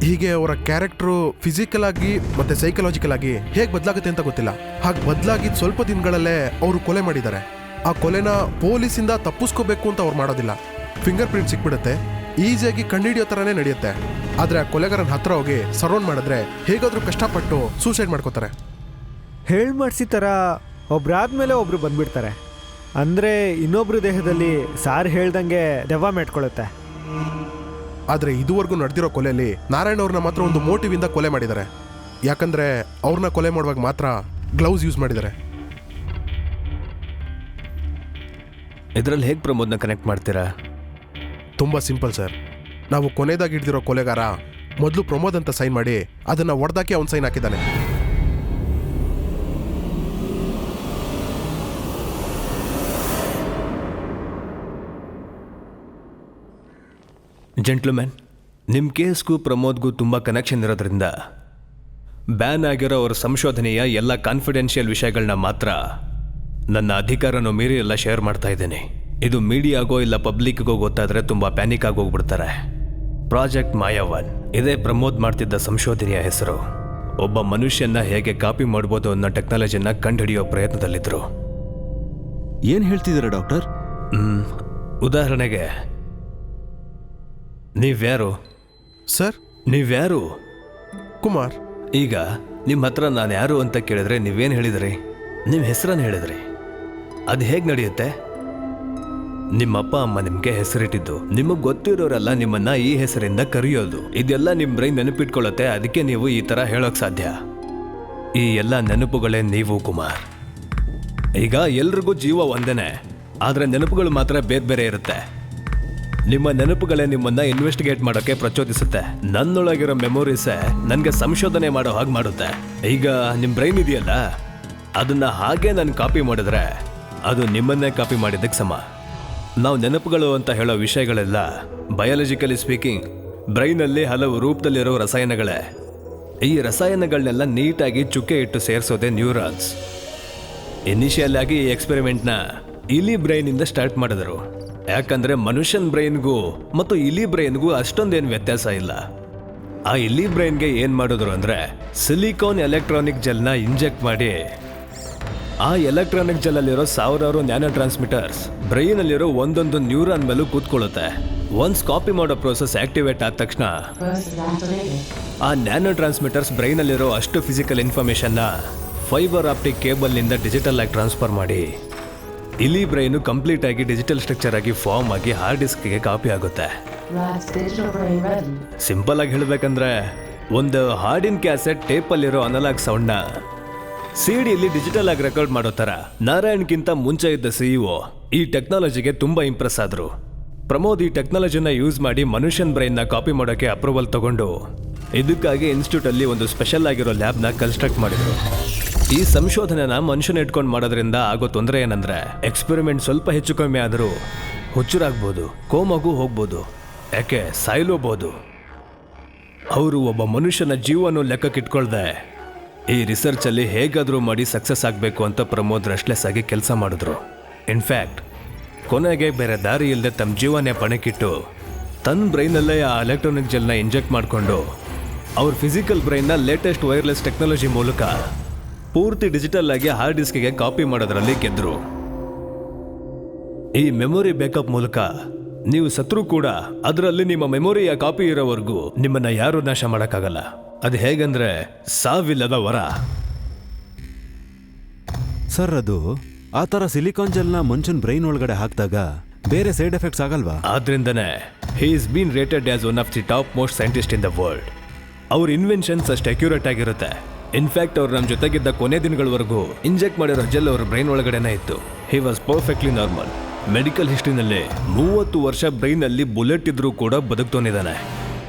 ಹೀಗೆ ಅವರ ಕ್ಯಾರೆಕ್ಟ್ರು ಫಿಸಿಕಲ್ ಆಗಿ ಮತ್ತೆ ಸೈಕಲಾಜಿಕಲ್ ಆಗಿ ಹೇಗೆ ಬದಲಾಗುತ್ತೆ ಅಂತ ಗೊತ್ತಿಲ್ಲ. ಹಾಗೆ ಬದಲಾಗಿದ್ದು ಸ್ವಲ್ಪ ದಿನಗಳಲ್ಲೇ ಅವರು ಕೊಲೆ ಮಾಡಿದ್ದಾರೆ. ಆ ಕೊಲೆನ ಪೊಲೀಸಿಂದ ತಪ್ಪಿಸ್ಕೋಬೇಕು ಅಂತ ಅವ್ರು ಮಾಡೋದಿಲ್ಲ. ಫಿಂಗರ್ ಪ್ರಿಂಟ್ ಸಿಕ್ಬಿಡುತ್ತೆ, ಈಸಿಯಾಗಿ ಕಂಡುಹಿಡಿಯೋ ಥರನೇ ನಡೆಯುತ್ತೆ. ಆದರೆ ಆ ಕೊಲೆಗಾರನ ಹತ್ರ ಹೋಗಿ ಸರೌಂಡ್ ಮಾಡಿದ್ರೆ ಹೇಗಾದರೂ ಕಷ್ಟಪಟ್ಟು ಸೂಸೈಡ್ ಮಾಡ್ಕೋತಾರೆ. ಹೇಳಿ ಮಾಡಿಸಿ ಥರ ಒಬ್ರಾದ್ಮೇಲೆ ಒಬ್ರು ಬಂದ್ಬಿಡ್ತಾರೆ. ಅಂದರೆ ಇನ್ನೊಬ್ರು ದೇಹದಲ್ಲಿ ಸಾರ್ ಹೇಳ್ದಂಗೆ ದೆವ್ವ ಮೇಟ್ಕೊಳ್ಳುತ್ತೆ. ಆದರೆ ಇದುವರೆಗೂ ನಡೆದಿರೋ ಕೊಲೆಯಲ್ಲಿ ನಾರಾಯಣ್ ಅವ್ರನ್ನ ಮಾತ್ರ ಒಂದು ಮೋಟಿವ್ ಇಂದ ಕೊಲೆ ಮಾಡಿದ್ದಾರೆ. ಯಾಕಂದ್ರೆ ಅವ್ರನ್ನ ಕೊಲೆ ಮಾಡುವಾಗ ಮಾತ್ರ ಗ್ಲೌಸ್ ಯೂಸ್ ಮಾಡಿದ್ದಾರೆ. ಇದರಲ್ಲಿ ಹೇಗೆ ಪ್ರಮೋದ್ನ ಕನೆಕ್ಟ್ ಮಾಡ್ತೀರಾ? ತುಂಬ ಸಿಂಪಲ್ ಸರ್. ನಾವು ಕೊನೆದಾಗಿ ಹಿಡಿದಿರೋ ಕೊಲೆಗಾರ ಮೊದಲು ಪ್ರಮೋದ್ ಅಂತ ಸೈನ್ ಮಾಡಿ ಅದನ್ನು ಒಡೆದಾಕಿ ಅವ್ನು ಸೈನ್ ಹಾಕಿದ್ದಾನೆ. ಜೆಂಟ್ಲ್ಮ್ಯಾನ್, ನಿಮ್ಮ ಕೇಸ್ಗೂ ಪ್ರಮೋದ್ಗೂ ತುಂಬ ಕನೆಕ್ಷನ್ ಇರೋದ್ರಿಂದ ಬ್ಯಾನ್ ಆಗಿರೋ ಅವರ ಸಂಶೋಧನೆಯ ಎಲ್ಲ ಕಾನ್ಫಿಡೆನ್ಷಿಯಲ್ ವಿಷಯಗಳನ್ನ ಮಾತ್ರ ನನ್ನ ಅಧಿಕಾರನೂ ಮೀರಿ ಎಲ್ಲ ಶೇರ್ ಮಾಡ್ತಾ ಇದ್ದೀನಿ. ಇದು ಮೀಡಿಯಾಗೋ ಇಲ್ಲ ಪಬ್ಲಿಕ್ಗೋ ಗೊತ್ತಾದರೆ ತುಂಬ ಪ್ಯಾನಿಕ್ ಆಗಿ ಹೋಗ್ಬಿಡ್ತಾರೆ. ಪ್ರಾಜೆಕ್ಟ್ ಮಾಯಾವನ್ ಇದೇ ಪ್ರಮೋದ್ ಮಾಡ್ತಿದ್ದ ಸಂಶೋಧನೆಯ ಹೆಸರು. ಒಬ್ಬ ಮನುಷ್ಯನ ಹೇಗೆ ಕಾಪಿ ಮಾಡ್ಬೋದು ಅನ್ನೋ ಟೆಕ್ನಾಲಜಿನ ಕಂಡುಹಿಡಿಯೋ ಪ್ರಯತ್ನದಲ್ಲಿದ್ದರು. ಏನು ಹೇಳ್ತಿದ್ದೀರಾ ಡಾಕ್ಟರ್? ಉದಾಹರಣೆಗೆ, ನೀವ್ಯಾರು ಸರ್? ನೀವ್ಯಾರು? ಕುಮಾರ್. ಈಗ ನಿಮ್ಮ ಹತ್ರ ನಾನು ಯಾರು ಅಂತ ಕೇಳಿದ್ರೆ ನೀವೇನು ಹೇಳಿದ್ರಿ? ನಿಮ್ಮ ಹೆಸರನ್ನು ಹೇಳಿದ್ರಿ. ಅದು ಹೇಗೆ ನಡೆಯುತ್ತೆ? ನಿಮ್ಮ ಅಪ್ಪ ಅಮ್ಮ ನಿಮ್ಗೆ ಹೆಸರಿಟ್ಟಿದ್ದು, ನಿಮಗ್ ಗೊತ್ತಿರೋರೆಲ್ಲ ನಿಮ್ಮನ್ನ ಈ ಹೆಸರಿಂದ ಕರೆಯೋದು, ಇದೆಲ್ಲ ನಿಮ್ ಬ್ರೈನ್ ನೆನಪಿಟ್ಕೊಳ್ಳುತ್ತೆ. ಅದಕ್ಕೆ ನೀವು ಈ ತರ ಹೇಳೋಕ್ ಸಾಧ್ಯ. ಈ ಎಲ್ಲ ನೆನಪುಗಳೇ ನೀವು ಕುಮಾರ್. ಈಗ ಎಲ್ರಿಗೂ ಜೀವ ಒಂದೇನೆ, ಆದ್ರೆ ನೆನಪುಗಳು ಮಾತ್ರ ಬೇರೆ ಬೇರೆ ಇರುತ್ತೆ. ನಿಮ್ಮ ನೆನಪುಗಳೇ ನಿಮ್ಮನ್ನ ಇನ್ವೆಸ್ಟಿಗೇಟ್ ಮಾಡೋಕೆ ಪ್ರಚೋದಿಸುತ್ತೆ. ನನ್ನೊಳಗಿರೋ ಮೆಮೊರೀಸೇ ನನಗೆ ಸಂಶೋಧನೆ ಮಾಡೋ ಹಾಗೆ ಮಾಡುತ್ತೆ. ಈಗ ನಿಮ್ಮ ಬ್ರೈನ್ ಇದೆಯಲ್ಲ, ಅದನ್ನ ಹಾಗೆ ನಾನು ಕಾಪಿ ಮಾಡಿದ್ರೆ ಅದು ನಿಮ್ಮನ್ನೇ ಕಾಪಿ ಮಾಡಿದ್ದಕ್ಕೆ ಸಮ. ನಾವು ನೆನಪುಗಳು ಅಂತ ಹೇಳೋ ವಿಷಯಗಳೆಲ್ಲ ಬಯಾಲಜಿಕಲಿ ಸ್ಪೀಕಿಂಗ್ ಬ್ರೈನಲ್ಲಿ ಹಲವು ರೂಪದಲ್ಲಿರೋ ರಸಾಯನಗಳೇ. ಈ ರಸಾಯನಗಳನ್ನೆಲ್ಲ ನೀಟಾಗಿ ಚುಕ್ಕೆ ಇಟ್ಟು ಸೇರಿಸೋದೆ ನ್ಯೂರಾನ್ಸ್. ಇನಿಷಿಯಲ್ ಆಗಿ ಈ ಎಕ್ಸ್ಪೆರಿಮೆಂಟ್ನ ಇಲಿ ಬ್ರೈನಿಂದ ಸ್ಟಾರ್ಟ್ ಮಾಡಿದ್ರು. ಯಾಕಂದ್ರೆ ಮನುಷ್ಯನ್ ಬ್ರೈನ್ಗೂ ಮತ್ತು ಇಲಿ ಬ್ರೈನ್ಗೂ ಅಷ್ಟೊಂದೇನು ವ್ಯತ್ಯಾಸ ಇಲ್ಲ. ಆ ಇಲಿ ಬ್ರೈನ್ಗೆ ಏನು ಮಾಡಿದ್ರು ಅಂದರೆ ಸಿಲಿಕಾನ್ ಎಲೆಕ್ಟ್ರಾನಿಕ್ ಜೆಲ್ನ ಇಂಜೆಕ್ಟ್ ಮಾಡಿ ಆ ಎಲೆಕ್ಟ್ರಾನಿಕ್ ಜೆಲ್ಲಲ್ಲಿರೋ ಸಾವಿರಾರು ನ್ಯಾನೋ ಟ್ರಾನ್ಸ್ಮಿಟರ್ಸ್ ಬ್ರೈನಲ್ಲಿರೋ ಒಂದೊಂದು ನ್ಯೂರಾನ್ ಮೇಲೂ ಕೂತ್ಕೊಳ್ಳುತ್ತೆ. ಒನ್ಸ್ ಕಾಪಿ ಮಾಡೋ ಪ್ರೋಸೆಸ್ ಆಕ್ಟಿವೇಟ್ ಆದ ತಕ್ಷಣ ಆ ನ್ಯಾನೋ ಟ್ರಾನ್ಸ್ಮಿಟರ್ಸ್ ಬ್ರೈನಲ್ಲಿರೋ ಅಷ್ಟು ಫಿಸಿಕಲ್ ಇನ್ಫಾರ್ಮೇಷನ್ನ ಫೈಬರ್ ಆಪ್ಟಿಕ್ ಕೇಬಲ್ನಿಂದ ಡಿಜಿಟಲ್ ಆಗಿ ಟ್ರಾನ್ಸ್ಫರ್ ಮಾಡಿ ಇಲಿ ಬ್ರೈನು ಕಂಪ್ಲೀಟ್ ಆಗಿ ಡಿಜಿಟಲ್ ಸ್ಟ್ರಕ್ಚರ್ ಆಗಿ ಫಾರ್ಮ್ ಆಗಿ ಹಾರ್ಡ್ ಡಿಸ್ಕ್ಗೆ ಕಾಪಿ ಆಗುತ್ತೆ. ಸಿಂಪಲ್ ಆಗಿ ಹೇಳಬೇಕಂದ್ರೆ ಒಂದು ಹಾರ್ಡಿನ ಕ್ಯಾಸೆಟ್ ಟೇಪಲ್ಲಿರೋ ಅನಲಾಗ್ ಸೌಂಡ್ನ ಸಿಡಿಯಲ್ಲಿ ಡಿಜಿಟಲ್ ಆಗಿ ರೆಕಾರ್ಡ್ ಮಾಡೋ ಥರ ನಾರಾಯಣ್ಗಿಂತ ಮುಂಚೆ ಇದ್ದ CEO ಈ ಟೆಕ್ನಾಲಜಿಗೆ ತುಂಬಾ ಇಂಪ್ರೆಸ್ ಆದ್ರು. ಪ್ರಮೋದ್ ಈ ಟೆಕ್ನಾಲಜಿನ ಯೂಸ್ ಮಾಡಿ ಮನುಷ್ಯನ್ ಬ್ರೈನ್ನ ಕಾಪಿ ಮಾಡೋಕೆ ಅಪ್ರೂವಲ್ ತಗೊಂಡು ಇದಕ್ಕಾಗಿ ಇನ್ಸ್ಟಿಟ್ಯೂಟ್ ಅಲ್ಲಿ ಒಂದು ಸ್ಪೆಷಲ್ ಆಗಿರೋ ಲ್ಯಾಬ್ನ ಕನ್ಸ್ಟ್ರಕ್ಟ್ ಮಾಡಿದ್ರು. ಈ ಸಂಶೋಧನೆನ ಮನುಷ್ಯನ ಇಟ್ಕೊಂಡು ಮಾಡೋದ್ರಿಂದ ಆಗೋ ತೊಂದರೆ ಏನಂದ್ರೆ ಎಕ್ಸ್ಪೆರಿಮೆಂಟ್ ಸ್ವಲ್ಪ ಹೆಚ್ಚು ಕಮ್ಮಿ ಆದರೂ ಹುಚ್ಚರಾಗ್ಬೋದು, ಕೋಮಾಗೂ ಹೋಗ್ಬೋದು, ಯಾಕೆ ಸಾಯ್ಲೂಬಹುದು. ಅವರು ಒಬ್ಬ ಮನುಷ್ಯನ ಜೀವನ ಲೆಕ್ಕಕ್ಕಿಟ್ಕೊಳ್ದೆ ಈ ರಿಸರ್ಚಲ್ಲಿ ಹೇಗಾದರೂ ಮಾಡಿ ಸಕ್ಸಸ್ ಆಗಬೇಕು ಅಂತ ಪ್ರಮೋದ್ ರೆಸ್ಟ್ಲೆಸ್ ಆಗಿ ಕೆಲಸ ಮಾಡಿದ್ರು. ಇನ್ಫ್ಯಾಕ್ಟ್ ಕೊನೆಗೆ ಬೇರೆ ದಾರಿ ಇಲ್ಲದೆ ತಮ್ಮ ಜೀವನೇ ಪಣಕ್ಕಿಟ್ಟು ತನ್ನ ಬ್ರೈನಲ್ಲೇ ಆ ಎಲೆಕ್ಟ್ರಾನಿಕ್ ಜೆಲ್ನ ಇಂಜೆಕ್ಟ್ ಮಾಡಿಕೊಂಡು ಅವ್ರ ಫಿಸಿಕಲ್ ಬ್ರೈನ್ನ ಲೇಟೆಸ್ಟ್ ವೈರ್ಲೆಸ್ ಟೆಕ್ನಾಲಜಿ ಮೂಲಕ ಪೂರ್ತಿ ಡಿಜಿಟಲ್ ಆಗಿ ಹಾರ್ಡ್ ಡಿಸ್ಕ್ಗೆ ಕಾಪಿ ಮಾಡೋದ್ರಲ್ಲಿ ಗೆದ್ರು. ಈ ಮೆಮೊರಿ ಬ್ಯಾಕಪ್ ಮೂಲಕ ನೀವು ಸತ್ರು ಕೂಡ ಅದರಲ್ಲಿ ನಿಮ್ಮ ಮೆಮೊರಿಯ ಕಾಪಿ ಇರೋವರೆಗೂ ನಿಮ್ಮನ್ನ ಯಾರೂ ನಾಶ ಮಾಡೋಕ್ಕಾಗಲ್ಲ. ಅದು ಹೇಗಂದ್ರೆ ಸಾವಿಲ್ಲದ ವರ. ಸರ್, ಅದು ಆ ಥರ ಸಿಲಿಕಾನ್ ಜೆಲ್ನ ಮನುಷ್ಯನ ಬ್ರೈನ್ ಒಳಗಡೆ ಹಾಕಿದಾಗ ಬೇರೆ ಸೈಡ್ ಎಫೆಕ್ಟ್ಸ್ ಆಗಲ್ವಾ? ಆದ್ರಿಂದನೇ he is been rated as one of the top most scientist in the world. ಅವ್ರ ಇನ್ವೆನ್ಷನ್ಸ್ ಅಷ್ಟು ಅಕ್ಯುರೇಟ್ ಆಗಿರುತ್ತೆ. ಇನ್ಫ್ಯಾಕ್ಟ್ ಅವ್ರು ನಮ್ಮ ಜೊತೆಗಿದ್ದ ಕೊನೆ ದಿನಗಳವರೆಗೂ ಇಂಜೆಕ್ಟ್ ಮಾಡಿರೋ ಜೆಲ್ ಅವ್ರ ಬ್ರೈನ್ ಒಳಗಡೆನೇ ಇತ್ತು. He was perfectly normal. Medical ಹಿಸ್ಟ್ರಿನಲ್ಲಿ 30 ವರ್ಷ ಬ್ರೈನಲ್ಲಿ ಬುಲೆಟ್ ಇದ್ರೂ ಕೂಡ ಬದುಕ್ತೋನಿದ್ದಾನೆ.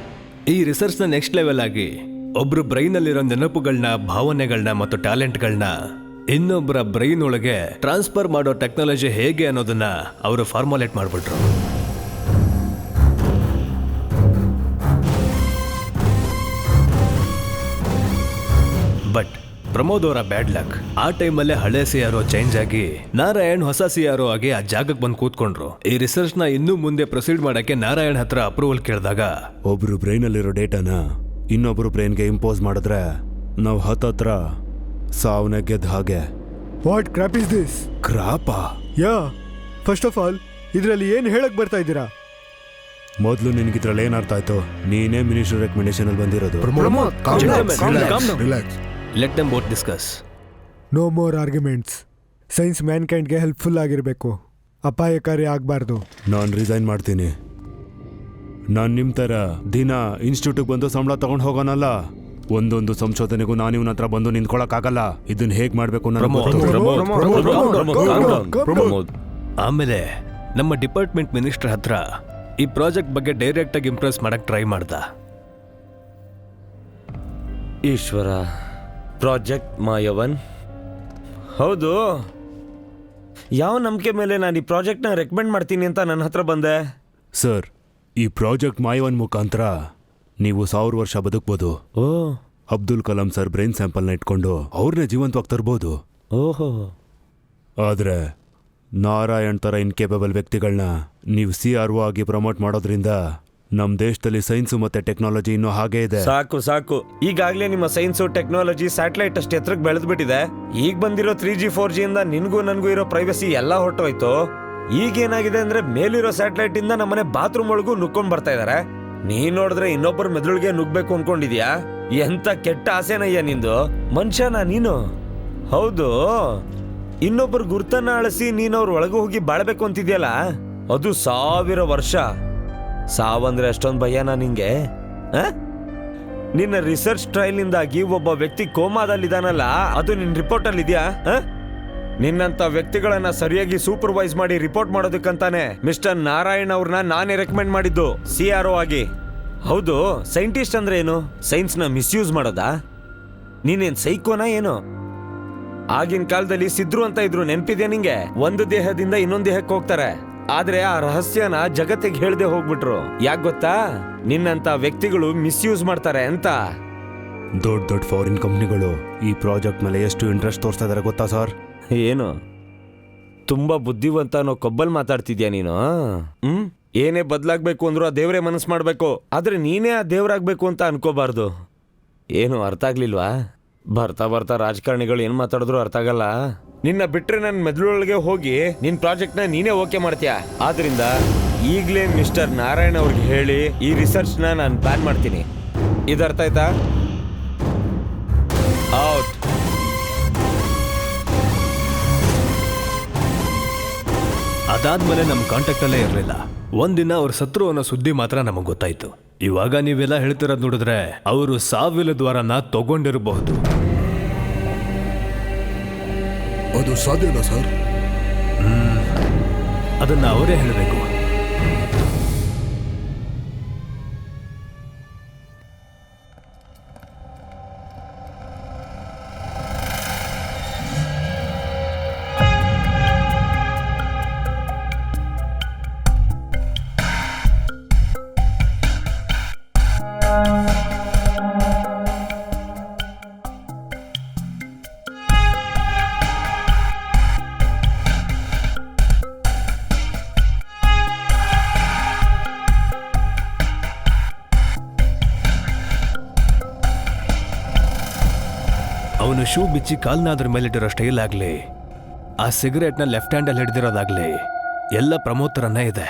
ಈ ರಿಸರ್ಚ್ನ ನೆಕ್ಸ್ಟ್ ಲೆವೆಲ್ ಆಗಿ ಒಬ್ರು ಬ್ರೈನಲ್ಲಿರೋ ನೆನಪುಗಳನ್ನ, ಭಾವನೆಗಳನ್ನ ಮತ್ತು ಟ್ಯಾಲೆಂಟ್ಗಳನ್ನ ಇನ್ನೊಬ್ಬರ ಬ್ರೈನ್ ಒಳಗೆ ಟ್ರಾನ್ಸ್ಫರ್ ಮಾಡೋ ಟೆಕ್ನಾಲಜಿ ಹೇಗೆ ಅನ್ನೋದನ್ನ ಅವರು ಫಾರ್ಮುಲೇಟ್ ಮಾಡಿಬಿಟ್ರು. ಬಟ್ ಪ್ರಮೋದ್ ಅವರ ಬ್ಯಾಡ್ ಲಕ್. ಆ ಟೈಮಲ್ಲೇ ಹಳೆ CRO ಚೇಂಜ್ ಆಗಿ ನಾರಾಯಣ್ ಹೊಸ CRO ಆಗಿ ಆ ಜಾಗಕ್ಕೆ ಬಂದು ಕೂತ್ಕೊಂಡ್ರು. ಈ ರಿಸರ್ಚ್ ನ ಇನ್ನೂ ಮುಂದೆ ಪ್ರೊಸೀಡ್ ಮಾಡಕ್ಕೆ ನಾರಾಯಣ್ ಹತ್ರ ಅಪ್ರೂವಲ್ ಕೇಳಿದಾಗ ಒಬ್ರು ಬ್ರೈನಲ್ಲಿರೋ ಡೇಟಾನ ಇನ್ನೊಬ್ರು ಬ್ರೈನ್ಗೆ ಇಂಪೋಸ್ ಮಾಡಿದ್ರೆ ನಾವು ಹತ್ತತ್ರ ಸಾವನ್ನ ಗೆದ್ದ ಹಾಗೆ. What crop is this? ಕ್ರಾಪಾ? ಯಾ, ಫಸ್ಟ್ ಆಫ್ ಆಲ್ ಇದರಲ್ಲಿ ಏನು ಹೇಳಕ್ ಬರ್ತಾ ಇದ್ದೀರಾ? ಮೊದಲು ನಿನ್ಗಿದ್ರಲ್ಲಿ ಏನ್ ಅರ್ಥ ಆಯ್ತು? ನೀನೇ ಮಿನಿಸ್ಟರ್ ರೆಕಮೆಂಡೇಶನ್ ಅಲ್ಲಿ ಬಂದಿರೋದು. Let them both discuss. No more arguments. Science ಮ್ಯಾನ್ಕೈಂಡ್ಗೆ ಹೆಲ್ಪ್ಫುಲ್ ಆಗಿರಬೇಕು, ಅಪಾಯಕಾರಿ ಆಗಬಾರ್ದು. ನಾನು ರಿಸೈನ್ ಮಾಡ್ತೀನಿ. ನಾನು ನಿಮ್ಮ ಥರ ದಿನ ಇನ್ಸ್ಟಿಟ್ಯೂಟಿಗೆ ಬಂದು ಸಂಬಳ ತಗೊಂಡು ಹೋಗೋನಲ್ಲ. ಒಂದೊಂದು ಸಂಶೋಧನೆಗೂ ನಾನು ಇವನ ಹತ್ರ ಬಂದು ನಿಂತ್ಕೊಳಕ್ಕಾಗಲ್ಲ. ಇದನ್ನ ಹೇಗೆ ಮಾಡಬೇಕು? ಆಮೇಲೆ ನಮ್ಮ ಡಿಪಾರ್ಟ್ಮೆಂಟ್ ಮಿನಿಸ್ಟರ್ ಹತ್ರ ಈ ಪ್ರಾಜೆಕ್ಟ್ ಬಗ್ಗೆ ಡೈರೆಕ್ಟ್ ಆಗಿ ಇಂಪ್ರೆಸ್ ಮಾಡಕ್ ಟ್ರೈ ಮಾಡ್ದ. ಈಶ್ವರ, ಪ್ರಾಜೆಕ್ಟ್ ಮಾಯವನ್? ಹೌದು, ಯಾವ ನಂಬಿಕೆ ಮೇಲೆ ನಾನು ಈ ಪ್ರಾಜೆಕ್ಟ್ನ ರೆಕಮೆಂಡ್ ಮಾಡ್ತೀನಿ ಅಂತ ನನ್ನ ಹತ್ರ ಬಂದೆ? ಸರ್, ಈ ಪ್ರಾಜೆಕ್ಟ್ ಮಾಯವನ್ ಮುಖಾಂತರ ನೀವು 1000 ವರ್ಷ ಬದುಕ್ಬೋದು. ಓ, ಅಬ್ದುಲ್ ಕಲಾಂ ಸರ್ ಬ್ರೈನ್ ಸ್ಯಾಂಪಲ್ನ ಇಟ್ಕೊಂಡು ಅವ್ರನ್ನೇ ಜೀವಂತವಾಗಿ ತರ್ಬೋದು. ಓಹೋ. ಆದರೆ ನಾರಾಯಣ್ ಥರ ಇನ್ಕೇಪಬಲ್ ವ್ಯಕ್ತಿಗಳನ್ನ ನೀವು CRO ಆಗಿ ಪ್ರಮೋಟ್ ಮಾಡೋದ್ರಿಂದ ನಮ್ಮ ದೇಶದಲ್ಲಿ ಸೈನ್ಸು ಮತ್ತೆ ಟೆಕ್ನಾಲಜಿ ಇನ್ನೂ ಹಾಗೇ ಇದೆ. ಸಾಕು ಸಾಕು, ಈಗಾಗಲೇ ನಿಮ್ಮ ಸೈನ್ಸು ಟೆಕ್ನಾಲಜಿ ಸ್ಯಾಟಲೈಟ್ ಅಷ್ಟು ಎತ್ತರಕ್ಕೆ ಬೆಳೆದ್ಬಿಟ್ಟಿದೆ. ಈಗ ಬಂದಿರೋ 3G 4G ಇಂದ ನಿನ್ಗೂ ನನಗೂ ಇರೋ ಪ್ರೈವಸಿ ಎಲ್ಲ ಹೊರಟೋಯ್ತು. ಈಗೇನಾಗಿದೆ ಅಂದ್ರೆ ಮೇಲಿರೋ ಸ್ಯಾಟಲೈಟ್ ಇಂದ ನಮ್ಮನೆ ಬಾತ್ರೂಮ್ ಒಳಗೂ ನುಕ್ಕೊಂಡ್ ಬರ್ತಾ ಇದಾರೆ. ನೀನ್ ನೋಡಿದ್ರೆ ಇನ್ನೊಬ್ಬರ ಮೆದುಳಿಗೆ ನುಗ್ಬೇಕು ಅನ್ಕೊಂಡಿದ್ಯಾ? ಎಂತ ಕೆಟ್ಟ ಆಸೆನಯ್ಯ ನಿಂದು. ಮನುಷ್ಯನಾ ನೀನು? ಹೌದು, ಇನ್ನೊಬ್ಬರ ಗುರ್ತನ್ನ ಅಳಿಸಿ ನೀನು ಅವ್ರ ಒಳಗೆ ಹೋಗಿ ಬಾಳ್ಬೇಕು ಅಂತಿದ್ಯಲ್ಲ, ಅದು 1000 ವರ್ಷ. ಸಾವಂದ್ರೆ ಅಷ್ಟೊಂದು ಭಯನಾ ನಿಂಗೆ? ನಿನ್ನ ರಿಸರ್ಚ್ ಟ್ರಯಲ್ನಿಂದಾಗಿ ಒಬ್ಬ ವ್ಯಕ್ತಿ ಕೋಮಾದಲ್ಲಿದ್ದಾನಲ್ಲ, ಅದು ನಿನ್ನ ರಿಪೋರ್ಟಲ್ಲಿ ಇದೆಯಾ? ನಿನ್ನಂಥ ವ್ಯಕ್ತಿಗಳನ್ನ ಸರಿಯಾಗಿ ಸೂಪರ್ವೈಸ್ ಮಾಡಿ ರಿಪೋರ್ಟ್ ಮಾಡೋದಕ್ಕಂತಾನೆ ಮಿಸ್ಟರ್ ನಾರಾಯಣ್ ಅವ್ರನ್ನ ನಾನೇ ರೆಕಮೆಂಡ್ ಮಾಡಿದ್ದು CRO ಆಗಿ. ಹೌದು, ಸೈಂಟಿಸ್ಟ್ ಅಂದ್ರೆ ಏನು? ಸೈನ್ಸ್ನ ಮಿಸ್ಯೂಸ್ ಮಾಡೋದಾ? ನೀನೇನ್ ಸೈಕೋನಾ ಏನು? ಆಗಿನ ಕಾಲದಲ್ಲಿ ಸಿದ್ರು ಅಂತ ಇದ್ರು, ನೆನ್ಪಿದ್ಯಾ ನಿಂಗೆ? ಒಂದು ದೇಹದಿಂದ ಇನ್ನೊಂದು ದೇಹಕ್ಕೆ ಹೋಗ್ತಾರೆ, ಆದ್ರೆ ಆ ರಹಸ್ಯನ ಜಗತ್ತಿಗೆ ಹೇಳ್ದೆ ಹೋಗ್ಬಿಟ್ರು. ಯಾಕೆ ಗೊತ್ತಾ? ನಿನ್ನಂತ ವ್ಯಕ್ತಿಗಳು ಮಿಸ್ಯೂಸ್ ಮಾಡ್ತಾರೆ ಅಂತ. ದೊಡ್ಡ ದೊಡ್ಡ ಫಾರಿನ್ ಕಂಪ್ನಿಗಳು ಈ ಪ್ರಾಜೆಕ್ಟ್ ಮೇಲೆ ಎಷ್ಟು ಇಂಟ್ರೆಸ್ಟ್ ತೋರಿಸ್ತಾ ಇದಾರೆ ಗೊತ್ತಾ ಸರ್? ಏನು ತುಂಬಾ ಬುದ್ಧಿವಂತ ಅನ್ನೋ ಕೊಬ್ಬಲ್ ಮಾತಾಡ್ತಿದ್ಯಾ ನೀನು? ಏನೇ ಬದಲಾಗ್ಬೇಕು ಅಂದ್ರೂ ಆ ದೇವ್ರೇ ಮನಸ್ಸು ಮಾಡ್ಬೇಕು, ಆದ್ರೆ ನೀನೇ ಆ ದೇವ್ರಾಗ್ಬೇಕು ಅಂತ ಅನ್ಕೋಬಾರ್ದು. ಏನು ಅರ್ಥ ಆಗ್ಲಿಲ್ವಾ? ಬರ್ತಾ ಬರ್ತಾ ರಾಜಕಾರಣಿಗಳು ಏನ್ ಮಾತಾಡಿದ್ರು ಅರ್ಥ ಆಗಲ್ಲ. ನಿನ್ನ ಬಿಟ್ರೆ ನನ್ನ ಮೆದುಳೊಳಗೆ ಹೋಗಿ ನಿನ್ ಪ್ರಾಜೆಕ್ಟ್ ನ ನೀನೇ ಓಕೆ ಮಾಡ್ತೀಯಾ. ಆದ್ರಿಂದ ಈಗಲೇ ಮಿಸ್ಟರ್ ನಾರಾಯಣ್ ಅವ್ರಿಗೆ ಹೇಳಿ ಈ ರಿಸರ್ಚ್ ನ ನಾನು ಬ್ಯಾನ್ ಮಾಡ್ತೀನಿ. ಇದರ್ಥ ಆಯ್ತಾ? ಔಟ್. ಅದಾದ್ಮೇಲೆ ನಮ್ಮ ಕಾಂಟ್ಯಾಕ್ಟಲ್ಲೇ ಇರಲಿಲ್ಲ. ಒಂದಿನ ಅವ್ರ ಸತ್ರು ಅನ್ನೋ ಸುದ್ದಿ ಮಾತ್ರ ನಮಗೆ ಗೊತ್ತಾಯ್ತು. ಇವಾಗ ನೀವೆಲ್ಲ ಹೇಳ್ತಿರೋದು ನೋಡಿದ್ರೆ ಅವರು ಸಾವಿನ ದ್ವಾರನ ತಗೊಂಡಿರಬಹುದು. ಅದು ಸಾಧ್ಯನಾ ಸರ್? ಅದನ್ನ ಅವರೇ ಹೇಳಬೇಕು. ಅವನು ಶೂ ಬಿಚ್ಚಿ ಕಾಲ್ನಾದ್ರ ಮೇಲಿಟ್ಟಿರೋ ಸ್ಟೈಲ್ ಆಗ್ಲಿ, ಆ ಸಿಗರೇಟ್ನ ಲೆಫ್ಟ್ ಹ್ಯಾಂಡಲ್ಲಿ ಹಿಡ್ದಿರೋದಾಗ್ಲಿ ಎಲ್ಲ ಪ್ರಮೋದ್ ಥರನೇ ಇದೆ.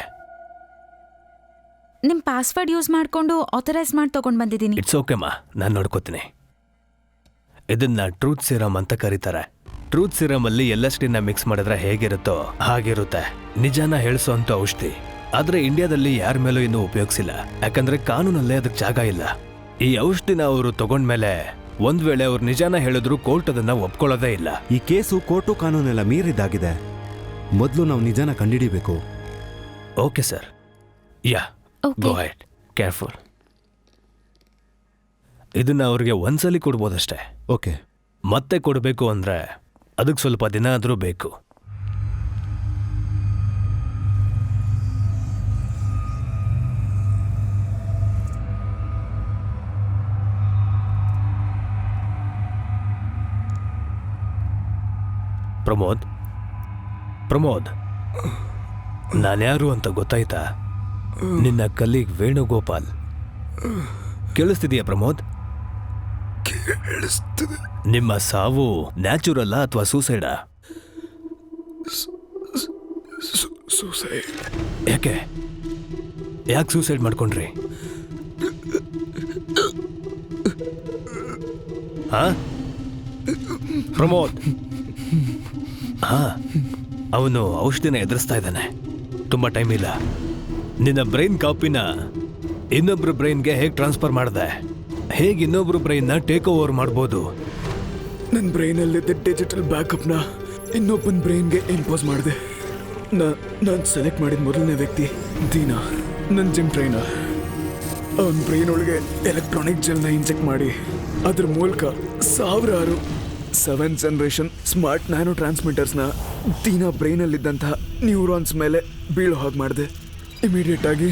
ನಿಮ್ ಪಾಸ್ವರ್ಡ್ ಯೂಸ್ ಮಾಡ್ಕೊಂಡು ಆಥರೈಸ್ ಮಾಡಿ ತಗೊಂಡ್ ಬಂದಿದ್ದೀನಿ. ಇಟ್ಸ್ ಓಕೆಮ್ಮ, ನಾನು ನೋಡ್ಕೋತೀನಿ. ಇದನ್ನ ಟ್ರೂತ್ ಸಿರಮ್ ಅಂತ ಕರೀತಾರೆ. ಟ್ರೂತ್ ಸಿರಮ್ ಅಲ್ಲಿ LSD ಮಿಕ್ಸ್ ಮಾಡಿದ್ರೆ ಹೇಗಿರುತ್ತೋ ಹಾಗಿರುತ್ತೆ. ನಿಜಾನ ಹೇಳಿಸೋ ಅಂತ ಔಷಧಿ. ಆದ್ರೆ ಇಂಡಿಯಾದಲ್ಲಿ ಯಾರ ಮೇಲೂ ಇನ್ನೂ ಉಪಯೋಗಿಸಿಲ್ಲ, ಯಾಕಂದ್ರೆ ಕಾನೂನಲ್ಲೇ ಅದಕ್ಕೆ ಜಾಗ ಇಲ್ಲ. ಈ ಔಷಧಿನ ಅವರು ತಗೊಂಡ್ಮೇಲೆ ಒಂದ್ ವೇಳೆ ಅವ್ರು ನಿಜಾನ ಹೇಳಿದ್ರು ಕೋರ್ಟ್ ಅದನ್ನ ಒಪ್ಕೊಳ್ಳೋದೇ ಇಲ್ಲ. ಈ ಕೇಸು ಕೋರ್ಟು ಕಾನೂನೆಲ್ಲ ಮೀರಿದ್ದಾಗಿದೆ. ಮೊದಲು ನಾವು ನಿಜಾನ ಕಂಡುಹಿಡಿಬೇಕು. Okay sir. Yeah, go ahead, careful. ಇದನ್ನ ಅವ್ರಿಗೆ ಒಂದ್ಸಲಿ ಕೊಡ್ಬೋದಷ್ಟೇ. ಓಕೆ. ಮತ್ತೆ ಕೊಡಬೇಕು ಅಂದ್ರೆ ಅದಕ್ಕೆ ಸ್ವಲ್ಪ ದಿನ ಆದರೂ ಬೇಕು. ಪ್ರಮೋದ್, ನಾನ್ಯಾರು ಅಂತ ಗೊತ್ತಾಯ್ತಾ? ನಿನ್ನ ಕಲೀಗ್ ವೇಣುಗೋಪಾಲ್. ಕೇಳಿಸ್ತಿದೀಯಾ ಪ್ರಮೋದ್? ನಿಮ್ಮ ಸಾವು ನ್ಯಾಚುರಲ್ಲಾ ಅಥವಾ ಸೂಸೈಡಾ? ಯಾಕೆ ಸೂಸೈಡ್ ಮಾಡ್ಕೊಂಡ್ರಿ? ಹಾ ಪ್ರಮೋದ್? ಹಾ, ಅವನು ಔಷಧಿನ ಎದುರಿಸ್ತಾ ಇದ್ದಾನೆ. ತುಂಬಾ ಟೈಮ್ ಇಲ್ಲ. ನಿನ್ನ ಬ್ರೈನ್ ಕಾಪಿನ ಇನ್ನೊಬ್ರು ಬ್ರೈನ್ಗೆ ಹೇಗೆ ಟ್ರಾನ್ಸ್ಫರ್ ಮಾಡಿದೆ? ಹೇಗೆ ಇನ್ನೊಬ್ರು ಬ್ರೈನ್ನ ಟೇಕ್ ಓವರ್ ಮಾಡ್ಬೋದು? ನನ್ನ ಬ್ರೈನಲ್ಲಿದ್ದ ಡಿಜಿಟಲ್ ಬ್ಯಾಕಪ್ನ ಇನ್ನೊಬ್ಬನ ಬ್ರೈನ್ಗೆ ಇಂಪೋಸ್ ಮಾಡಿದೆ. ನಾನು ಸೆಲೆಕ್ಟ್ ಮಾಡಿದ ಮೊದಲನೇ ವ್ಯಕ್ತಿ ದೀನಾ, ನನ್ನ ಜಿಮ್ ಟ್ರೈನರ್. ಅವನ ಬ್ರೈನ್ ಒಳಗೆ ಎಲೆಕ್ಟ್ರಾನಿಕ್ ಜೆಲ್ನ ಇಂಜೆಕ್ಟ್ ಮಾಡಿ ಅದ್ರ ಮೂಲಕ 7 ಜನರೇಷನ್ ಸ್ಮಾರ್ಟ್ ನ್ಯಾನೋ ಟ್ರಾನ್ಸ್ಮಿಟರ್ಸ್ನ ದೀನಾ ಬ್ರೈನಲ್ಲಿದ್ದಂತಹ ನ್ಯೂರಾನ್ಸ್ ಮೇಲೆ ಬೀಳೋ ಹಾಗೆ ಮಾಡಿದೆ. ಇಮಿಡಿಯೇಟ್ ಆಗಿ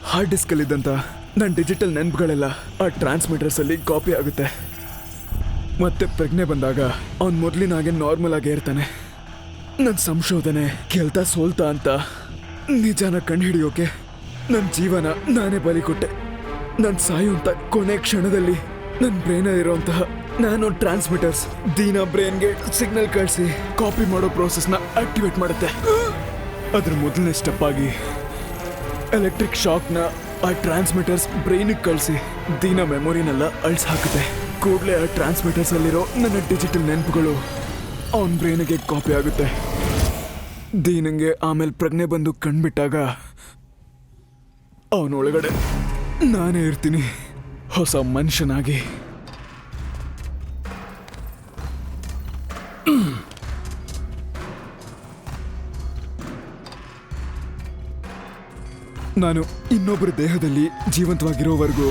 ಹಾರ್ಡ್ ಡಿಸ್ಕಲ್ಲಿದ್ದಂಥ ನನ್ನ ಡಿಜಿಟಲ್ ನೆನಪುಗಳೆಲ್ಲ ಆ ಟ್ರಾನ್ಸ್ಮಿಟರ್ಸಲ್ಲಿ ಕಾಪಿ ಆಗುತ್ತೆ. ಮತ್ತೆ ಪ್ರಜ್ಞೆ ಬಂದಾಗ ಅವ್ನು ಮೊದಲಿನಾಗೆ ನಾರ್ಮಲ್ ಆಗೇ ಇರ್ತಾನೆ. ನನ್ನ ಸಂಶೋಧನೆ ಗೆಲ್ತಾ ಸೋಲ್ತಾ ಅಂತ ನಿಜಾನ ಕಂಡುಹಿಡಿಯೋಕೆ ನನ್ನ ಜೀವನ ನಾನೇ ಬಲಿ ಕೊಟ್ಟೆ. ನನ್ನ ಸಾಯುವಂಥ ಕೊನೆ ಕ್ಷಣದಲ್ಲಿ ನನ್ನ ಬ್ರೈನಲ್ಲಿರುವಂತಹ ನ್ಯಾನೋ ಟ್ರಾನ್ಸ್ಮಿಟರ್ಸ್ ದೀನಾ ಬ್ರೈನ್ಗೆ ಸಿಗ್ನಲ್ ಕಳಿಸಿ ಕಾಪಿ ಮಾಡೋ ಪ್ರೋಸೆಸ್ನ ಆಕ್ಟಿವೇಟ್ ಮಾಡುತ್ತೆ. ಅದ್ರ ಮೊದಲನೇ ಸ್ಟೆಪ್ ಆಗಿ ಎಲೆಕ್ಟ್ರಿಕ್ ಶಾಕ್ನ ಆ ಟ್ರಾನ್ಸ್ಮಿಟರ್ಸ್ ಬ್ರೈನಿಗೆ ಕಳಿಸಿ ದೀನಾ ಮೆಮೊರಿನೆಲ್ಲ ಅಳಿಸಿ ಹಾಕುತ್ತೆ. ಕೂಡಲೇ ಆ ಟ್ರಾನ್ಸ್ಮಿಟರ್ಸ್ ಅಲ್ಲಿರೋ ನನ್ನ ಡಿಜಿಟಲ್ ನೆನಪುಗಳು ಅವನ ಬ್ರೈನಿಗೆ ಕಾಪಿ ಆಗುತ್ತೆ. ದೀನಂಗೆ ಆಮೇಲೆ ಪ್ರಜ್ಞೆ ಬಂದು ಕಣ್ಬಿಟ್ಟಾಗ ಅವನೊಳಗಡೆ ನಾನೇ ಇರ್ತೀನಿ, ಹೊಸ ಮನುಷ್ಯನಾಗಿ. ನಾನು ಇನ್ನೊಬ್ಬರ ದೇಹದಲ್ಲಿ ಜೀವಂತವಾಗಿರೋವರೆಗೂ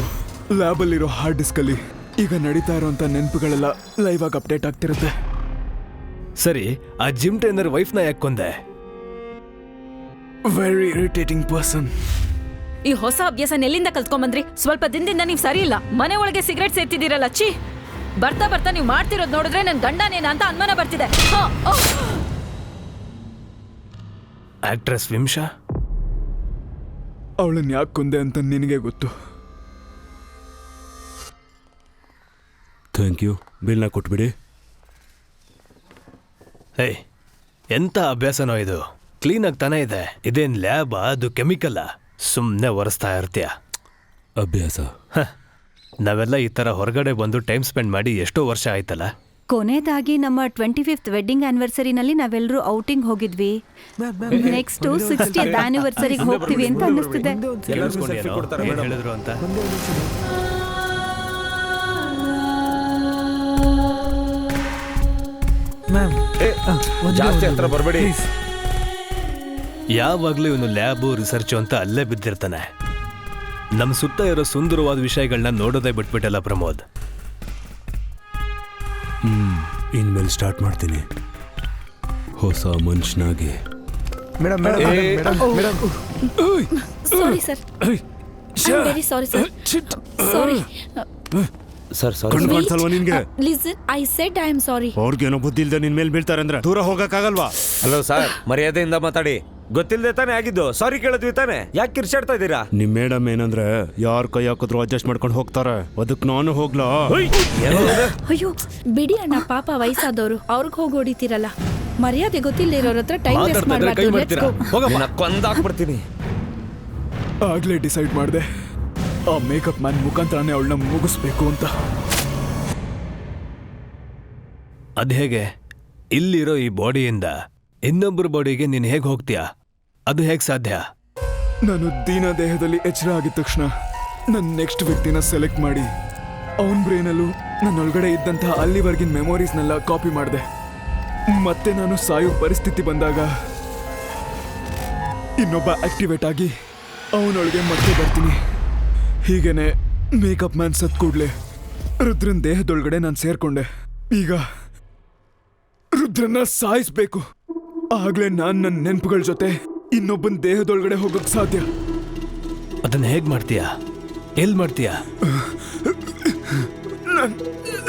ಲ್ಯಾಬಲ್ಲಿರೋ ಹಾರ್ಡ್ ಡಿಸ್ಕಲ್ಲಿ ಈಗ ನಡೀತಾ ಇರೋಂಥ ನೆನಪುಗಳೆಲ್ಲ ಲೈವ್ ಆಗಿ ಅಪ್ಡೇಟ್ ಆಗ್ತಿರುತ್ತೆ. ಸರಿ, ಆ ಜಿಮ್ ಟ್ರೈನರ್ ವೈಫ್ನ ಯಾಕೆ ಕೊಂದೆ? Very irritating person. ಈ ಹೊಸ ಅಭ್ಯಾಸ ಎಲ್ಲಿಂದ ಕಲ್ತ್ಕೊಂಬಂದ್ರಿ? ಸ್ವಲ್ಪ ದಿನದಿಂದ ನೀವು ಸರಿ ಇಲ್ಲ. ಮನೆ ಒಳಗೆ ಸಿಗರೇಟ್ ಸೇರ್ತಿದ್ದೀರಲ್ಲ, ಛೀ! ಬರ್ತಾ ಬರ್ತಾ ನೀವು ಮಾಡ್ತಿರೋದು ನೋಡಿದ್ರೆ ನನ್ನ ಗಂಡನೇನ ಅಂತ ಅನುಮಾನ ಬರ್ತಿದೆ. ಆಕ್ಟ್ರೆಸ್ ವಿಮ್ಶಾ, ಅವಳನ್ನ ಯಾಕೆ ಕೊಂದೆ ಅಂತ ನಿನಗೆ ಗೊತ್ತು. Thank you. ಬಿಲ್ನ ಕೊಟ್ಬಿಡಿ. ಹೇ, ಎಂಥ ಅಭ್ಯಾಸನೋ ಇದು? ಕ್ಲೀನಾಗಿ ತಾನೇ ಇದೆ. ಇದೇನ್ ಲ್ಯಾಬ್? ಅದು ಕೆಮಿಕಲ್ಲ. ಸುಮ್ಮನೆ ಒರೆಸ್ತಾ ಇರ್ತೀಯ. ಅಭ್ಯಾಸ. ನಾವೆಲ್ಲ ಈ ಥರ ಹೊರಗಡೆ ಬಂದು ಟೈಮ್ ಸ್ಪೆಂಡ್ ಮಾಡಿ ಎಷ್ಟೋ ವರ್ಷ ಆಯ್ತಲ್ಲ. ಕೊನೆಯದಾಗಿ ನಮ್ಮ 25th ವೆಡ್ಡಿಂಗ್ ಆನಿವರ್ಸರಿನಲ್ಲಿ ನಾವೆಲ್ಲರೂ ಔಟಿಂಗ್ ಹೋಗಿದ್ವಿ. ನೆಕ್ಸ್ಟ್ 60th ಆನಿವರ್ಸರಿಗೆ ಹೋಗ್ತೀವಿ ಅಂತ ಅನ್ನಿಸ್ತಿದೆ. ಏನ್ ಹೇಳಿದ್ರು ಅಂತ? ಜಾಸ್ತಿ ಹತ್ರ ಬರಬೇಡಿ. ಯಾವಾಗ್ಲೂ ಇವನು ಲ್ಯಾಬು ರಿಸರ್ಚು ಅಂತ ಅಲ್ಲೇ ಬಿದ್ದಿರ್ತಾನೆ. ನಮ್ಮ ಸುತ್ತ ಇರೋ ಸುಂದರವಾದ ವಿಷಯಗಳನ್ನ ನೋಡೋದೇ ಬಿಟ್ಬಿಟ್ಟಲ್ಲ ಪ್ರಮೋದ್. ಇನ್ಮೇಲೆ ಸ್ಟಾರ್ಟ್ ಮಾಡ್ತೀನಿ ಹೊಸ ಮನುಷ್ಯನಾಗಿ. Sorry sir, very sorry sir. Sorry sir, ಕಣ್ಣು ಕಾಣಿಸಲ್ವಾ ನಿನ್ಗೆ? Listen, I said I am sorry. ಅವ್ರಿಗೇನೋ ಬುದ್ಧಿ ಇಲ್ದೆ ನಿನ್ ಮೇಲೆ ಬೀಳ್ತಾರೆ ಅಂದ್ರೆ ದೂರ ಹೋಗಕ್ಕಾಗಲ್ವಾ? ಹಲೋ ಸರ್, ಮರ್ಯಾದೆಯಿಂದ ಮಾತಾಡಿ. ಗೊತ್ತಿಲ್ಲದೆ ತಾನೇ ಆಗಿದ್ದು. ಸಾರಿ ಕೇಳಿದ್ವಿ ತಾನೆ, ಯಾಕೆ ಕಿರ್ಚಾಡ್ತಾ ಇದ್ದೀರಾ? ನಿಮ್ ಮೇಡಮ್ ಏನಂದ್ರೆ ಯಾರ್ ಕೈ ಹಾಕಿದ್ರು ಅಡ್ಜಸ್ಟ್ ಮಾಡ್ಕೊಂಡು ಹೋಗ್ತಾರೆ. ಅದಕ್ಕೆ ನಾನು ಹೋಗ್ಲಾ? ಅಯ್ಯೋ ಬಿಡಿ ಅಣ್ಣ, ಪಾಪ ವಯಸ್ಸಾದವರು, ಅವ್ರಿಗೆ ಹೋಗಿ ಹೊಡಿತೀರಲ್ಲ. ಮರ್ಯಾದೆ ಗೊತ್ತಿಲ್ಲ ಇರೋರ ಹತ್ರ ಟೈಮ್ ವೇಸ್ಟ್ ಮಾಡಬಾರ್ದು. ಕೊಂದಾಕ್ಬಿಡ್ತೀನಿ. ಆಗ್ಲೇ ಡಿಸೈಡ್ ಮಾಡಿದೆ, ಆ ಮೇಕಪ್ ಮ್ಯಾನ್ ಮುಖಾಂತರನೇ ಅವಳನ್ನ ಮುಗಿಸ್ಬೇಕು ಅಂತ. ಅದ್ ಹೇಗೆ? ಇಲ್ಲಿರೋ ಈ ಬಾಡಿಯಿಂದ ಇನ್ನೊಬ್ಬರ ಬಾಡಿಗೆ ನೀನು ಹೇಗೆ ಹೋಗ್ತೀಯಾ? ಅದು ಹೇಗೆ ಸಾಧ್ಯ? ನಾನು ದೀನ ದೇಹದಲ್ಲಿ ಎಚ್ಚರ ಆಗಿದ ತಕ್ಷಣ ನನ್ನ ನೆಕ್ಸ್ಟ್ ವ್ಯಕ್ತಿನ ಸೆಲೆಕ್ಟ್ ಮಾಡಿ ಅವನ ಬ್ರೈನಲ್ಲೂ ನನ್ನೊಳಗಡೆ ಇದ್ದಂತಹ ಅಲ್ಲಿವರೆಗಿನ ಮೆಮೊರೀಸ್ನೆಲ್ಲ ಕಾಪಿ ಮಾಡಿದೆ. ಮತ್ತೆ ನಾನು ಸಾಯೋ ಪರಿಸ್ಥಿತಿ ಬಂದಾಗ ಇನ್ನೊಬ್ಬ ಆಕ್ಟಿವೇಟ್ ಆಗಿ ಅವನೊಳಗೆ ಮತ್ತೆ ಬರ್ತೀನಿ. ಹೀಗೇನೆ ಮೇಕಪ್ ಮ್ಯಾನ್ ಸತ್ ಕೂಡ್ಲೆ ರುದ್ರನ್ ದೇಹದೊಳಗಡೆ ನಾನು ಸೇರ್ಕೊಂಡೆ. ಈಗ ರುದ್ರನ್ನ ಸಾಯಿಸ್ಬೇಕು. ಆಗ್ಲೇ ನಾನು ನನ್ನ ನೆನಪುಗಳ ಜೊತೆ ಇನ್ನೊಬ್ಬನ ದೇಹದೊಳಗಡೆ ಹೋಗಕ್ ಸಾಧ್ಯ. ಅದನ್ನ ಹೇಗ್ ಮಾಡ್ತೀಯಾ? ಎಲ್ ಮಾಡ್ತೀಯಾ?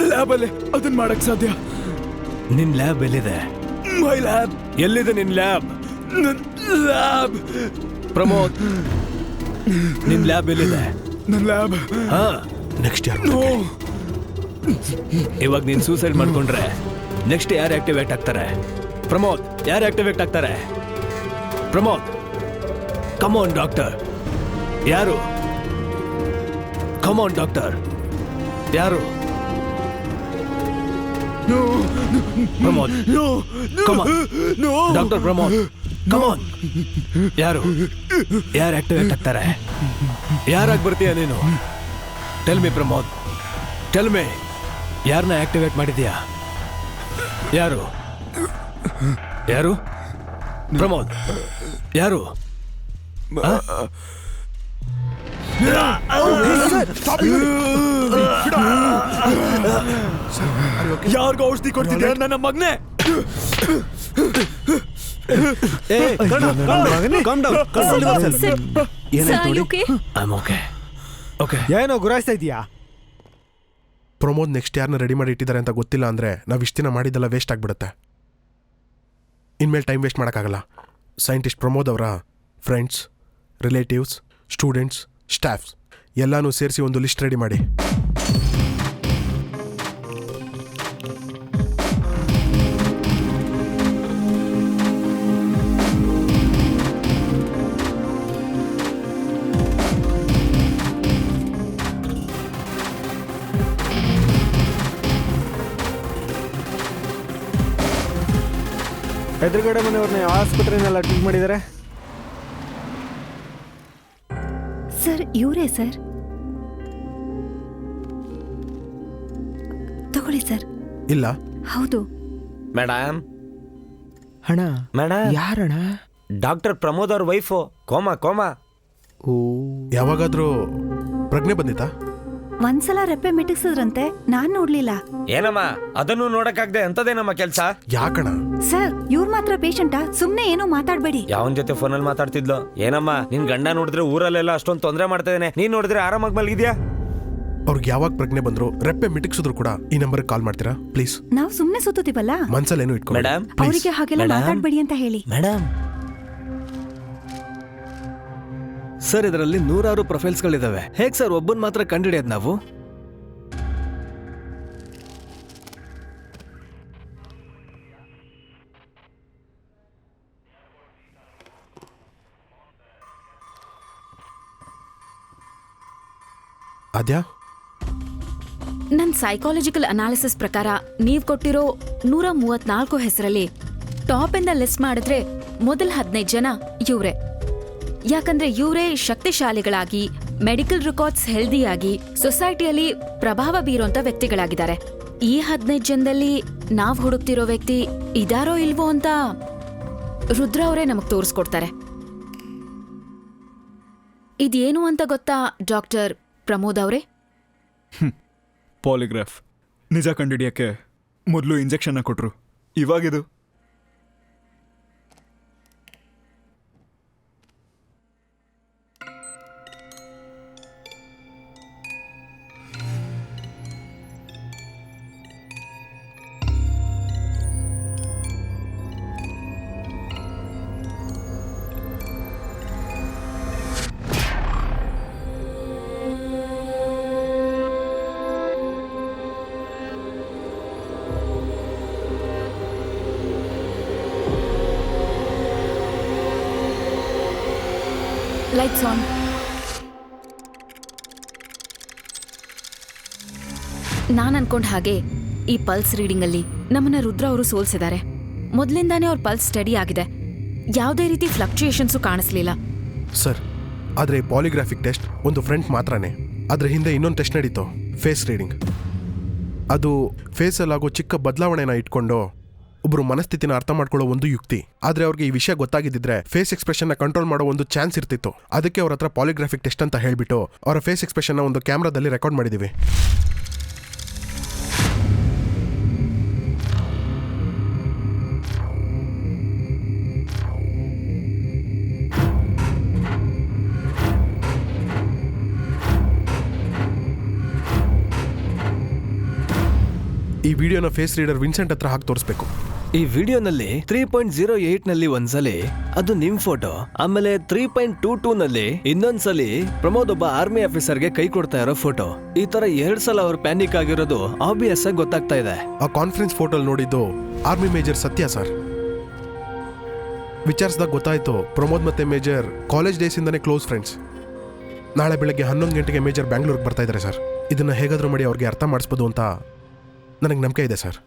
ಲ್ಯಾಬಲ್ಲೇ ಅದನ್ನ ಮಾಡಕ್ ಸಾಧ್ಯ. ನಿನ್ ಲ್ಯಾಬ್ ಎಲ್ಲಿದೆ? ಮೈ ಲ್ಯಾಬ್. ಎಲ್ಲಿದೆ ನಿನ್ ಲ್ಯಾಬ್? ನನ್ ಲ್ಯಾಬ್. ಪ್ರಮೋದ್, ನಿನ್ ಲ್ಯಾಬ್ ಎಲ್ಲಿದೆ? ನನ್ ಲ್ಯಾಬ್. ಹಾ, ನೆಕ್ಸ್ಟ್ ಯಾರು? ಇವಾಗ ನೀನ್ ಸೂಸೈಡ್ ಮಾಡ್ಕೊಂಡ್ರೆ ನೆಕ್ಸ್ಟ್ ಯಾರು ಆಕ್ಟಿವೇಟ್ ಆಗ್ತಾರೆ? ಪ್ರಮೋದ್, ಯಾರು ಆಕ್ಟಿವೇಟ್ ಆಗ್ತಾರೆ? Pramod, come on doctor. ಯಾರು? Come on doctor. ಯಾರು? Pramod, come on doctor. Pramod, come on. ಯಾರು ಆಕ್ಟಿವೇಟ್ ಆಗ್ತಾರೆ? ಯಾರಾಗಿ ಬರ್ತೀಯ ನೀನು? Tell me Pramod, tell me, ಯಾರನ್ನ ಆಕ್ಟಿವೇಟ್ ಮಾಡಿದ್ಯಾ? ಯಾರು ಪ್ರಮೋದ್? ಯಾರು? ಯಾರಿಗ ಔಷಧಿ ಕೊಡ್ತಿದ್ಯಾ ನನ್ನ ಮಗನೇ? ಏನೋ ಗುರಾಯಿಸ್ತಾ ಇದೀಯಾ? ಪ್ರಮೋದ್ ನೆಕ್ಸ್ಟ್ ಯಾರನ್ನ ರೆಡಿ ಮಾಡಿ ಇಟ್ಟಿದ್ದಾರೆ ಅಂತ ಗೊತ್ತಿಲ್ಲ ಅಂದರೆ ನಾವು ಇಷ್ಟು ದಿನ ಮಾಡಿದ್ದೆಲ್ಲ ವೇಸ್ಟ್ ಆಗಿಬಿಡುತ್ತೆ. ಇನ್ಮೇಲೆ ಟೈಮ್ ವೇಸ್ಟ್ ಮಾಡೋಕ್ಕಾಗಲ್ಲ. ಸೈಂಟಿಸ್ಟ್ ಪ್ರಮೋದ್ ಅವರ ಫ್ರೆಂಡ್ಸ್, ರಿಲೇಟಿವ್ಸ್, ಸ್ಟೂಡೆಂಟ್ಸ್, ಸ್ಟಾಫ್ಸ್ ಎಲ್ಲನೂ ಸೇರಿಸಿ ಒಂದು ಲಿಸ್ಟ್ ರೆಡಿ ಮಾಡಿ. ಎದುರುಗಡೆ ಮನೆಯವ್ರನ್ನ ಯಾವ ಆಸ್ಪತ್ರೆನೆಲ್ಲ ಟ್ರೀಟ್ ಮಾಡಿದ್ದಾರೆ? ಸರ್ ಇವರೇ ಸರ್. ತಗೊಳ್ಳಿ ಸರ್. ಇಲ್ಲ. ಹೌದು. ಮೇಡಮ್ ಹಣ ಮೇಡಮ್, ಯಾರಣ? ಡಾಕ್ಟರ್ ಪ್ರಮೋದ್ ಅವ್ರ ವೈಫು. ಕೋಮಾ. ಯಾವಾಗಾದ್ರೂ ಪ್ರಜ್ಞೆ ಬಂದಿತ್ತಾ? ಒಂದ್ಸಲ ರೆಪ್ಪೆ ಮಿಟಕ್ಸಿದ್ರಂತೆ, ನಾನ್ ನೋಡ್ಲಿಲ್ಲ. ಏನಮ್ಮ ಅದನ್ನು ನೋಡಕ್ಕಾಗ್ದೆ ಅಂತದೇನಮ್ಮ ಕೆಲ್ಸ? ಯಾಕಣ? ಸರ್ ಇವ್ರು ಮಾತ್ರ ಪೇಷಂಟಾ? ಸುಮ್ನೆ ಏನೋ ಮಾತಾಡ್ಬೇಡಿ. ಯಾವನ್ ಜೊತೆ ಫೋನಲ್ಲಿ ಮಾತಾಡ್ತಿದ್ಲು? ಏನಮ್ಮ ನಿನ್ ಗಂಡ ನೋಡಿದ್ರೆ ಊರಲ್ಲೆಲ್ಲ ಅಷ್ಟೊಂದು ತೊಂದರೆ ಮಾಡ್ತಾ ಇದ್ದಾನೆ, ನೀನ್ ನೋಡಿದ್ರೆ ಆರಾಮಾಗಿ ಮಲಗಿದ್ಯಾ? ಅವ್ರಿಗೆ ಯಾವಾಗ ಪ್ರಜ್ಞೆ ಬಂದ್ರು ರೆಪ್ಪೆ ಮಿಟಕ್ಸಿದ್ರು ಕೂಡ ಈ ನಂಬರ್ಗೆ ಕಾಲ್ ಮಾಡ್ತೀರಾ ಪ್ಲೀಸ್? ನಾವು ಸುಮ್ನೆ ಸುತ್ತೀವಲ್ಲ, ಮನ್ಸಲ್ಲೇನು ಇಟ್ಕೊ ಮೇಡಮ್ ಅವರಿಗೆ ಹಾಗೆಲ್ಲ ಮಾತಾಡ್ಬೇಡಿ ಅಂತ ಹೇಳಿ. ಮೇಡಮ್ ಸರ್ ಇದರಲ್ಲಿ 100 ಪ್ರೊಫೈಲ್ಸ್ಗಳಿದಾವೆ. ಹೇಗೆ ಸರ್ ಒಬ್ಬನ್ ಮಾತ್ರ ಕಂಡಿಡಿಯೋದು ನಾವು? ಅದ್ಯಾ ನನ್ನ ಸೈಕಾಲಜಿಕಲ್ ಅನಾಲಿಸಿಸ್ ಪ್ರಕಾರ ನೀವ್ ಕೊಟ್ಟಿರೋ 134 ಹೆಸರಲ್ಲಿ ಟಾಪ್ ಇಂದ ಲಿಸ್ಟ್ ಮಾಡಿದ್ರೆ ಮೊದಲ 15 ಜನ ಇವ್ರೆ. ಯಾಕಂದ್ರೆ ಇವರೇ ಶಕ್ತಿಶಾಲಿಗಳಾಗಿ, ಮೆಡಿಕಲ್ ರೆಕಾರ್ಡ್ಸ್ ಹೆಲ್ದಿಯಾಗಿ, ಸೊಸೈಟಿಯಲ್ಲಿ ಪ್ರಭಾವ ಬೀರೋಂಥ ವ್ಯಕ್ತಿಗಳಾಗಿದ್ದಾರೆ. ಈ 15 ಜನದಲ್ಲಿ ನಾವ್ ಹುಡುಕ್ತಿರೋ ವ್ಯಕ್ತಿ ಇದಾರೋ ಇಲ್ವೋ ಅಂತ ರುದ್ರ ಅವರೇ ನಮಗ್ ತೋರಿಸ್ಕೊಡ್ತಾರೆ. ಇದೇನು ಅಂತ ಗೊತ್ತಾ ಡಾಕ್ಟರ್ ಪ್ರಮೋದ್ ಅವರೇ? ಪಾಲಿಗ್ರಾಫ್. ನಿಜ ಕಂಡಿಡಿಯಕ್ಕೆ ಮೊದಲು ಇಂಜೆಕ್ಷನ್ನ ಕೊಟ್ರು, ಇವಾಗಿದು. Lights on. ನಾನ್ ಅನ್ಕೊಂಡ್ ಹಾಗೆ ಈ ಪಲ್ಸ್ ರೀಡಿಂಗ್ ಅಲ್ಲಿ ನಮ್ಮನ್ನ ರುದ್ರ ಅವರು ಸೋಲ್ಸಿದ್ದಾರೆ. ಮೊದಲಿಂದಾನೇ ಅವ್ರ ಪಲ್ಸ್ ಸ್ಟಡಿ ಆಗಿದೆ, ಯಾವುದೇ ರೀತಿ ಫ್ಲಕ್ಚುಯೇಷನ್ಸು ಕಾಣಿಸ್ಲಿಲ್ಲ. ಸರ್, ಆದರೆ ಪಾಲಿಗ್ರಾಫಿಕ್ ಟೆಸ್ಟ್ ಒಂದು ಫ್ರಂಟ್ ಮಾತ್ರನೇ. ಅದ್ರ ಹಿಂದೆ ಇನ್ನೊಂದು ಟೆಸ್ಟ್ ನಡೀತು, ಫೇಸ್ ರೀಡಿಂಗ್. ಅದು ಫೇಸಲ್ಲಾಗೋ ಚಿಕ್ಕ ಬದಲಾವಣೆನ ಇಟ್ಕೊಂಡು ಒಬ್ಬರು ಮನಸ್ಥಿತಿನ ಅರ್ಥ ಮಾಡ್ಕೊಳ್ಳೋ ಒಂದು ಯುಕ್ತಿ. ಆದರೆ ಅವ್ರಿಗೆ ಈ ವಿಷಯ ಗೊತ್ತಾಗಿದ್ದಿದ್ರೆ ಫೇಸ್ ಎಕ್ಸ್ಪ್ರೆಷನ್ನ ಕಂಟ್ರೋಲ್ ಮಾಡೋ ಒಂದು ಚಾನ್ಸ್ ಇರ್ತಿತ್ತು. ಅದಕ್ಕೆ ಅವ್ರ ಹತ್ರ ಪಾಲಿಗ್ರಾಫಿಕ್ ಟೆಸ್ಟ್ ಅಂತ ಹೇಳಿಬಿಟ್ಟು ಅವರ ಫೇಸ್ ಎಕ್ಸ್ಪ್ರೆಷನ್ನ ಒಂದು ಕ್ಯಾಮ್ರಾದಲ್ಲಿ ರೆಕಾರ್ಡ್ ಮಾಡಿದ್ದೀವಿ. ಈ ವಿಡಿಯೋನ ಫೇಸ್ ರೀಡರ್ ವಿನ್ಸೆಂಟ್ ಹತ್ರ ಹಾಕಿ ತೋರಿಸ್ಬೇಕು. ಈ ವಿಡಿಯೋನಲ್ಲಿ 3.08 ನಲ್ಲಿ ಒಂದ್ಸಲಿ ಅದು ನಿಮ್ ಫೋಟೋ, ಆಮೇಲೆ 3.22 ನಲ್ಲಿ ಇನ್ನೊಂದ್ಸಲಿ ಪ್ರಮೋದ್ ಒಬ್ಬ ಆರ್ಮಿ ಆಫೀಸರ್ಗೆ ಕೈ ಕೊಡ್ತಾ ಇರೋ ಫೋಟೋ. ಈ ತರ 2 ಸಲ ಅವ್ರು ಪ್ಯಾನಿಕ್ ಆಗಿರೋದು ಆಬ್ವಿಯಸ್ ಆಗಿ ಗೊತ್ತಾಗ್ತಾ ಇದೆ. ಆ ಕಾನ್ಫರೆನ್ಸ್ ಫೋಟೋಲ್ ನೋಡಿದ್ದು ಆರ್ಮಿ ಮೇಜರ್ ಸತ್ಯ ಸರ್. ವಿಚಾರಿಸಿದಾಗ ಗೊತ್ತಾಯ್ತು ಪ್ರಮೋದ್ ಮತ್ತೆ ಮೇಜರ್ ಕಾಲೇಜ್ ಡೇಸಿಂದಾನೇ ಕ್ಲೋಸ್ ಫ್ರೆಂಡ್ಸ್. ನಾಳೆ ಬೆಳಗ್ಗೆ 11 ಗಂಟೆಗೆ ಮೇಜರ್ ಬ್ಯಾಂಗ್ಳೂರ್ಗೆ ಬರ್ತಾ ಇದ್ದಾರೆ ಸರ್. ಇದನ್ನ ಹೇಗಾದ್ರೂ ಮಾಡಿ ಅವ್ರಿಗೆ ಅರ್ಥ ಮಾಡಿಸ್ಬೋದು ಅಂತ ನನಗೆ ನಂಬಿಕೆ ಇದೆ ಸರ್.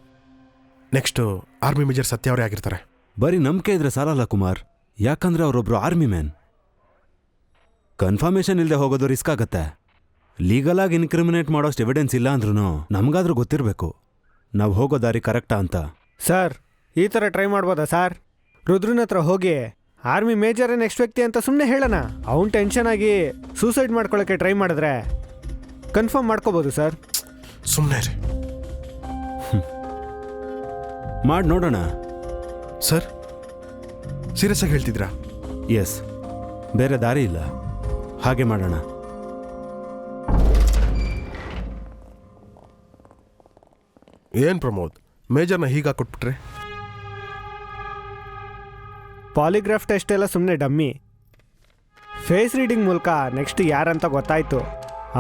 ನೆಕ್ಸ್ಟು ಆರ್ಮಿ ಮೇಜರ್ ಸತ್ಯ ಅವರೇ ಆಗಿರ್ತಾರೆ. ಬರೀ ನಂಬಿಕೆ ಇದ್ರೆ ಸಾಲಲ್ಲ ಕುಮಾರ್, ಯಾಕಂದ್ರೆ ಅವರೊಬ್ರು ಆರ್ಮಿ ಮ್ಯಾನ್. ಕನ್ಫರ್ಮೇಷನ್ ಇಲ್ಲದೆ ಹೋಗೋದು ರಿಸ್ಕ್ ಆಗತ್ತೆ. ಲೀಗಲ್ ಆಗಿ ಇನ್ಕ್ರಿಮಿನೇಟ್ ಮಾಡೋಷ್ಟು ಎವಿಡೆನ್ಸ್ ಇಲ್ಲ ಅಂದ್ರೂ ನಮಗಾದ್ರೂ ಗೊತ್ತಿರಬೇಕು ನಾವು ಹೋಗೋ ದಾರಿ ಕರೆಕ್ಟಾ ಅಂತ. ಸರ್, ಈ ಥರ ಟ್ರೈ ಮಾಡ್ಬೋದಾ ಸರ್? ರುದ್ರನ ಹತ್ರ ಹೋಗಿ ಆರ್ಮಿ ಮೇಜರೇ ನೆಕ್ಸ್ಟ್ ವ್ಯಕ್ತಿ ಅಂತ ಸುಮ್ಮನೆ ಹೇಳೋಣ. ಅವ್ನು ಟೆನ್ಷನ್ ಆಗಿ ಸೂಸೈಡ್ ಮಾಡ್ಕೊಳ್ಳೋಕ್ಕೆ ಟ್ರೈ ಮಾಡಿದ್ರೆ ಕನ್ಫರ್ಮ್ ಮಾಡ್ಕೋಬೋದು ಸರ್. ಸುಮ್ಮನೆ ರೀ. ಮಾಡಿ ನೋಡೋಣ. ಸರ್, ಸೀರಿಯಸ್ ಆಗಿ ಹೇಳ್ತಿದ್ರಾ? ಎಸ್, ಬೇರೆ ದಾರಿ ಇಲ್ಲ, ಹಾಗೆ ಮಾಡೋಣ. ಏನ್ ಪ್ರಮೋದ್, ಮೇಜರ್ನ ಹೀಗೆ ಕೊಟ್ಬಿಟ್ರೆ? ಪಾಲಿಗ್ರಾಫ್ ಟೆಸ್ಟ್ ಎಲ್ಲ ಸುಮ್ಮನೆ ಡಮ್ಮಿ. ಫೇಸ್ ರೀಡಿಂಗ್ ಮೂಲಕ ನೆಕ್ಸ್ಟ್ ಯಾರಂತ ಗೊತ್ತಾಯ್ತು.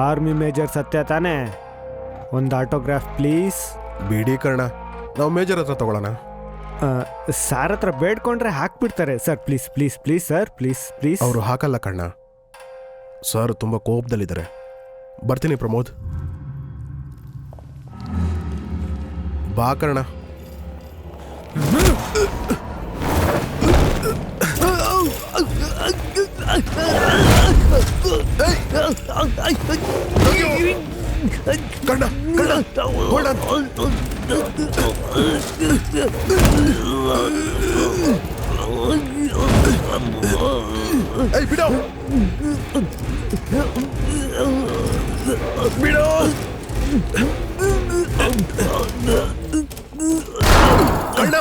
ಆರ್ಮಿ ಮೇಜರ್ ಸತ್ಯ ತಾನೇ. ಒಂದು ಆಟೋಗ್ರಾಫ್ ಪ್ಲೀಸ್. ಬಿಡಿ ಕರ್ಣ, ನಾವು ಮೇಜರ್ ಹತ್ರ ತಗೊಳ್ಳೋಣ. ಸಾರ್ ಹತ್ರ ಬೇಡ್ಕೊಂಡ್ರೆ ಹಾಕ್ಬಿಡ್ತಾರೆ sir. Please please please sir, please please. ಅವರು ಹಾಕಲ್ಲ ಕಣ್ಣ, ಸರ್ ತುಂಬ ಕೋಪದಲ್ಲಿದ್ದಾರೆ. ಬರ್ತೀನಿ ಪ್ರಮೋದ್. ಬಾ ಕರ್ಣ. ಕಣ್ಣ hold on. ಏಯ್ ಬಿಡೋ ಬಿಡೋ ಕಣ್ಣ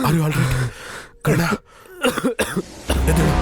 Are you all right? ಕಣ್ಣ ಎದ್ದೇಳು.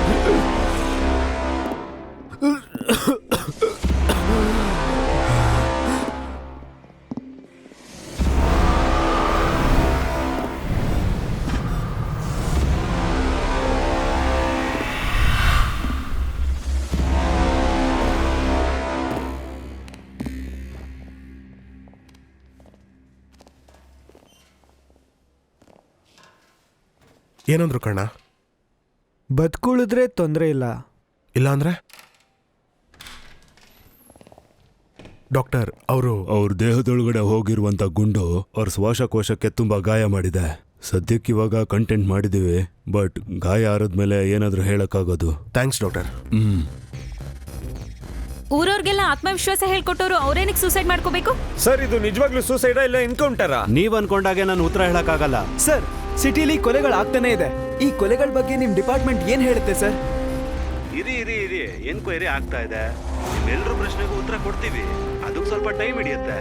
ಏನಂದ್ರು ಕಣ್ಣ? ಬದುಕುಳಿದ್ರೆ ತೊಂದರೆ ಇಲ್ಲ. ಇಲ್ಲ ಅಂದ್ರೆ ಡಾಕ್ಟರ್ ಅವರು ಅವ್ರ ದೇಹದೊಳಗಡೆ ಹೋಗಿರುವಂತ ಗುಂಡು ಅವ್ರ ಶ್ವಾಸಕೋಶಕ್ಕೆ ತುಂಬಾ ಗಾಯ ಮಾಡಿದೆ. ಸದ್ಯಕ್ಕೆ ಇವಾಗ ಕಂಟೆಂಟ್ ಮಾಡಿದೀವಿ, ಬಟ್ ಗಾಯ ಆರದ್ಮೇಲೆ ಏನಾದ್ರೂ ಹೇಳಕ್ಕಾಗೋದು. Thanks doctor. ಊರವ್ರಿಗೆಲ್ಲ ಆತ್ಮವಿಶ್ವಾಸ ಹೇಳ್ಕೊಟ್ಟವ್ರು ಅವ್ರೇನಕ್ಕೆ ಸೂಸೈಡ್ ಮಾಡ್ಕೋಬೇಕು? ಸರ್ ಇದು ನಿಜವಾಗ್ಲೂ ಸೂಸೈಡಾ ಇಲ್ಲ ಎನ್ಕೌಂಟರಾ? ನೀವ್ ಅನ್ಕೊಂಡಾಗೆ ನಾನು ಉತ್ತರ ಹೇಳಕ್ಕಾಗಲ್ಲ. ಸರ್, ಸಿಟಿಲಿ ಕೊಲೆಗಳು ಆಗ್ತಾನೆ ಇದೆ. ಈ ಕೊಲೆಗಳ ಬಗ್ಗೆ ನಿಮ್ ಡಿಪಾರ್ಟ್ಮೆಂಟ್ ಏನ್ ಹೇಳುತ್ತೆ ಸರ್? ಇರಿ ಎನ್ಕ್ವೈರಿ ಆಗ್ತಾ ಇದೆ. ನಿಮ್ಮೆಲ್ಲರೂ ಪ್ರಶ್ನೆಗೂ ಉತ್ತರ ಕೊಡ್ತೀವಿ. ಅದಕ್ಕೆ ಸ್ವಲ್ಪ ಟೈಮ್ ಹಿಡಿಯುತ್ತೆ.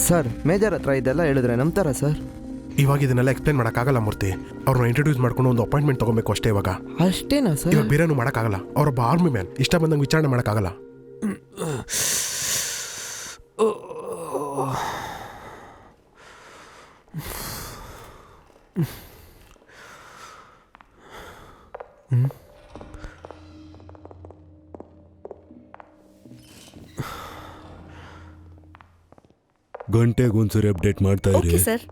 ಸರ್, ಮೇಜರ್ ಹತ್ರ ಇದೆಲ್ಲ ಹೇಳಿದ್ರೆ ನಂಬ್ತಾರ ಸರ್? ಇವಾಗ ಇದನ್ನೆಲ್ಲ ಎಕ್ಸ್ಪ್ಲೇನ್ ಮಾಡೋಕ್ಕಾಗಲ್ಲ ಮೂರ್ತಿ. ಅವ್ರನ್ನ ಇಂಟ್ರೊಡ್ಯೂಸ್ ಮಾಡ್ಕೊಂಡು ಒಂದು ಅಪಾಯಿಂಟ್ಮೆಂಟ್ ತಗೋಬೇಕು ಅಷ್ಟೇ. ಇವಾಗ ಅಷ್ಟೇನಾ ಸರ್? ಇವಾಗ ಬೇರೆನೂ ಮಾಡೋಕ್ಕಾಗಲ್ಲ. ಅವರೊಬ್ಬ ಆರ್ಮಿ ಮ್ಯಾನ್, ಇಷ್ಟ ಬಂದಂಗೆ ವಿಚಾರಣೆ ಮಾಡೋಕ್ಕಾಗಲ್ಲ. ಗಂಟೆಗೊಂದ್ಸರಿ ಅಪ್ಡೇಟ್ ಮಾಡ್ತಾ ಇರಿ. Okay sir.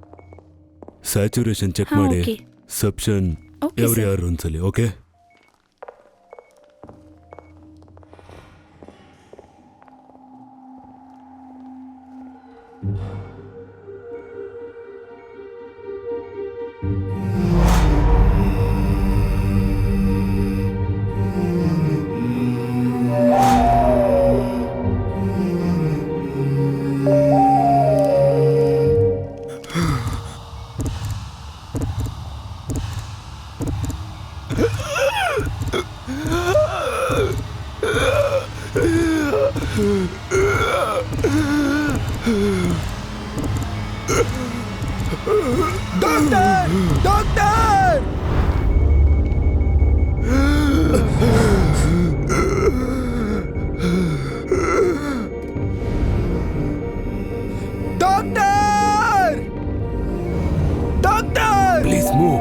ಸ್ಯಾಚುರೇಷನ್ ಚೆಕ್ ಹಾ, ಮಾಡಿ. ಓಕೆ. ಸಬ್ಷನ್ ಓಕೆ ಎವ್ರಿ ಸರ್. ಅವರ್ ಒಂದ್ಸಲಿ. Okay. Doctor! Doctor! Doctor! Doctor! Please move.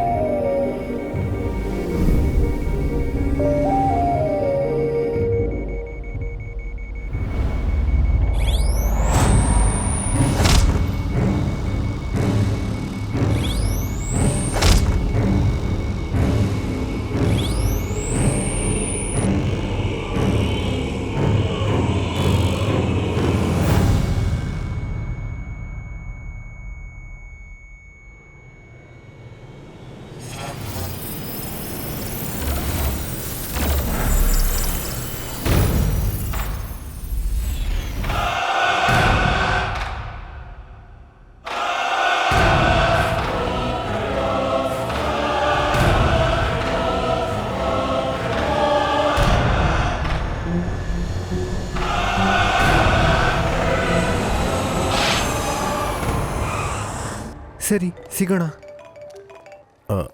ಸರಿ, ಸಿಗೋಣ.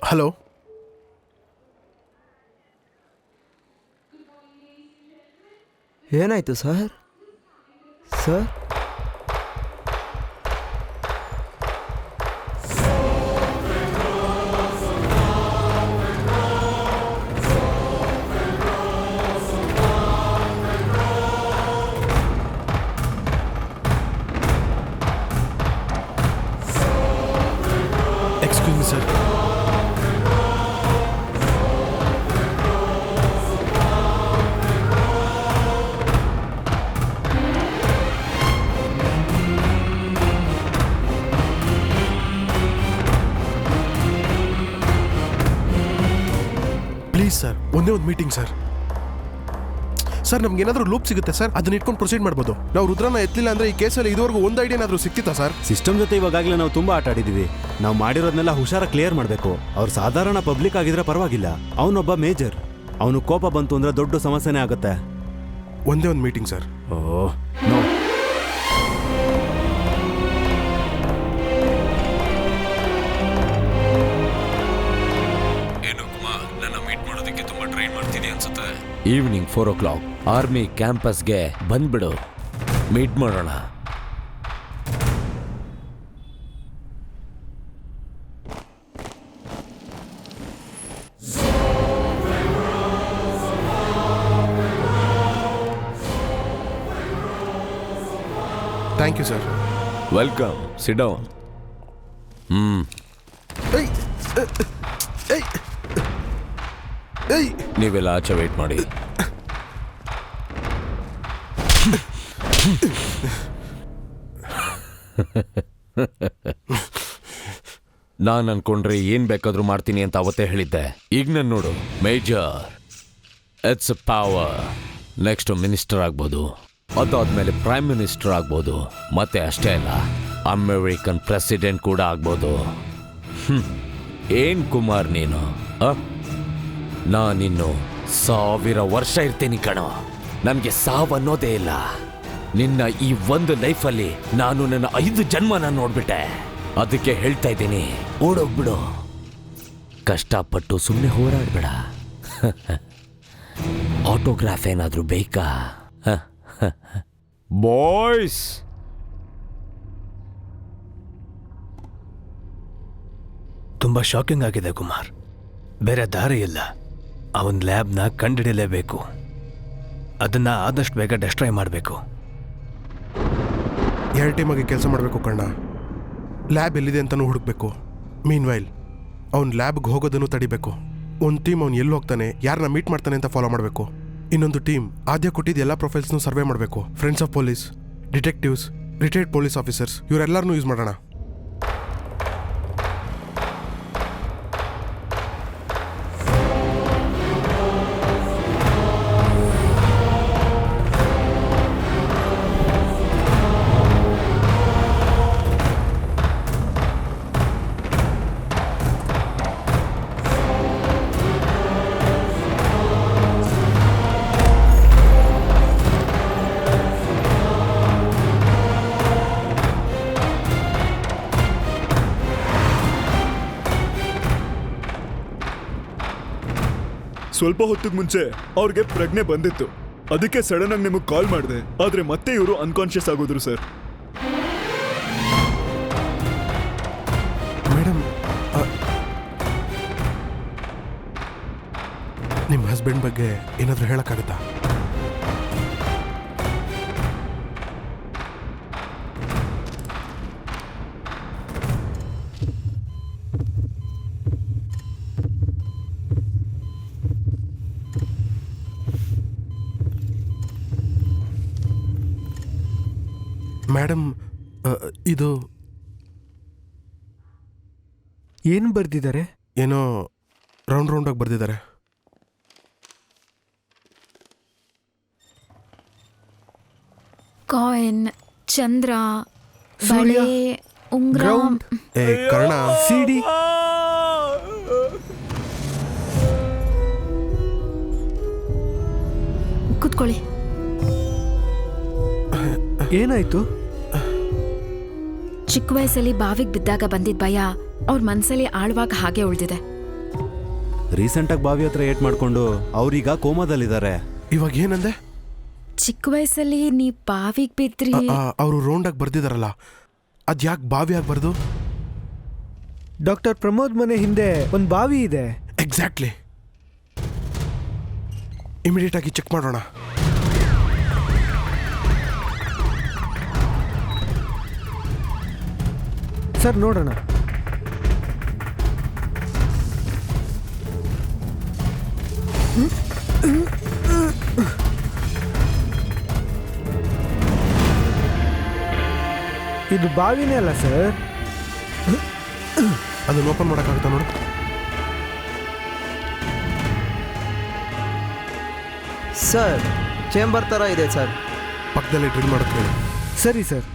ಹಲೋ, ಏನಾಯ್ತು sir? Sir, excuse me sir. ಒಂದು ಮೀಟಿಂಗ್ ಸರ್. ಸರ್ ನಮ್ಗೆ ಏನಾದರೂ ಲೂಪ್ ಸಿಗುತ್ತೆ ಸರ್, ಅದನ್ನ ಇಟ್ಕೊಂಡು ಪ್ರೊಸೀಡ್ ಮಾಡ್ಬೋದು. ನಾವು ರುದ್ರನ ಎತ್ತಲಿಲ್ಲ ಅಂದ್ರೆ ಈ ಕೇಸಲ್ಲಿ ಇದುವರೆಗೂ ಒಂದು ಐಡಿಯಾ ಏನಾದರೂ ಸಿಕ್ತಿತ್ತಾ ಸರ್? ಸಿಸ್ಟಮ್ ಜೊತೆ ಇವಾಗಲೇ ನಾವು ತುಂಬ ಆಟ ಆಡಿದ್ದೀವಿ. ನಾವು ಮಾಡಿರೋದನ್ನೆಲ್ಲ ಹುಷಾರ ಕ್ಲಿಯರ್ ಮಾಡಬೇಕು. ಅವ್ರು ಸಾಧಾರಣ ಪಬ್ಲಿಕ್ ಆಗಿದ್ರೆ ಪರವಾಗಿಲ್ಲ, ಅವನೊಬ್ಬ ಮೇಜರ್. ಅವನು ಕೋಪ ಬಂತು ಅಂದ್ರೆ ದೊಡ್ಡ ಸಮಸ್ಯೆನೇ ಆಗುತ್ತೆ. ಒಂದೇ ಒಂದು meeting sir. Oh no. Evening 4 o'clock army ಕ್ಯಾಂಪಸ್ಗೆ ಬಂದ್ಬಿಡು, ಮೀಟ್ ಮಾಡೋಣ. Thank you sir. Welcome, sit down. ನೀವೆಲ್ಲ ಆಚೆ ವೇಟ್ ಮಾಡಿ. ನಾನು ಅನ್ಕೊಂಡ್ರೆ ಏನ್ ಬೇಕಾದ್ರೂ ಮಾಡ್ತೀನಿ ಅಂತ ಅವತ್ತೇ ಹೇಳಿದ್ದೆ. ಈಗ ನಾನು ನೋಡು, major, it's power. Next minister ಆಗ್ಬೋದು, ಅದಾದ್ಮೇಲೆ ಪ್ರೈಮ್ ಮಿನಿಸ್ಟರ್ ಆಗ್ಬೋದು, ಮತ್ತೆ ಅಷ್ಟೇ ಅಲ್ಲ ಅಮೆರಿಕನ್ ಪ್ರೆಸಿಡೆಂಟ್ ಕೂಡ ಆಗ್ಬೋದು. ಏನ್ ಕುಮಾರ್ ನೀನು, ನಾನಿನ್ನು 1000 ವರ್ಷ ಇರ್ತೀನಿ ಕಣೋ. ನನಗೆ ಸಾವನ್ನೋದೇ ಇಲ್ಲ. ನಿನ್ನ ಈ ಒಂದು ಲೈಫಲ್ಲಿ ನಾನು ನನ್ನ 5 ಜನ್ಮನ ನೋಡ್ಬಿಟ್ಟೆ. ಅದಕ್ಕೆ ಹೇಳ್ತಾ ಇದ್ದೀನಿ, ಓಡೋಗ್ಬಿಡು. ಕಷ್ಟಪಟ್ಟು ಸುಮ್ಮನೆ ಹೋರಾಡ್ಬೇಡ. ಆಟೋಗ್ರಾಫ್ ಏನಾದರೂ ಬೇಕಾ ಬಾಯ್ಸ್? ತುಂಬ ಶಾಕಿಂಗ್ ಆಗಿದೆ ಕುಮಾರ್. ಬೇರೆ ದಾರಿ ಇಲ್ಲ. ಅವನ ಲ್ಯಾಬ್ನ ಕಂಡುಹಿಡಿಯಲೇಬೇಕು. ಅದನ್ನ ಆದಷ್ಟು ಬೇಗ ಡೆಸ್ಟ್ರಾಯ್ ಮಾಡಬೇಕು. 2 ಟೀಮಾಗಿ ಕೆಲಸ ಮಾಡಬೇಕು ಕಣ್ಣ. ಲ್ಯಾಬ್ ಎಲ್ಲಿದೆ ಅಂತಲೂ ಹುಡುಕ್ಬೇಕು. ಮೀನ್ ವೈಲ್ ಅವ್ನು ಲ್ಯಾಬ್ಗೆ ಹೋಗೋದನ್ನು ತಡಿಬೇಕು. ಒಂದು ಟೀಮ್ ಅವ್ನು ಎಲ್ಲಿ ಹೋಗ್ತಾನೆ, ಯಾರನ್ನ ಮೀಟ್ ಮಾಡ್ತಾನೆ ಅಂತ ಫಾಲೋ ಮಾಡಬೇಕು. ಇನ್ನೊಂದು ಟೀಮ್ ಆದ್ಯ ಕೊಟ್ಟಿದ್ದು ಎಲ್ಲ ಪ್ರೊಫೈಲ್ಸ್ನೂ ಸರ್ವೆ ಮಾಡಬೇಕು. Friends of police, detectives, retired police officers, ಇವರೆಲ್ಲರನ್ನೂ ಯೂಸ್ ಮಾಡೋಣ. ಸ್ವಲ್ಪ ಹೊತ್ತಿಗೆ ಮುಂಚೆ ಅವ್ರಿಗೆ ಪ್ರಜ್ಞೆ ಬಂದಿತ್ತು. ಅದಕ್ಕೆ ಸಡನ್ ಆಗಿ ನಿಮಗೆ ಕಾಲ್ ಮಾಡಿದೆ. ಆದ್ರೆ ಮತ್ತೆ ಇವರು ಅನ್ಕಾನ್ಶಿಯಸ್ ಆಗೋದ್ರು ಸರ್. ಮೇಡಮ್, ನಿಮ್ಮ ಹಸ್ಬೆಂಡ್ ಬಗ್ಗೆ ಏನಾದರೂ ಹೇಳಕ್ಕಾಗತ್ತಾ? ಮೇಡಮ್, ಇದು ಏನು ಬರ್ದಿದ್ದಾರೆ? ಏನೋ ರೌಂಡಾಗಿ ಬರ್ದಿದ್ದಾರೆ. ಕಾಯಿನ್, ಚಂದ್ರ, ಸೂರ್ಯ, ಬಳೆ, ಉಂಗ್ರ. ಗ್ರೌಂಡ್, ಕರ್ಣ, ಸಿಡಿ. ಕೂತ್ಕೊಳ್ಳಿ. ಏನಾಯ್ತು? ಚಿಕ್ಕ ವಯಸ್ಸಲ್ಲಿ ಬಾವಿಗೆ ಬಿದ್ದಾಗ ಬಂದಿದ್ದ ಭಯ ಅವ್ರ ಮನ್ಸಲ್ಲಿ ಆಳ್ವಾಗ ಹಾಗೆ ಉಳಿದಿದೆ. ರೀಸೆಂಟಾಗಿ ಬಾವಿ ಹತ್ರ ಏಟ್ ಮಾಡ್ಕೊಂಡು ಅವ್ರೀಗ ಕೋಮಾದಲ್ಲಿದ್ದಾರೆ. ಇವಾಗ ಏನಂದೆ? ಚಿಕ್ಕ ವಯಸ್ಸಲ್ಲಿ ನೀ ಬಾವಿಗೆ ಬಿದ್ರಿ. ಅವರು ರೌಂಡಾಗಿ ಬರ್ದಿದಾರಲ್ಲ, ಅದು ಯಾಕೆ ಬಾವಿ ಆಗ್ಬಾರ್ದು? ಡಾಕ್ಟರ್ ಪ್ರಮೋದ್ ಮನೆ ಹಿಂದೆ ಒಂದು ಬಾವಿ ಇದೆ. ಎಕ್ಸಾಕ್ಟ್ಲಿ. ಇಮಿಡಿಯೇಟ್ ಆಗಿ ಚೆಕ್ ಮಾಡೋಣ. ಸರ್ ನೋಡೋಣ. ಇದು ಬಾವಿನೇ ಅಲ್ಲ ಸರ್. ಅದನ್ನು ಓಪನ್ ಮಾಡೋಕ್ಕಾಗುತ್ತಾ ನೋಡು. ಸರ್ ಚೇಂಬರ್ ಥರ ಇದೆ ಸರ್. ಪಕ್ಕದಲ್ಲೇ ಡ್ರಿಲ್ ಮಾಡೋಕ್ಕೆ ಹೇಳಿ. ಸರಿ sir.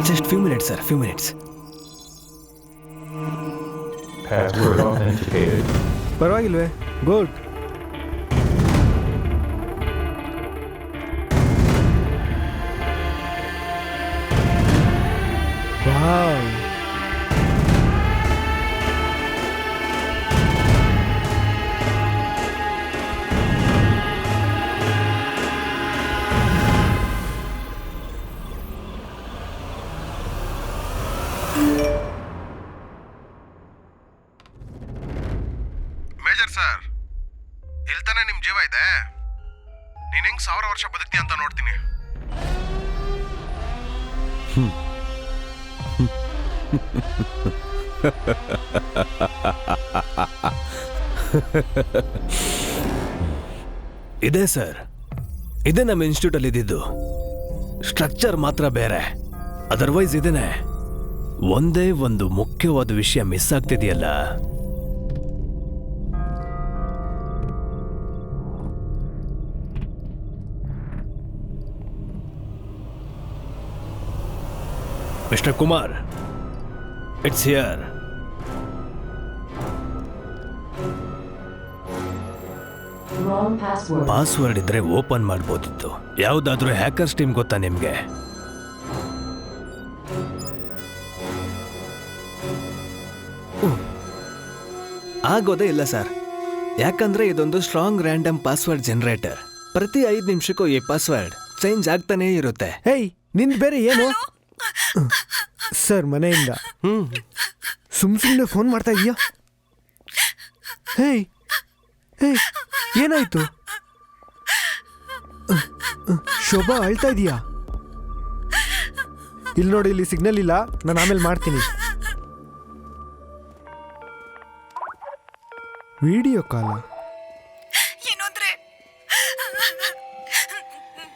Just few minutes sir, few minutes. Password authenticated. ಪರವಾಗಿಲ್ವೇ? ಗುಡ್. ವಾವ್. ಮೇಜರ್ ಸರ್, ಇಲ್ಲಿ ತಾನೇ ನಿಮ್ಮ ಜೀವ ಇದೆ. ನೀನು ಹೆಂಗೆ 1000 ವರ್ಷ ಬದುಕ್ತಿ ಅಂತ ನೋಡ್ತೀನಿ. ಇದೆ ಸರ್, ಇದೇ ನಮ್ಮ ಇನ್ಸ್ಟಿಟ್ಯೂಟಲ್ಲಿ ಇದ್ದಿದ್ದು. ಸ್ಟ್ರಕ್ಚರ್ ಮಾತ್ರ ಬೇರೆ, ಅದರ್ವೈಸ್ ಇದೇನೆ. ಒಂದೇ ಒಂದು ಮುಖ್ಯವಾದ ವಿಷಯ ಮಿಸ್ ಆಗ್ತಿದೆಯಲ್ಲ. Mister Kumar, it's here. Wrong password. Password ಇದ್ರೆ ಓಪನ್ ಮಾಡ್ಬೋದಿತ್ತು. ಯಾವುದಾದ್ರೂ ಹ್ಯಾಕರ್ಸ್ ಟೀಮ್ ಗೊತ್ತಾ ನಿಮ್ಗೆ? ಆಗೋದೇ ಇಲ್ಲ ಸರ್, ಯಾಕಂದ್ರೆ ಇದೊಂದು ಸ್ಟ್ರಾಂಗ್ ರ್ಯಾಂಡಮ್ ಪಾಸ್ವರ್ಡ್ ಜನರೇಟರ್. ಪ್ರತಿ 5 ನಿಮಿಷಕ್ಕೂ ಈ ಪಾಸ್ವರ್ಡ್ ಚೇಂಜ್ ಆಗ್ತಾನೇ ಇರುತ್ತೆ. ಹೇಯ್, ನಿಂದು ಬೇರೆ ಏನು? ಸರ್, ಮನೆಯಿಂದ ಸುಮ್ಮನೆ ಫೋನ್ ಮಾಡ್ತಾ ಇದೀಯಾ? ಹೇಯ್ ಹೇಯ್, ಏನಾಯ್ತು? ಶೋಭಾ, ಅಳ್ತಾ ಇದೀಯಾ? ಇಲ್ಲಿ ನೋಡಿ, ಇಲ್ಲಿ ಸಿಗ್ನಲ್ ಇಲ್ಲ. ನಾನು ಆಮೇಲೆ ಮಾಡ್ತೀನಿ. ವಿಡಿಯೋ ಕಾಲ? ಏನು ಅಂದ್ರೆ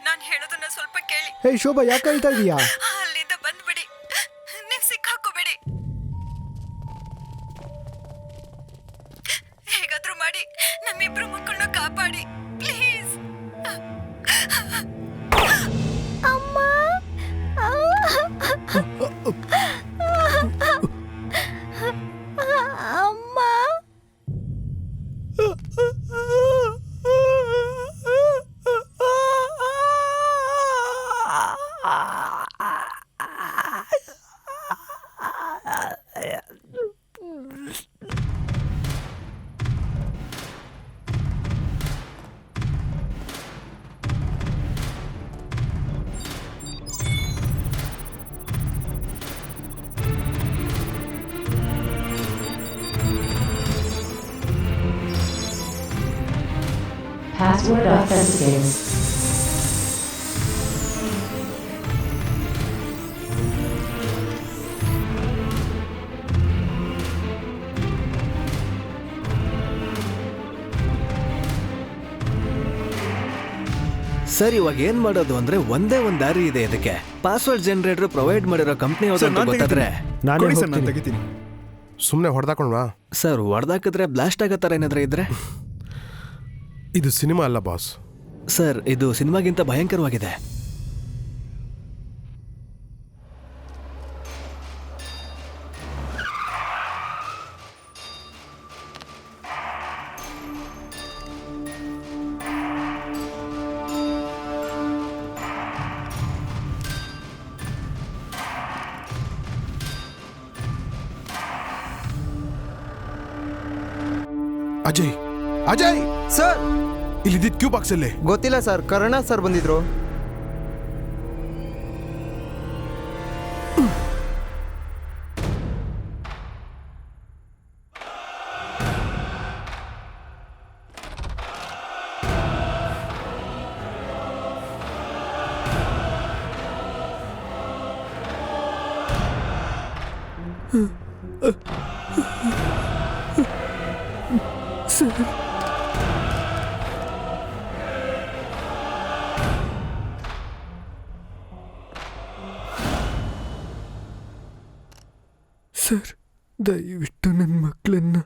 ನಾನು ಹೇಳೋದನ್ನ ಸ್ವಲ್ಪ ಕೇಳಿ. ಹೇಯ್ ಶೋಭಾ, ಯಾಕೆ ಅಳ್ತಾ ಇದೀಯಾ? ಅಲ್ಲಿಂದ ಬಂದ್ಬಿಡಿ, ನೀವು ಸಿಕ್ಕಾಕೋಬೇಡಿ. ಹೇಗಾದ್ರೂ ಮಾಡಿ ನಮ್ಮಿಬ್ರು ಮಕ್ಕಳನ್ನ ಕಾಪಾಡಿ ಪ್ಲೀಸ್. ಅಮ್ಮ ಅಮ್ಮ Password authenticated. ಸರ್, ಇವಾಗ ಏನ್ ಮಾಡೋದು ಅಂದ್ರೆ ಒಂದೇ ಒಂದು ದಾರಿ ಇದೆ ಇದಕ್ಕೆ. ಪಾಸ್ವರ್ಡ್ ಜನರೇಟರ್ ಪ್ರೊವೈಡ್ ಮಾಡಿರೋ ಕಂಪ್ನಿ ಅಂತ ಗೊತ್ತಾದ್ರೆ ನಾನೇ ಸರ್, ನಾನು ಹೋಗ್ತೀನಿ. ತೆಗಿತೀನಿ. ಸುಮ್ಮನೆ ಹೊಡೆದಾಕೊಂಡ್ವಾ? ಸರ್, ಹೊಡೆದಾಕಿದ್ರೆ ಬ್ಲಾಸ್ಟ್ ಆಗೋ ಥರ ಏನಾದ್ರೂ ಇದ್ರೆ? ಇದು ಸಿನಿಮಾ ಅಲ್ಲ ಬಾಸ್. ಸರ್, ಇದು ಸಿನಿಮಾಗಿಂತ ಭಯಂಕರವಾಗಿದೆ. ಅಜಯ್, ಅಜಯ್ ಸರ್, ಇಲ್ಲಿದ್ದ ಕ್ಯೂ ಬಾಕ್ಸ್ ಅಲ್ಲಿ ಗೊತ್ತಿಲ್ಲ ಸರ್, ಕರುಣಾ ಸರ್ ಬಂದಿದ್ರು. ಸರ್ ಸರ್ ದಯವಿಟ್ಟು ನನ್ನ ಮಕ್ಕಳನ್ನ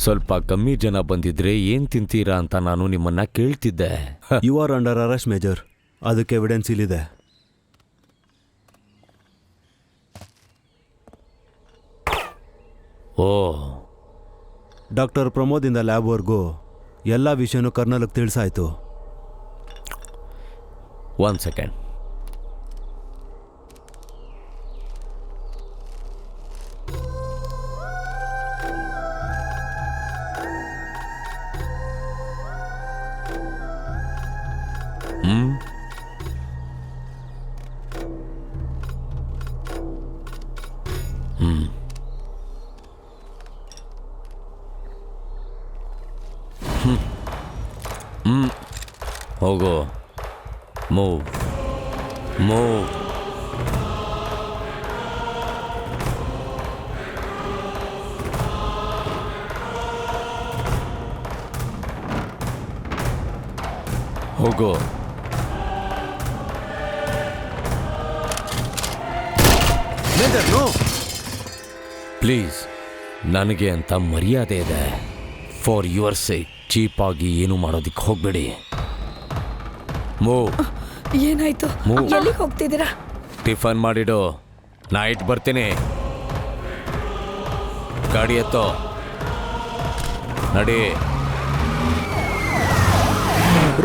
ಸ್ವಲ್ಪ ಕಮ್ಮಿ ಜನ ಬಂದಿದ್ರೆ ಏನ್ ತಿಂತೀರಾ ಅಂತ ನಾನು ನಿಮ್ಮನ್ನ ಕೇಳ್ತಿದ್ದೆ. You are under arrest major. ಅದಕ್ಕೆ ಎವಿಡೆನ್ಸ್ ಇಲ್ಲಿದೆ. ಓ, ಡಾಕ್ಟರ್ ಪ್ರಮೋದಿಂದ ಲ್ಯಾಬ್ವರೆಗೂ ಎಲ್ಲ ವಿಷಯನೂ ಕರ್ನಲ್ಗೆ ತಿಳಿಸಾಯ್ತು. 1 ಸೆಕೆಂಡ್. ಹೋಗೋ. Move move. ಹೋಗೋ. ಪ್ಲೀಸ್, ನನಗೆ ಅಂತ ಮರ್ಯಾದೆ ಇದೆ. ಫಾರ್ ಯುವರ್ ಸೇಕ್ ಚೀಪಾಗಿ ಏನು ಮಾಡೋದಿಕ್ಕೆ ಹೋಗ್ಬೇಡಿ. ಮೂವ್. ಏನಾಯ್ತು? ಎಲ್ಲಿಗೆ ಹೋಗ್ತಿದ್ದೀರಾ? ಟಿಫನ್ ಮಾಡಿಡು, ನೈಟ್ ಬರ್ತೀನಿ. ಗಾಡಿ ಎತ್ತೋ, ನಡಿ.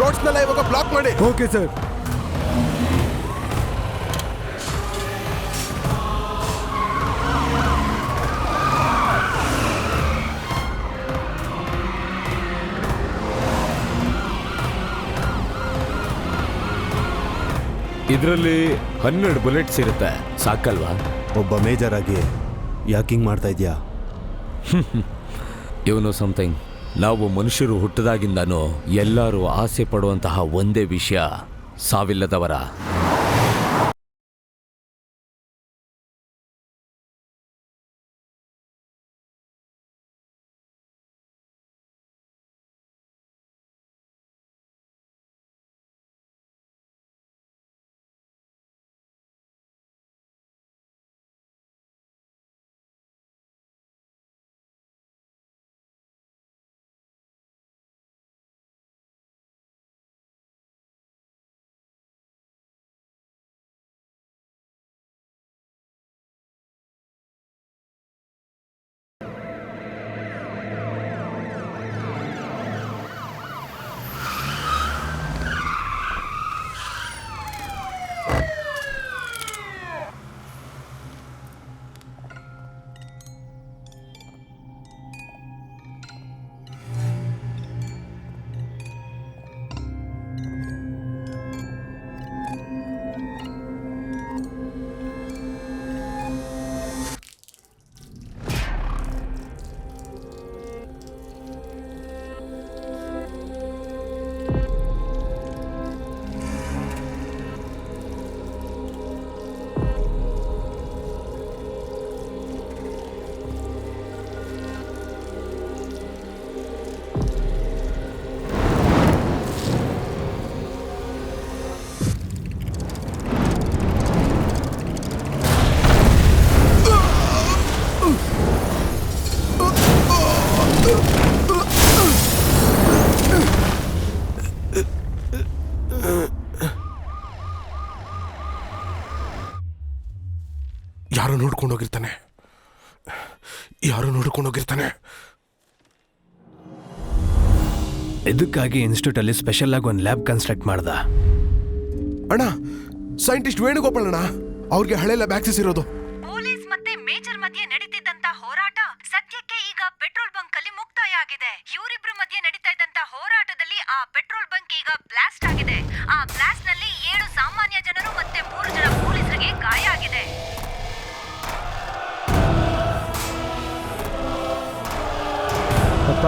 ರೋಡ್ಸ್ನೆಲ್ಲ ಇವಾಗ ಬ್ಲಾಕ್ ಮಾಡಿ. Okay sir. ಇದರಲ್ಲಿ 12 ಬುಲೆಟ್ಸ್ ಇರುತ್ತೆ, ಸಾಕಲ್ವಾ? ಒಬ್ಬ ಮೇಜರ್ ಆಗಿ ಯಾಕಿಂಗ್ ಮಾಡ್ತಾ ಇದೆಯಾ? ಇವನು ಸಮಥಿಂಗ್. ನಾವು ಮನುಷ್ಯರು ಹುಟ್ಟದಾಗಿಂದನೂ ಎಲ್ಲರೂ ಆಸೆ ಪಡುವಂತಹ ಒಂದೇ ವಿಷಯ, ಸಾವಿಲ್ಲದವರ ಯಾರೋ ನೋಡ್ಕೊಂಡೋಗಿರ್ತಾನೆ, ಯಾರೋ ನೋಡ್ಕೊಂಡೋಗಿರ್ತಾನೆ. ಇದಕ್ಕಾಗಿ ಇನ್ಸ್ಟಿಟ್ಯೂಟ್ ಅಲ್ಲಿ ಸ್ಪೆಷಲ್ ಆಗಿ ಒಂದು ಲ್ಯಾಬ್ ಕನ್ಸ್ಟ್ರಕ್ಟ್ ಮಾಡ್ದ. ಅಣ್ಣ, ಸೈಂಟಿಸ್ಟ್ ವೇಣುಗೋಪಾಲ್ ಅಣ್ಣ, ಅವ್ರಿಗೆ ಹಳೆ ಲ್ಯಾಬ್ ಆಕ್ಸೆಸ್ ಇರೋದು. ಪೊಲೀಸ್ ಮತ್ತೆ ಮೇಜರ್ ಮಧ್ಯೆ ನಡೀತಿದ್ದಂತ ಹೋರಾಟ ಸದ್ಯಕ್ಕೆ ಈಗ ಪೆಟ್ರೋಲ್ ಬಂಕ್ ಅಲ್ಲಿ ಮುಕ್ತಾಯ ಆಗಿದೆ. ಇವರಿಬ್ರು ಮಧ್ಯೆ ನಡೀತಾ ಇದ್ದಂತ ಹೋರಾಟದಲ್ಲಿ ಆ ಪೆಟ್ರೋಲ್ ಬಂಕ್ ಈಗ ಬ್ಲಾಸ್ಟ್ ಆಗಿದೆ. ಆ ಬ್ಲಾಸ್ಟ್ ನಲ್ಲಿ 7 ಸಾಮಾನ್ಯ ಜನರು ಮತ್ತೆ 3 ಜನ ಪೊಲೀಸರಿಗೆ ಗಾಯ ಆಗಿದೆ. ಅಪ್ಪ,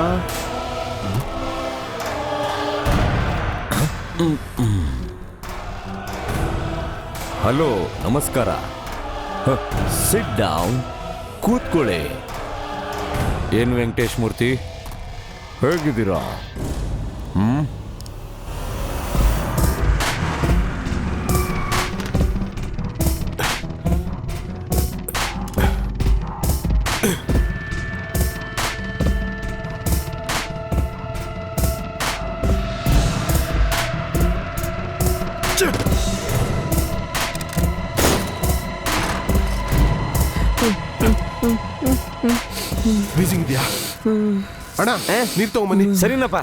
ಹಲೋ, ನಮಸ್ಕಾರ. ಸಿಟ್ ಡೌನ್, ಕೂತ್ಕೊಳ್ಳಿ. ಏನು ವೆಂಕಟೇಶ್ ಮೂರ್ತಿ, ಹೇಗಿದ್ದೀರಾ? ಬೀಸಿಂಗ್ ಇದೆಯಾ ಅಣ್ಣ? ನೀರು ತಗೊಂಬನ್ನಿ. ಸರಿನಪ್ಪ.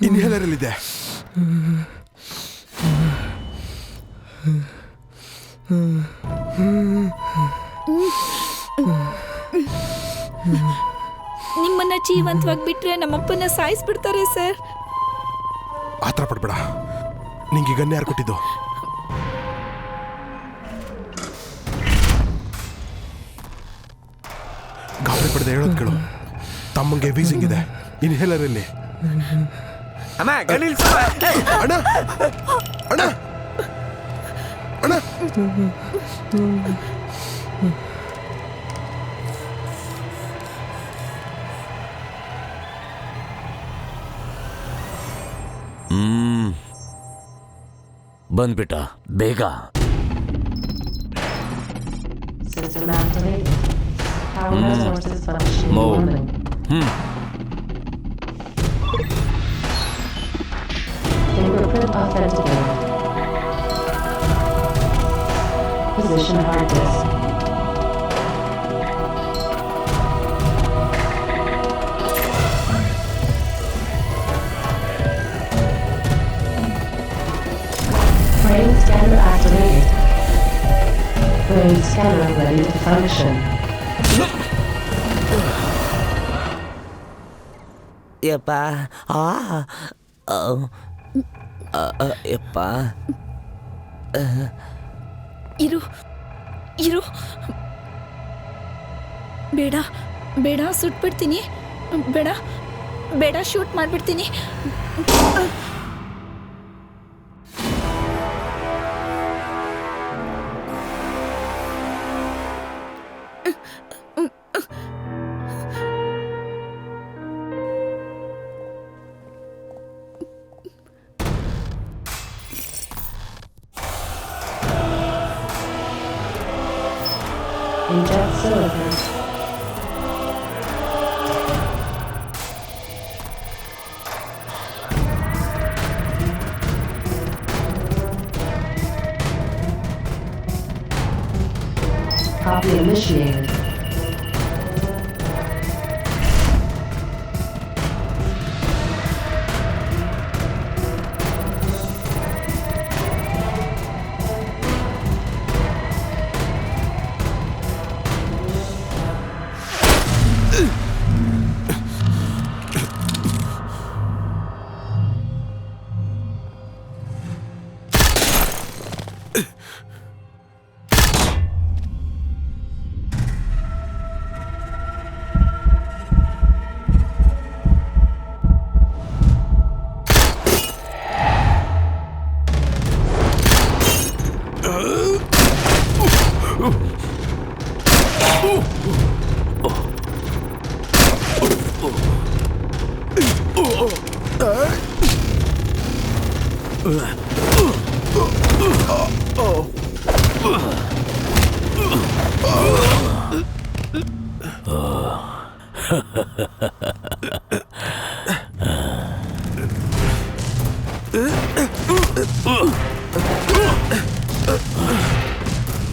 ಇನ್ಹೇಲರ್ ಎಲ್ಲಿದೆ? ನಿಮ್ಮನ್ನ ಜೀವಂತವಾಗಿ ಬಿಟ್ರೆ ನಮ್ಮಪ್ಪನ ಸಾಯಿಸ್ಬಿಡ್ತಾರೆ ಸರ್. ಆತರ ಪಡ್ಬೇಡ. ನಿಂಗೆ ಗನ್ನೆ ಯಾರು ಕೊಟ್ಟಿದ್ದು? ಗಾಬರಿ ಪಡೆದ ಹೇಳೋದು ಕೇಳು. ತಮ್ಮಂಗೆ ವೀಸಿಂಗ್ ಇದೆ, ಇನ್ಹೇಲರ್ ಇಲ್ಲಿ. ಅಣ್ಣ, ಅಣ್ಣ ಅಣ್ಣ ಅಣ್ಣ, ಬಂದ್ಬಿಟ್ಟ ಬೇಗ. System activated. Power resources functioning normally. Fingerprint authenticated. Position hard disk. Brain scanner activated. Brain scanner ready to function. ಯಪ್ಪ, ಯಪ್ಪ, ಇರು ಇರು, ಬೇಡ ಬೇಡ, ಸುಟ್ಬಿಡ್ತೀನಿ. ಬೇಡ ಬೇಡ, ಶೂಟ್ ಮಾಡಿಬಿಡ್ತೀನಿ. Inject silicon. Copy initiated.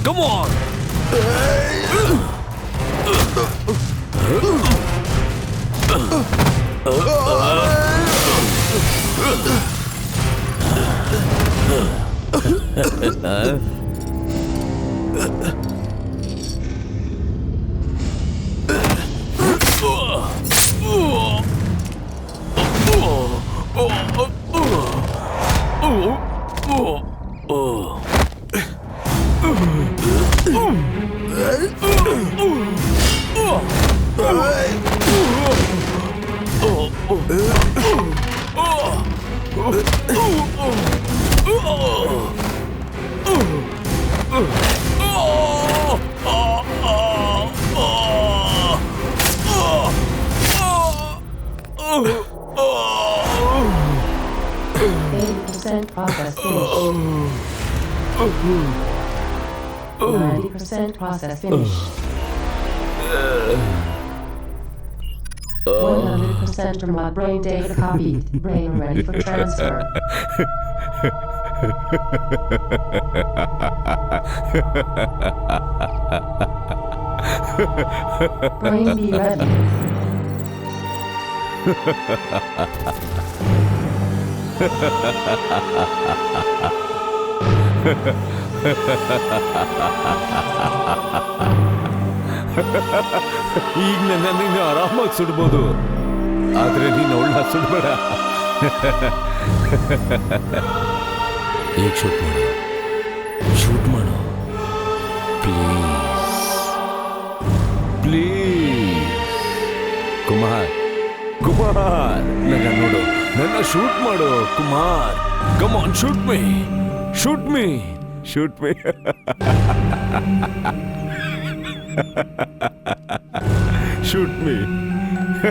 Come on! Process finished. 90% process finished. 100% remote brain data copied. Brain ready for transfer. Brain be ready. ಈಗ ನನ್ನ ಆರಾಮಾಗಿ ಸುಡ್ಬೋದು, ಆದ್ರೆ ನೀನು ಅವಳನ್ನ ಸುಡ್ಬೇಡ. ಈಗ ಶೂಟ್ ಮಾಡು ಪ್ಲೀಸ್. ಕುಮಾರ್ ನನ್ನ ನೋಡು, ನನ್ನ ಶೂಟ್ ಮಾಡು Kumar. Come on, shoot me.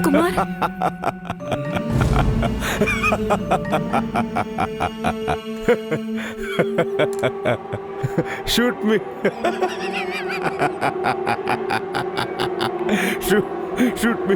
Kumar, Shoot me. Shoot me.